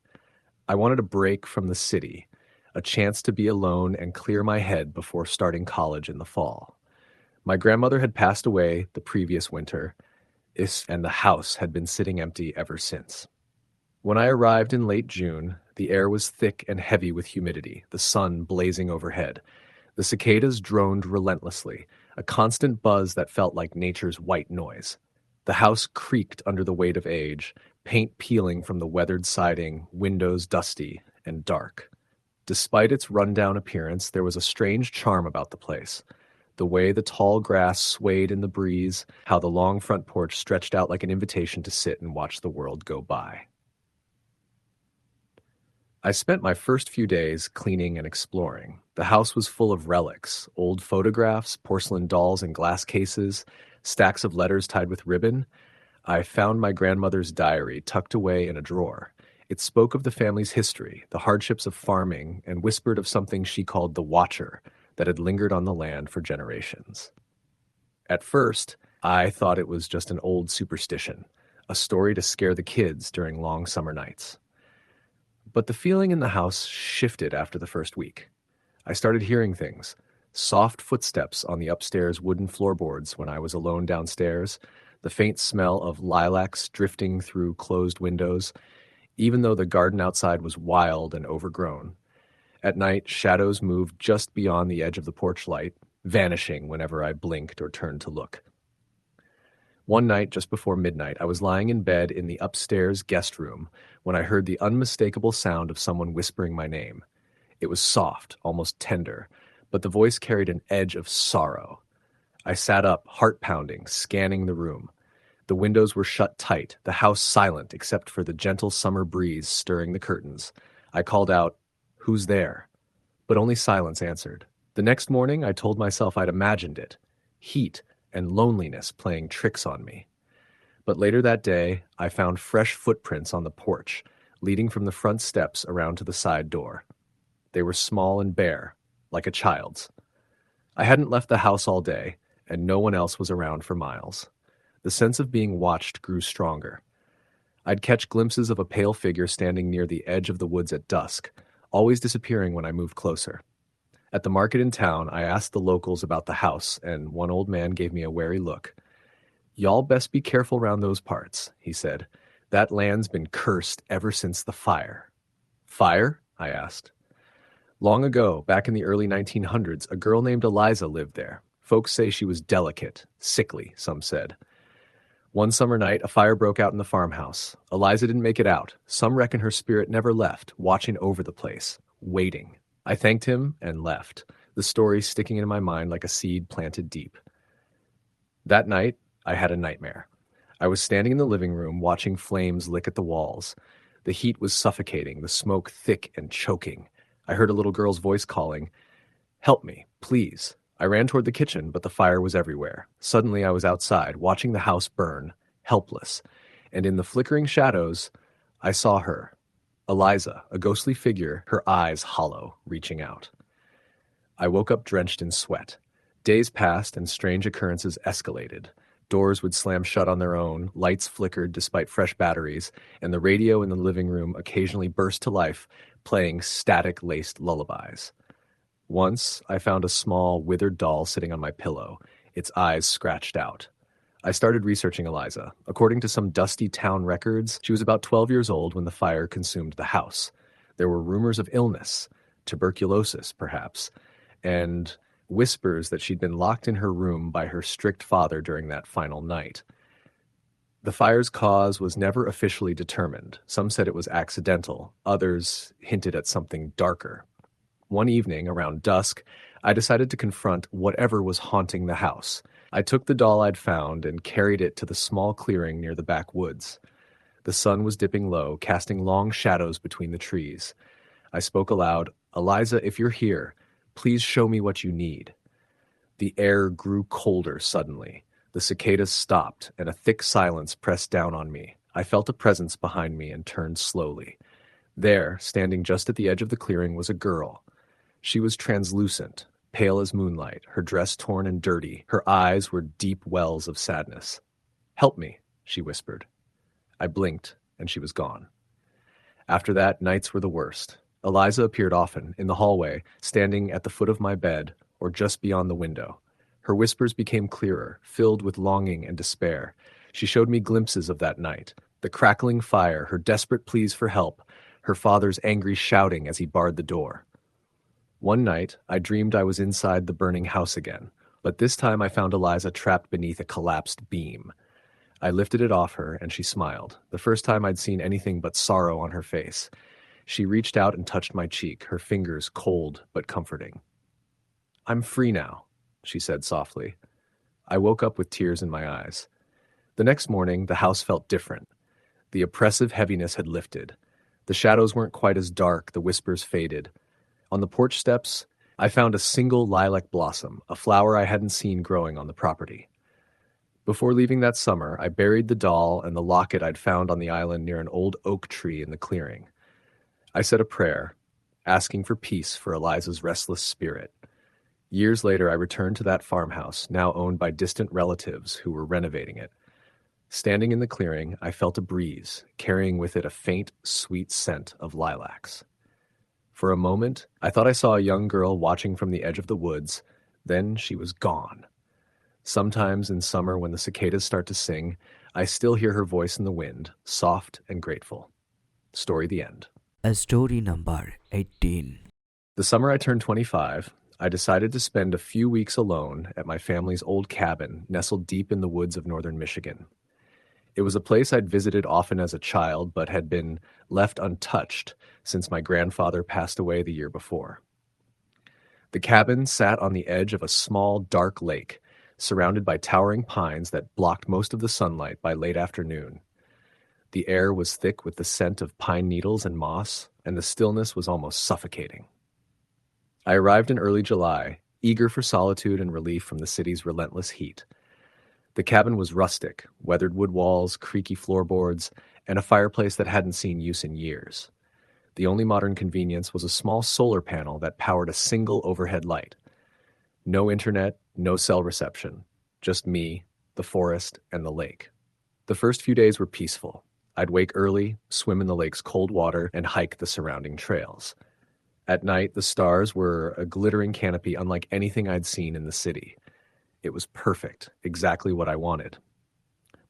I wanted a break from the city, a chance to be alone and clear my head before starting college in the fall. My grandmother had passed away the previous winter, and the house had been sitting empty ever since. When I arrived in late June, the air was thick and heavy with humidity, the sun blazing overhead. The cicadas droned relentlessly, a constant buzz that felt like nature's white noise. The house creaked under the weight of age, paint peeling from the weathered siding, windows dusty and dark. Despite its rundown appearance, there was a strange charm about the place. The way the tall grass swayed in the breeze, how the long front porch stretched out like an invitation to sit and watch the world go by. I spent my first few days cleaning and exploring. The house was full of relics, old photographs, porcelain dolls in glass cases, stacks of letters tied with ribbon. I found my grandmother's diary tucked away in a drawer. It spoke of the family's history, the hardships of farming, and whispered of something she called the Watcher that had lingered on the land for generations. At first, I thought it was just an old superstition, a story to scare the kids during long summer nights. But the feeling in the house shifted after the first week. I started hearing things, soft footsteps on the upstairs wooden floorboards when I was alone downstairs, the faint smell of lilacs drifting through closed windows, even though the garden outside was wild and overgrown. At night, shadows moved just beyond the edge of the porch light, vanishing whenever I blinked or turned to look. One night, just before midnight, I was lying in bed in the upstairs guest room when I heard the unmistakable sound of someone whispering my name. It was soft, almost tender, but the voice carried an edge of sorrow. I sat up, heart pounding, scanning the room. The windows were shut tight, the house silent except for the gentle summer breeze stirring the curtains. I called out, "Who's there?" But only silence answered. The next morning, I told myself I'd imagined it. Heat and loneliness playing tricks on me. But later that day, I found fresh footprints on the porch, leading from the front steps around to the side door. They were small and bare, like a child's. I hadn't left the house all day, and no one else was around for miles. The sense of being watched grew stronger. I'd catch glimpses of a pale figure standing near the edge of the woods at dusk, always disappearing when I moved closer. At the market in town, I asked the locals about the house, and one old man gave me a wary look. "Y'all best be careful round those parts," he said. "That land's been cursed ever since the fire." "Fire?" I asked. "Long ago, back in the early 1900s, a girl named Eliza lived there. Folks say she was delicate, sickly, some said. One summer night, a fire broke out in the farmhouse. Eliza didn't make it out. Some reckon her spirit never left, watching over the place, waiting. I thanked him and left, the story sticking in my mind like a seed planted deep. That night, I had a nightmare. I was standing in the living room watching flames lick at the walls. The heat was suffocating, the smoke thick and choking. I heard a little girl's voice calling, "Help me, please." I ran toward the kitchen, but the fire was everywhere. Suddenly I was outside, watching the house burn, helpless, and in the flickering shadows, I saw her. Eliza, a ghostly figure, her eyes hollow, reaching out. I woke up drenched in sweat. Days passed and strange occurrences escalated. Doors would slam shut on their own, lights flickered despite fresh batteries, and the radio in the living room occasionally burst to life, playing static-laced lullabies. Once, I found a small, withered doll sitting on my pillow, its eyes scratched out. I started researching Eliza. According to some dusty town records, she was about 12 years old when the fire consumed the house. There were rumors of illness, tuberculosis perhaps, and whispers that she'd been locked in her room by her strict father during that final night. The fire's cause was never officially determined. Some said it was accidental, others hinted at something darker. One evening, around dusk, I decided to confront whatever was haunting the house. I took the doll I'd found and carried it to the small clearing near the backwoods. The sun was dipping low, casting long shadows between the trees. I spoke aloud, "Eliza, if you're here, please show me what you need." The air grew colder suddenly. The cicadas stopped, and a thick silence pressed down on me. I felt a presence behind me and turned slowly. There, standing just at the edge of the clearing, was a girl. She was translucent, pale as moonlight, her dress torn and dirty. Her eyes were deep wells of sadness. "Help me," she whispered. I blinked, and she was gone. After that, nights were the worst. Eliza appeared often, in the hallway, standing at the foot of my bed, or just beyond the window. Her whispers became clearer, filled with longing and despair. She showed me glimpses of that night, the crackling fire, her desperate pleas for help, her father's angry shouting as he barred the door. One night, I dreamed I was inside the burning house again, but this time I found Eliza trapped beneath a collapsed beam. I lifted it off her, and she smiled, the first time I'd seen anything but sorrow on her face. She reached out and touched my cheek, her fingers cold but comforting. "I'm free now," she said softly. I woke up with tears in my eyes. The next morning, the house felt different. The oppressive heaviness had lifted. The shadows weren't quite as dark, the whispers faded. On the porch steps, I found a single lilac blossom, a flower I hadn't seen growing on the property. Before leaving that summer, I buried the doll and the locket I'd found on the island near an old oak tree in the clearing. I said a prayer, asking for peace for Eliza's restless spirit. Years later, I returned to that farmhouse, now owned by distant relatives who were renovating it. Standing in the clearing, I felt a breeze, carrying with it a faint, sweet scent of lilacs. For a moment, I thought I saw a young girl watching from the edge of the woods. Then she was gone. Sometimes in summer when the cicadas start to sing, I still hear her voice in the wind, soft and grateful. Story the end. Story number 18. The summer I turned 25, I decided to spend a few weeks alone at my family's old cabin nestled deep in the woods of northern Michigan. It was a place I'd visited often as a child, but had been left untouched since my grandfather passed away the year before. The cabin sat on the edge of a small, dark lake, surrounded by towering pines that blocked most of the sunlight by late afternoon. The air was thick with the scent of pine needles and moss, and the stillness was almost suffocating. I arrived in early July, eager for solitude and relief from the city's relentless heat. The cabin was rustic, weathered wood walls, creaky floorboards, and a fireplace that hadn't seen use in years. The only modern convenience was a small solar panel that powered a single overhead light. No internet, no cell reception, Just me, the forest, and the lake. The first few days were peaceful. I'd wake early, swim in the lake's cold water, and hike the surrounding trails. At night, the stars were a glittering canopy unlike anything I'd seen in the city. It was perfect, exactly what I wanted.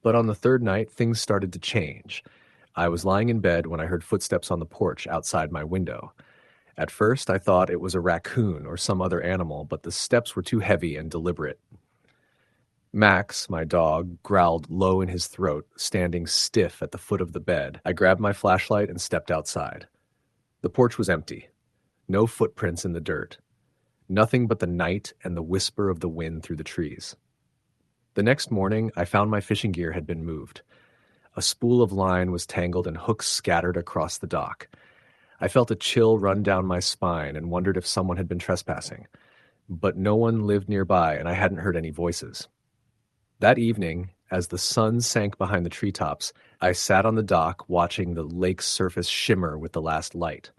But on the third night, things started to change. I was lying in bed when I heard footsteps on the porch outside my window. At first, I thought it was a raccoon or some other animal, but the steps were too heavy and deliberate. Max, my dog, growled low in his throat, standing stiff at the foot of the bed. I grabbed my flashlight and stepped outside. The porch was empty. No footprints in the dirt. Nothing but the night and the whisper of the wind through the trees. The next morning, I found my fishing gear had been moved. A spool of line was tangled and hooks scattered across the dock. I felt a chill run down my spine and wondered if someone had been trespassing. But no one lived nearby, and I hadn't heard any voices. That evening, as the sun sank behind the treetops, I sat on the dock watching the lake's surface shimmer with the last light.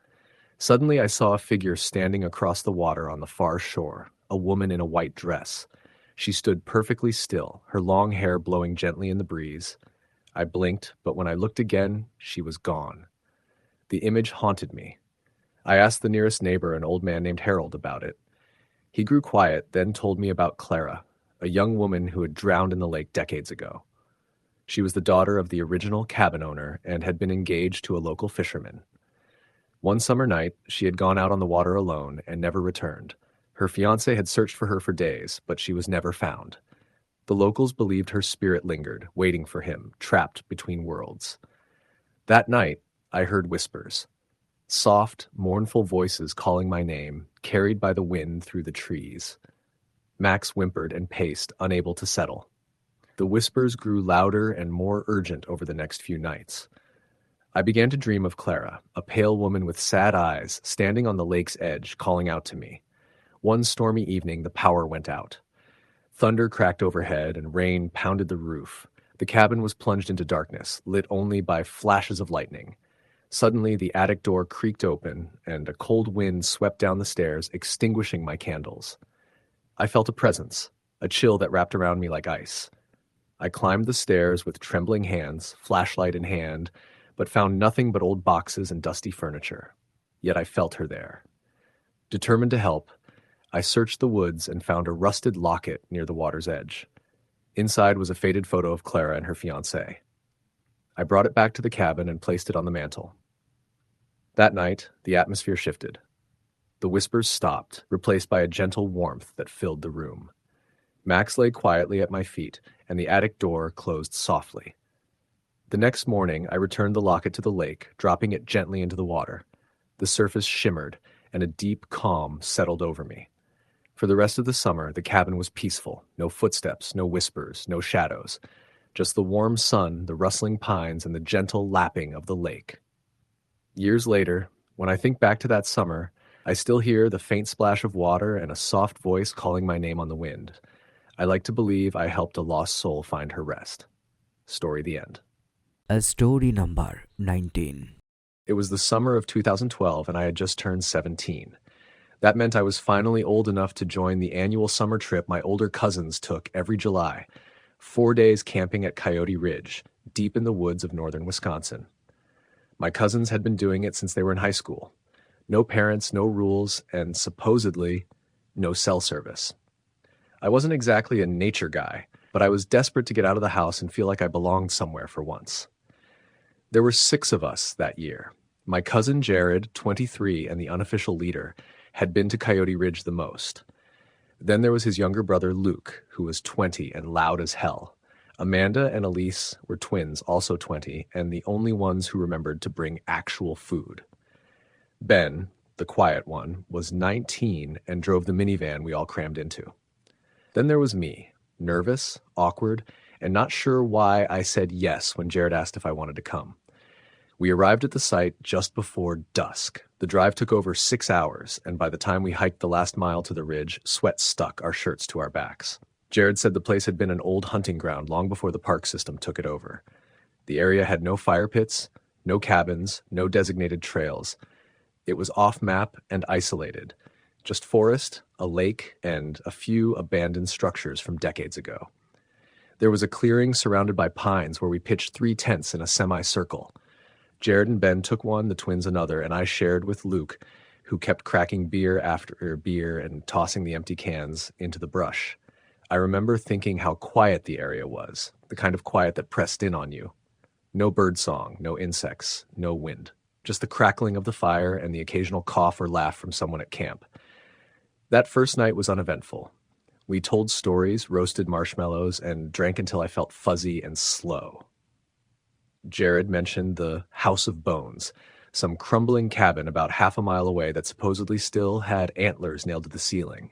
Suddenly, I saw a figure standing across the water on the far shore, a woman in a white dress. She stood perfectly still, her long hair blowing gently in the breeze. I blinked, but when I looked again, she was gone. The image haunted me. I asked the nearest neighbor, an old man named Harold, about it. He grew quiet, then told me about Clara, a young woman who had drowned in the lake decades ago. She was the daughter of the original cabin owner and had been engaged to a local fisherman. One summer night, she had gone out on the water alone and never returned. Her fiancé had searched for her for days, but she was never found. The locals believed her spirit lingered, waiting for him, trapped between worlds. That night, I heard whispers. Soft, mournful voices calling my name, carried by the wind through the trees. Max whimpered and paced, unable to settle. The whispers grew louder and more urgent over the next few nights. I began to dream of Clara, a pale woman with sad eyes, standing on the lake's edge, calling out to me. One stormy evening, the power went out. Thunder cracked overhead and rain pounded the roof. The cabin was plunged into darkness, lit only by flashes of lightning. Suddenly, the attic door creaked open, and a cold wind swept down the stairs, extinguishing my candles. I felt a presence, a chill that wrapped around me like ice. I climbed the stairs with trembling hands, flashlight in hand, but found nothing but old boxes and dusty furniture. Yet I felt her there. Determined to help, I searched the woods and found a rusted locket near the water's edge. Inside was a faded photo of Clara and her fiancé. I brought it back to the cabin and placed it on the mantel. That night, the atmosphere shifted. The whispers stopped, replaced by a gentle warmth that filled the room. Max lay quietly at my feet, and the attic door closed softly. The next morning, I returned the locket to the lake, dropping it gently into the water. The surface shimmered, and a deep calm settled over me. For the rest of the summer, the cabin was peaceful. No footsteps, no whispers, no shadows. Just the warm sun, the rustling pines, and the gentle lapping of the lake. Years later, when I think back to that summer, I still hear the faint splash of water and a soft voice calling my name on the wind. I like to believe I helped a lost soul find her rest. Story the end. Story number 19. It was the summer of 2012 and I had just turned 17. That meant I was finally old enough to join the annual summer trip my older cousins took every July. 4 days camping at Coyote Ridge, deep in the woods of northern Wisconsin. My cousins had been doing it since they were in high school. No parents, no rules, and supposedly, no cell service. I wasn't exactly a nature guy, but I was desperate to get out of the house and feel like I belonged somewhere for once. There were 6 of us that year. My cousin Jared, 23 and the unofficial leader, had been to Coyote Ridge the most. Then there was his younger brother Luke, who was 20 and loud as hell. Amanda and Elise were twins, also 20, and the only ones who remembered to bring actual food. Ben, the quiet one, was 19 and drove the minivan we all crammed into. Then there was me, nervous, awkward, and not sure why I said yes when Jared asked if I wanted to come. We arrived at the site just before dusk. The drive took over 6 hours, and by the time we hiked the last mile to the ridge, sweat stuck our shirts to our backs. Jared said the place had been an old hunting ground long before the park system took it over. The area had no fire pits, no cabins, no designated trails. It was off-map and isolated. Just forest, a lake, and a few abandoned structures from decades ago. There was a clearing surrounded by pines where we pitched 3 tents in a semicircle. Jared and Ben took one, the twins another, and I shared with Luke, who kept cracking beer after beer and tossing the empty cans into the brush. I remember thinking how quiet the area was, the kind of quiet that pressed in on you. No bird song, no insects, no wind. Just the crackling of the fire and the occasional cough or laugh from someone at camp. That first night was uneventful. We told stories, roasted marshmallows, and drank until I felt fuzzy and slow. Jared mentioned the House of Bones, some crumbling cabin about half a mile away that supposedly still had antlers nailed to the ceiling.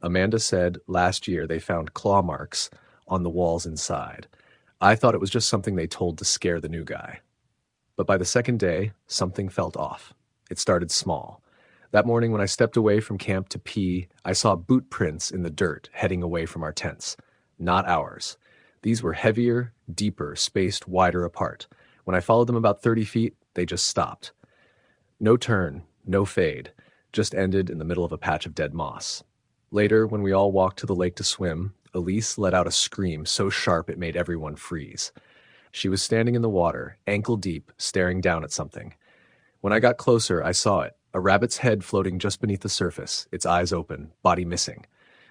Amanda said last year they found claw marks on the walls inside. I thought it was just something they told to scare the new guy. But by the second day, something felt off. It started small. That morning when I stepped away from camp to pee, I saw boot prints in the dirt heading away from our tents. Not ours. These were heavier, deeper, spaced wider apart. When I followed them about 30 feet, they just stopped. No turn, no fade, just ended in the middle of a patch of dead moss. Later, when we all walked to the lake to swim, Elise let out a scream so sharp it made everyone freeze. She was standing in the water, ankle deep, staring down at something. When I got closer, I saw it, a rabbit's head floating just beneath the surface, its eyes open, body missing.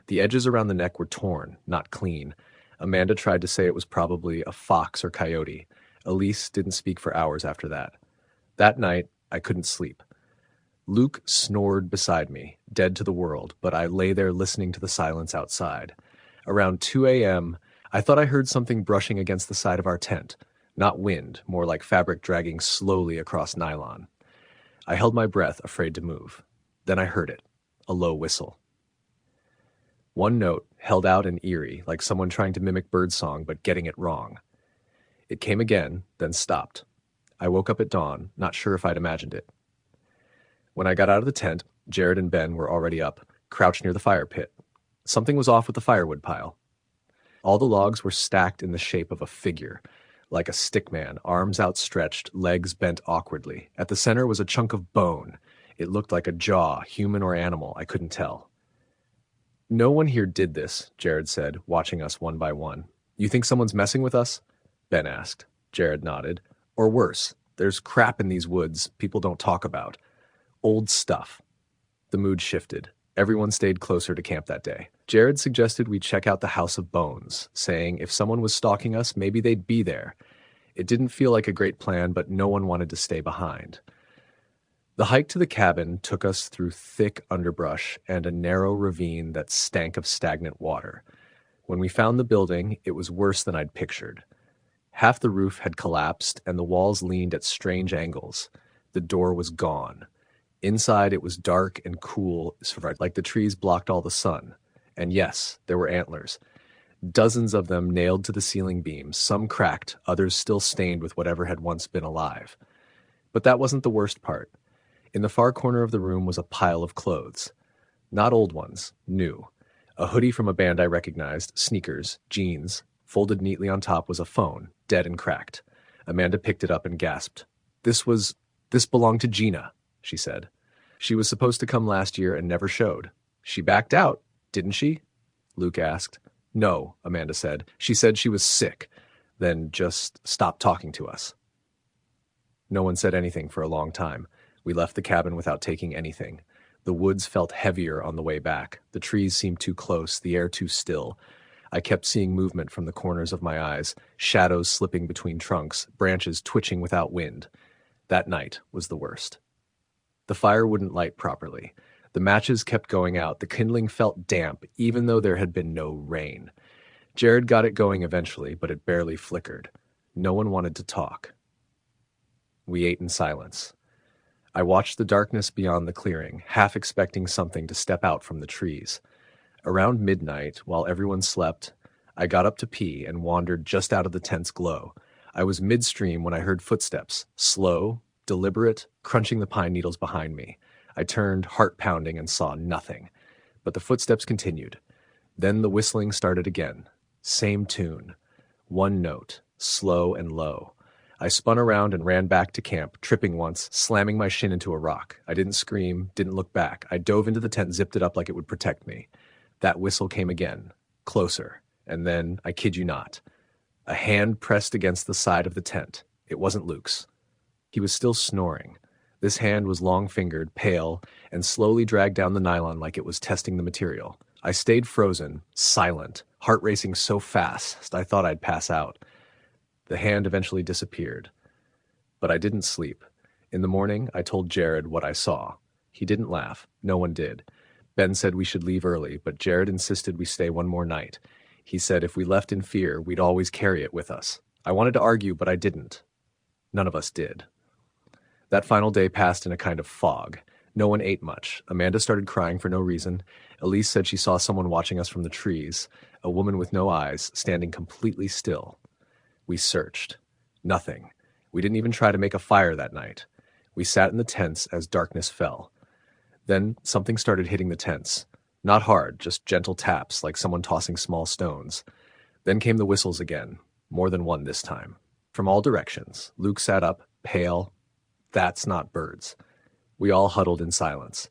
The edges around the neck were torn, not clean. Amanda tried to say it was probably a fox or coyote. Elise didn't speak for hours after that. That night, I couldn't sleep. Luke snored beside me, dead to the world, but I lay there listening to the silence outside. Around 2 a.m., I thought I heard something brushing against the side of our tent. Not wind, more like fabric dragging slowly across nylon. I held my breath, afraid to move. Then I heard it, a low whistle. One note, held out and eerie, like someone trying to mimic birdsong but getting it wrong. It came again, then stopped. I woke up at dawn, not sure if I'd imagined it. When I got out of the tent, Jared and Ben were already up, crouched near the fire pit. Something was off with the firewood pile. All the logs were stacked in the shape of a figure, like a stickman, arms outstretched, legs bent awkwardly. At the center was a chunk of bone. It looked like a jaw, human or animal, I couldn't tell. No one here did this, Jared said, watching us one by one. You think someone's messing with us? Ben asked. Jared nodded. Or worse, there's crap in these woods people don't talk about. Old stuff. The mood shifted. Everyone stayed closer to camp that day. Jared suggested we check out the House of Bones, saying if someone was stalking us, maybe they'd be there. It didn't feel like a great plan, but no one wanted to stay behind. The hike to the cabin took us through thick underbrush and a narrow ravine that stank of stagnant water. When we found the building, it was worse than I'd pictured. Half the roof had collapsed, and the walls leaned at strange angles. The door was gone. Inside, it was dark and cool, like the trees blocked all the sun. And yes, there were antlers. Dozens of them nailed to the ceiling beams, some cracked, others still stained with whatever had once been alive. But that wasn't the worst part. In the far corner of the room was a pile of clothes. Not old ones, new. A hoodie from a band I recognized, sneakers, jeans. Folded neatly on top was a phone, dead and cracked. Amanda picked it up and gasped. This belonged to Gina, she said. She was supposed to come last year and never showed. She backed out, didn't she? Luke asked. No, Amanda said. She said she was sick, then just stopped talking to us. No one said anything for a long time. We left the cabin without taking anything. The woods felt heavier on the way back. The trees seemed too close, the air too still. I kept seeing movement from the corners of my eyes, shadows slipping between trunks, branches twitching without wind. That night was the worst. The fire wouldn't light properly. The matches kept going out. The kindling felt damp, even though there had been no rain. Jared got it going eventually, but it barely flickered. No one wanted to talk. We ate in silence. I watched the darkness beyond the clearing, half expecting something to step out from the trees. Around midnight, while everyone slept, I got up to pee and wandered just out of the tent's glow. I was midstream when I heard footsteps, slow, deliberate, crunching the pine needles behind me. I turned, heart pounding, and saw nothing. But the footsteps continued. Then the whistling started again. Same tune. One note, slow and low. I spun around and ran back to camp, tripping once, slamming my shin into a rock. I didn't scream, didn't look back. I dove into the tent, zipped it up like it would protect me. That whistle came again, closer, And then, I kid you not, a hand pressed against the side of the tent. It wasn't Luke's. He was still snoring. This hand was long-fingered, pale, and slowly dragged down the nylon like it was testing the material. I stayed frozen, silent, heart racing so fast I thought I'd pass out. The hand eventually disappeared. But I didn't sleep. In the morning, I told Jared what I saw. He didn't laugh. No one did. Ben said we should leave early, but Jared insisted we stay one more night. He said if we left in fear, we'd always carry it with us. I wanted to argue, but I didn't. None of us did. That final day passed in a kind of fog. No one ate much. Amanda started crying for no reason. Elise said she saw someone watching us from the trees, a woman with no eyes, standing completely still. We searched. Nothing. We didn't even try to make a fire that night. We sat in the tents as darkness fell. Then something started hitting the tents. Not hard, just gentle taps, like someone tossing small stones. Then came the whistles again, more than one this time. From all directions, Luke sat up, pale. That's not birds. We all huddled in silence.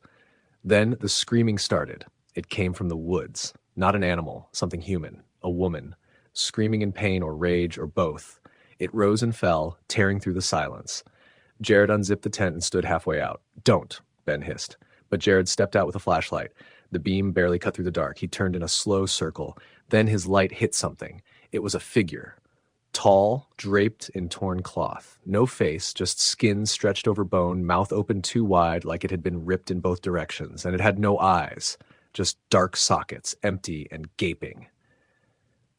Then the screaming started. It came from the woods. Not an animal, something human, a woman, screaming in pain or rage or both. It rose and fell, tearing through the silence. Jared unzipped the tent and stood halfway out. "Don't," Ben hissed. But Jared stepped out with a flashlight. The beam barely cut through the dark. He turned in a slow circle. Then his light hit something. It was a figure. Tall, draped in torn cloth. No face, just skin stretched over bone, mouth open too wide like it had been ripped in both directions. And it had no eyes, just dark sockets, empty and gaping.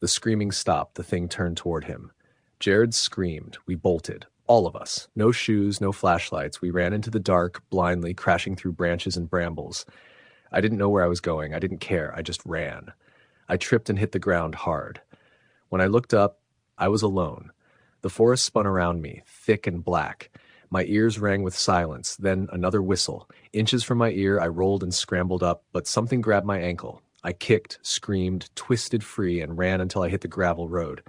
The screaming stopped. The thing turned toward him. Jared screamed. We bolted. All of us. No shoes, no flashlights. We ran into the dark, blindly, crashing through branches and brambles. I didn't know where I was going. I didn't care. I just ran. I tripped and hit the ground hard. When I looked up, I was alone. The forest spun around me, thick and black. My ears rang with silence, then another whistle. Inches from my ear, I rolled and scrambled up, but something grabbed my ankle. I kicked, screamed, twisted free, and ran until I hit the gravel road.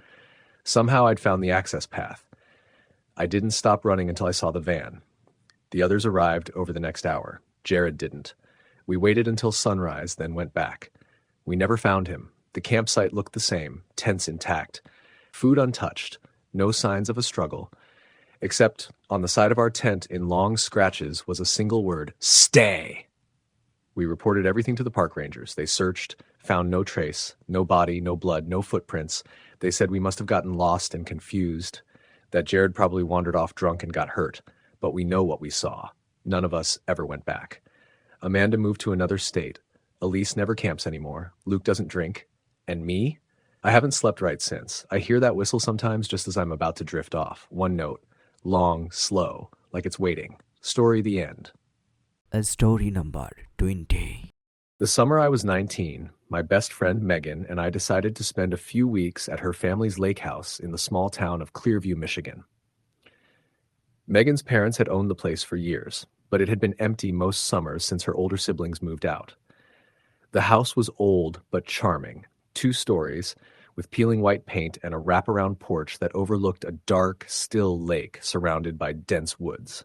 Somehow I'd found the access path. I didn't stop running until I saw the van. The others arrived over the next hour. Jared didn't. We waited until sunrise, then went back. We never found him. The campsite looked the same, tents intact. Food untouched. No signs of a struggle. Except on the side of our tent in long scratches was a single word, "Stay!" We reported everything to the park rangers. They searched, found no trace, no body, no blood, no footprints. They said we must have gotten lost and confused, that Jared probably wandered off drunk and got hurt. But we know what we saw. None of us ever went back. Amanda moved to another state. Elise never camps anymore. Luke doesn't drink. And me? I haven't slept right since. I hear that whistle sometimes just as I'm about to drift off. One note. Long, slow, like it's waiting. Story the end. Story number 20. The summer I was 19, my best friend Megan and I decided to spend a few weeks at her family's lake house in the small town of Clearview, Michigan. Megan's parents had owned the place for years, but it had been empty most summers since her older siblings moved out. The house was old but charming, 2 stories, with peeling white paint and a wraparound porch that overlooked a dark, still lake surrounded by dense woods.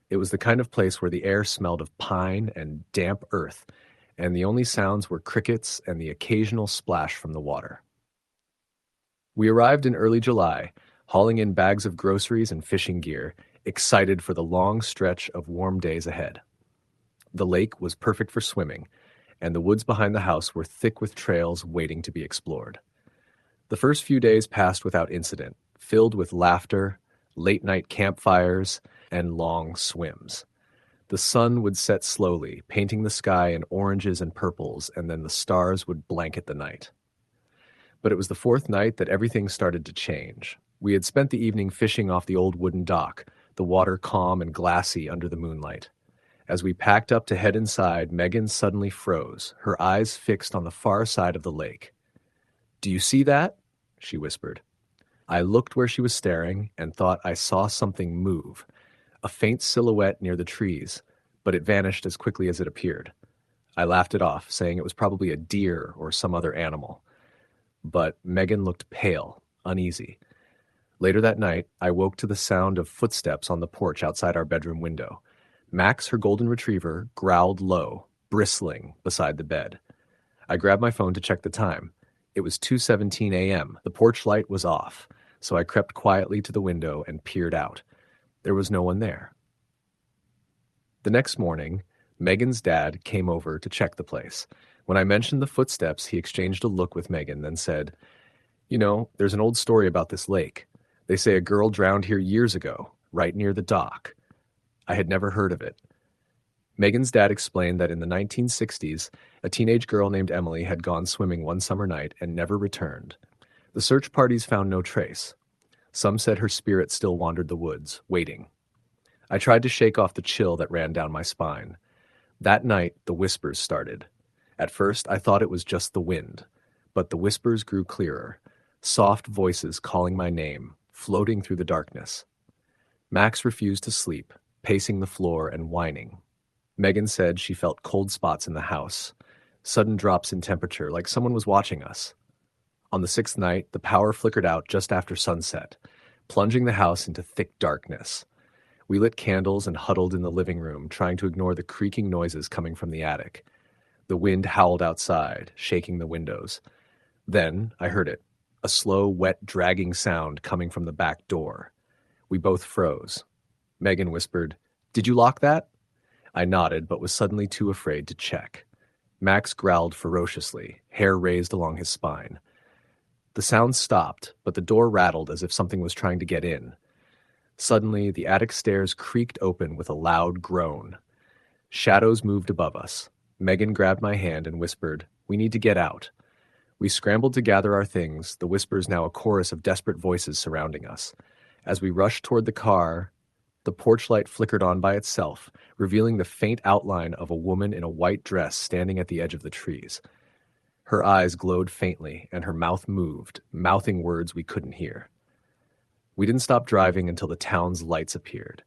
It was the kind of place where the air smelled of pine and damp earth, and the only sounds were crickets and the occasional splash from the water. We arrived in early July, hauling in bags of groceries and fishing gear, excited for the long stretch of warm days ahead. The lake was perfect for swimming, and the woods behind the house were thick with trails waiting to be explored. The first few days passed without incident, filled with laughter, late-night campfires, and long swims. The sun would set slowly, painting the sky in oranges and purples, and then the stars would blanket the night. But it was the 4th night that everything started to change. We had spent the evening fishing off the old wooden dock, the water calm and glassy under the moonlight. As we packed up to head inside, Megan suddenly froze, her eyes fixed on the far side of the lake. "Do you see that?" she whispered. I looked where she was staring and thought I saw something move, a faint silhouette near the trees, but it vanished as quickly as it appeared. I laughed it off, saying it was probably a deer or some other animal. But Megan looked pale, uneasy. Later that night, I woke to the sound of footsteps on the porch outside our bedroom window. Max, her golden retriever, growled low, bristling beside the bed. I grabbed my phone to check the time. It was 2:17 a.m. The porch light was off, so I crept quietly to the window and peered out. There was no one there. The next morning, Megan's dad came over to check the place. When I mentioned the footsteps, he exchanged a look with Megan, then said, "You know, there's an old story about this lake. They say a girl drowned here years ago, right near the dock." I had never heard of it. Megan's dad explained that in the 1960s, a teenage girl named Emily had gone swimming one summer night and never returned. The search parties found no trace. Some said her spirit still wandered the woods, waiting. I tried to shake off the chill that ran down my spine. That night, the whispers started. At first, I thought it was just the wind, but the whispers grew clearer, soft voices calling my name, floating through the darkness. Max refused to sleep, pacing the floor and whining. Megan said she felt cold spots in the house, sudden drops in temperature, like someone was watching us. On the sixth night, the power flickered out just after sunset, plunging the house into thick darkness. We lit candles and huddled in the living room, trying to ignore the creaking noises coming from the attic. The wind howled outside, shaking the windows. Then I heard it, a slow, wet, dragging sound coming from the back door. We both froze. Megan whispered, "Did you lock that?" I nodded, but was suddenly too afraid to check. Max growled ferociously, hair raised along his spine. The sound stopped, but the door rattled as if something was trying to get in. Suddenly, the attic stairs creaked open with a loud groan. Shadows moved above us. Megan grabbed my hand and whispered, "We need to get out." We scrambled to gather our things, the whispers now a chorus of desperate voices surrounding us. As we rushed toward the car, the porch light flickered on by itself, revealing the faint outline of a woman in a white dress standing at the edge of the trees. Her eyes glowed faintly, and her mouth moved, mouthing words we couldn't hear. We didn't stop driving until the town's lights appeared.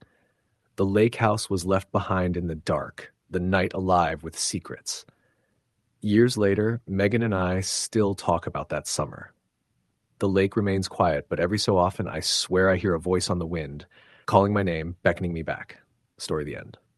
The lake house was left behind in the dark, the night alive with secrets. Years later, Megan and I still talk about that summer. The lake remains quiet, but every so often I swear I hear a voice on the wind, calling my name, beckoning me back. Story the end.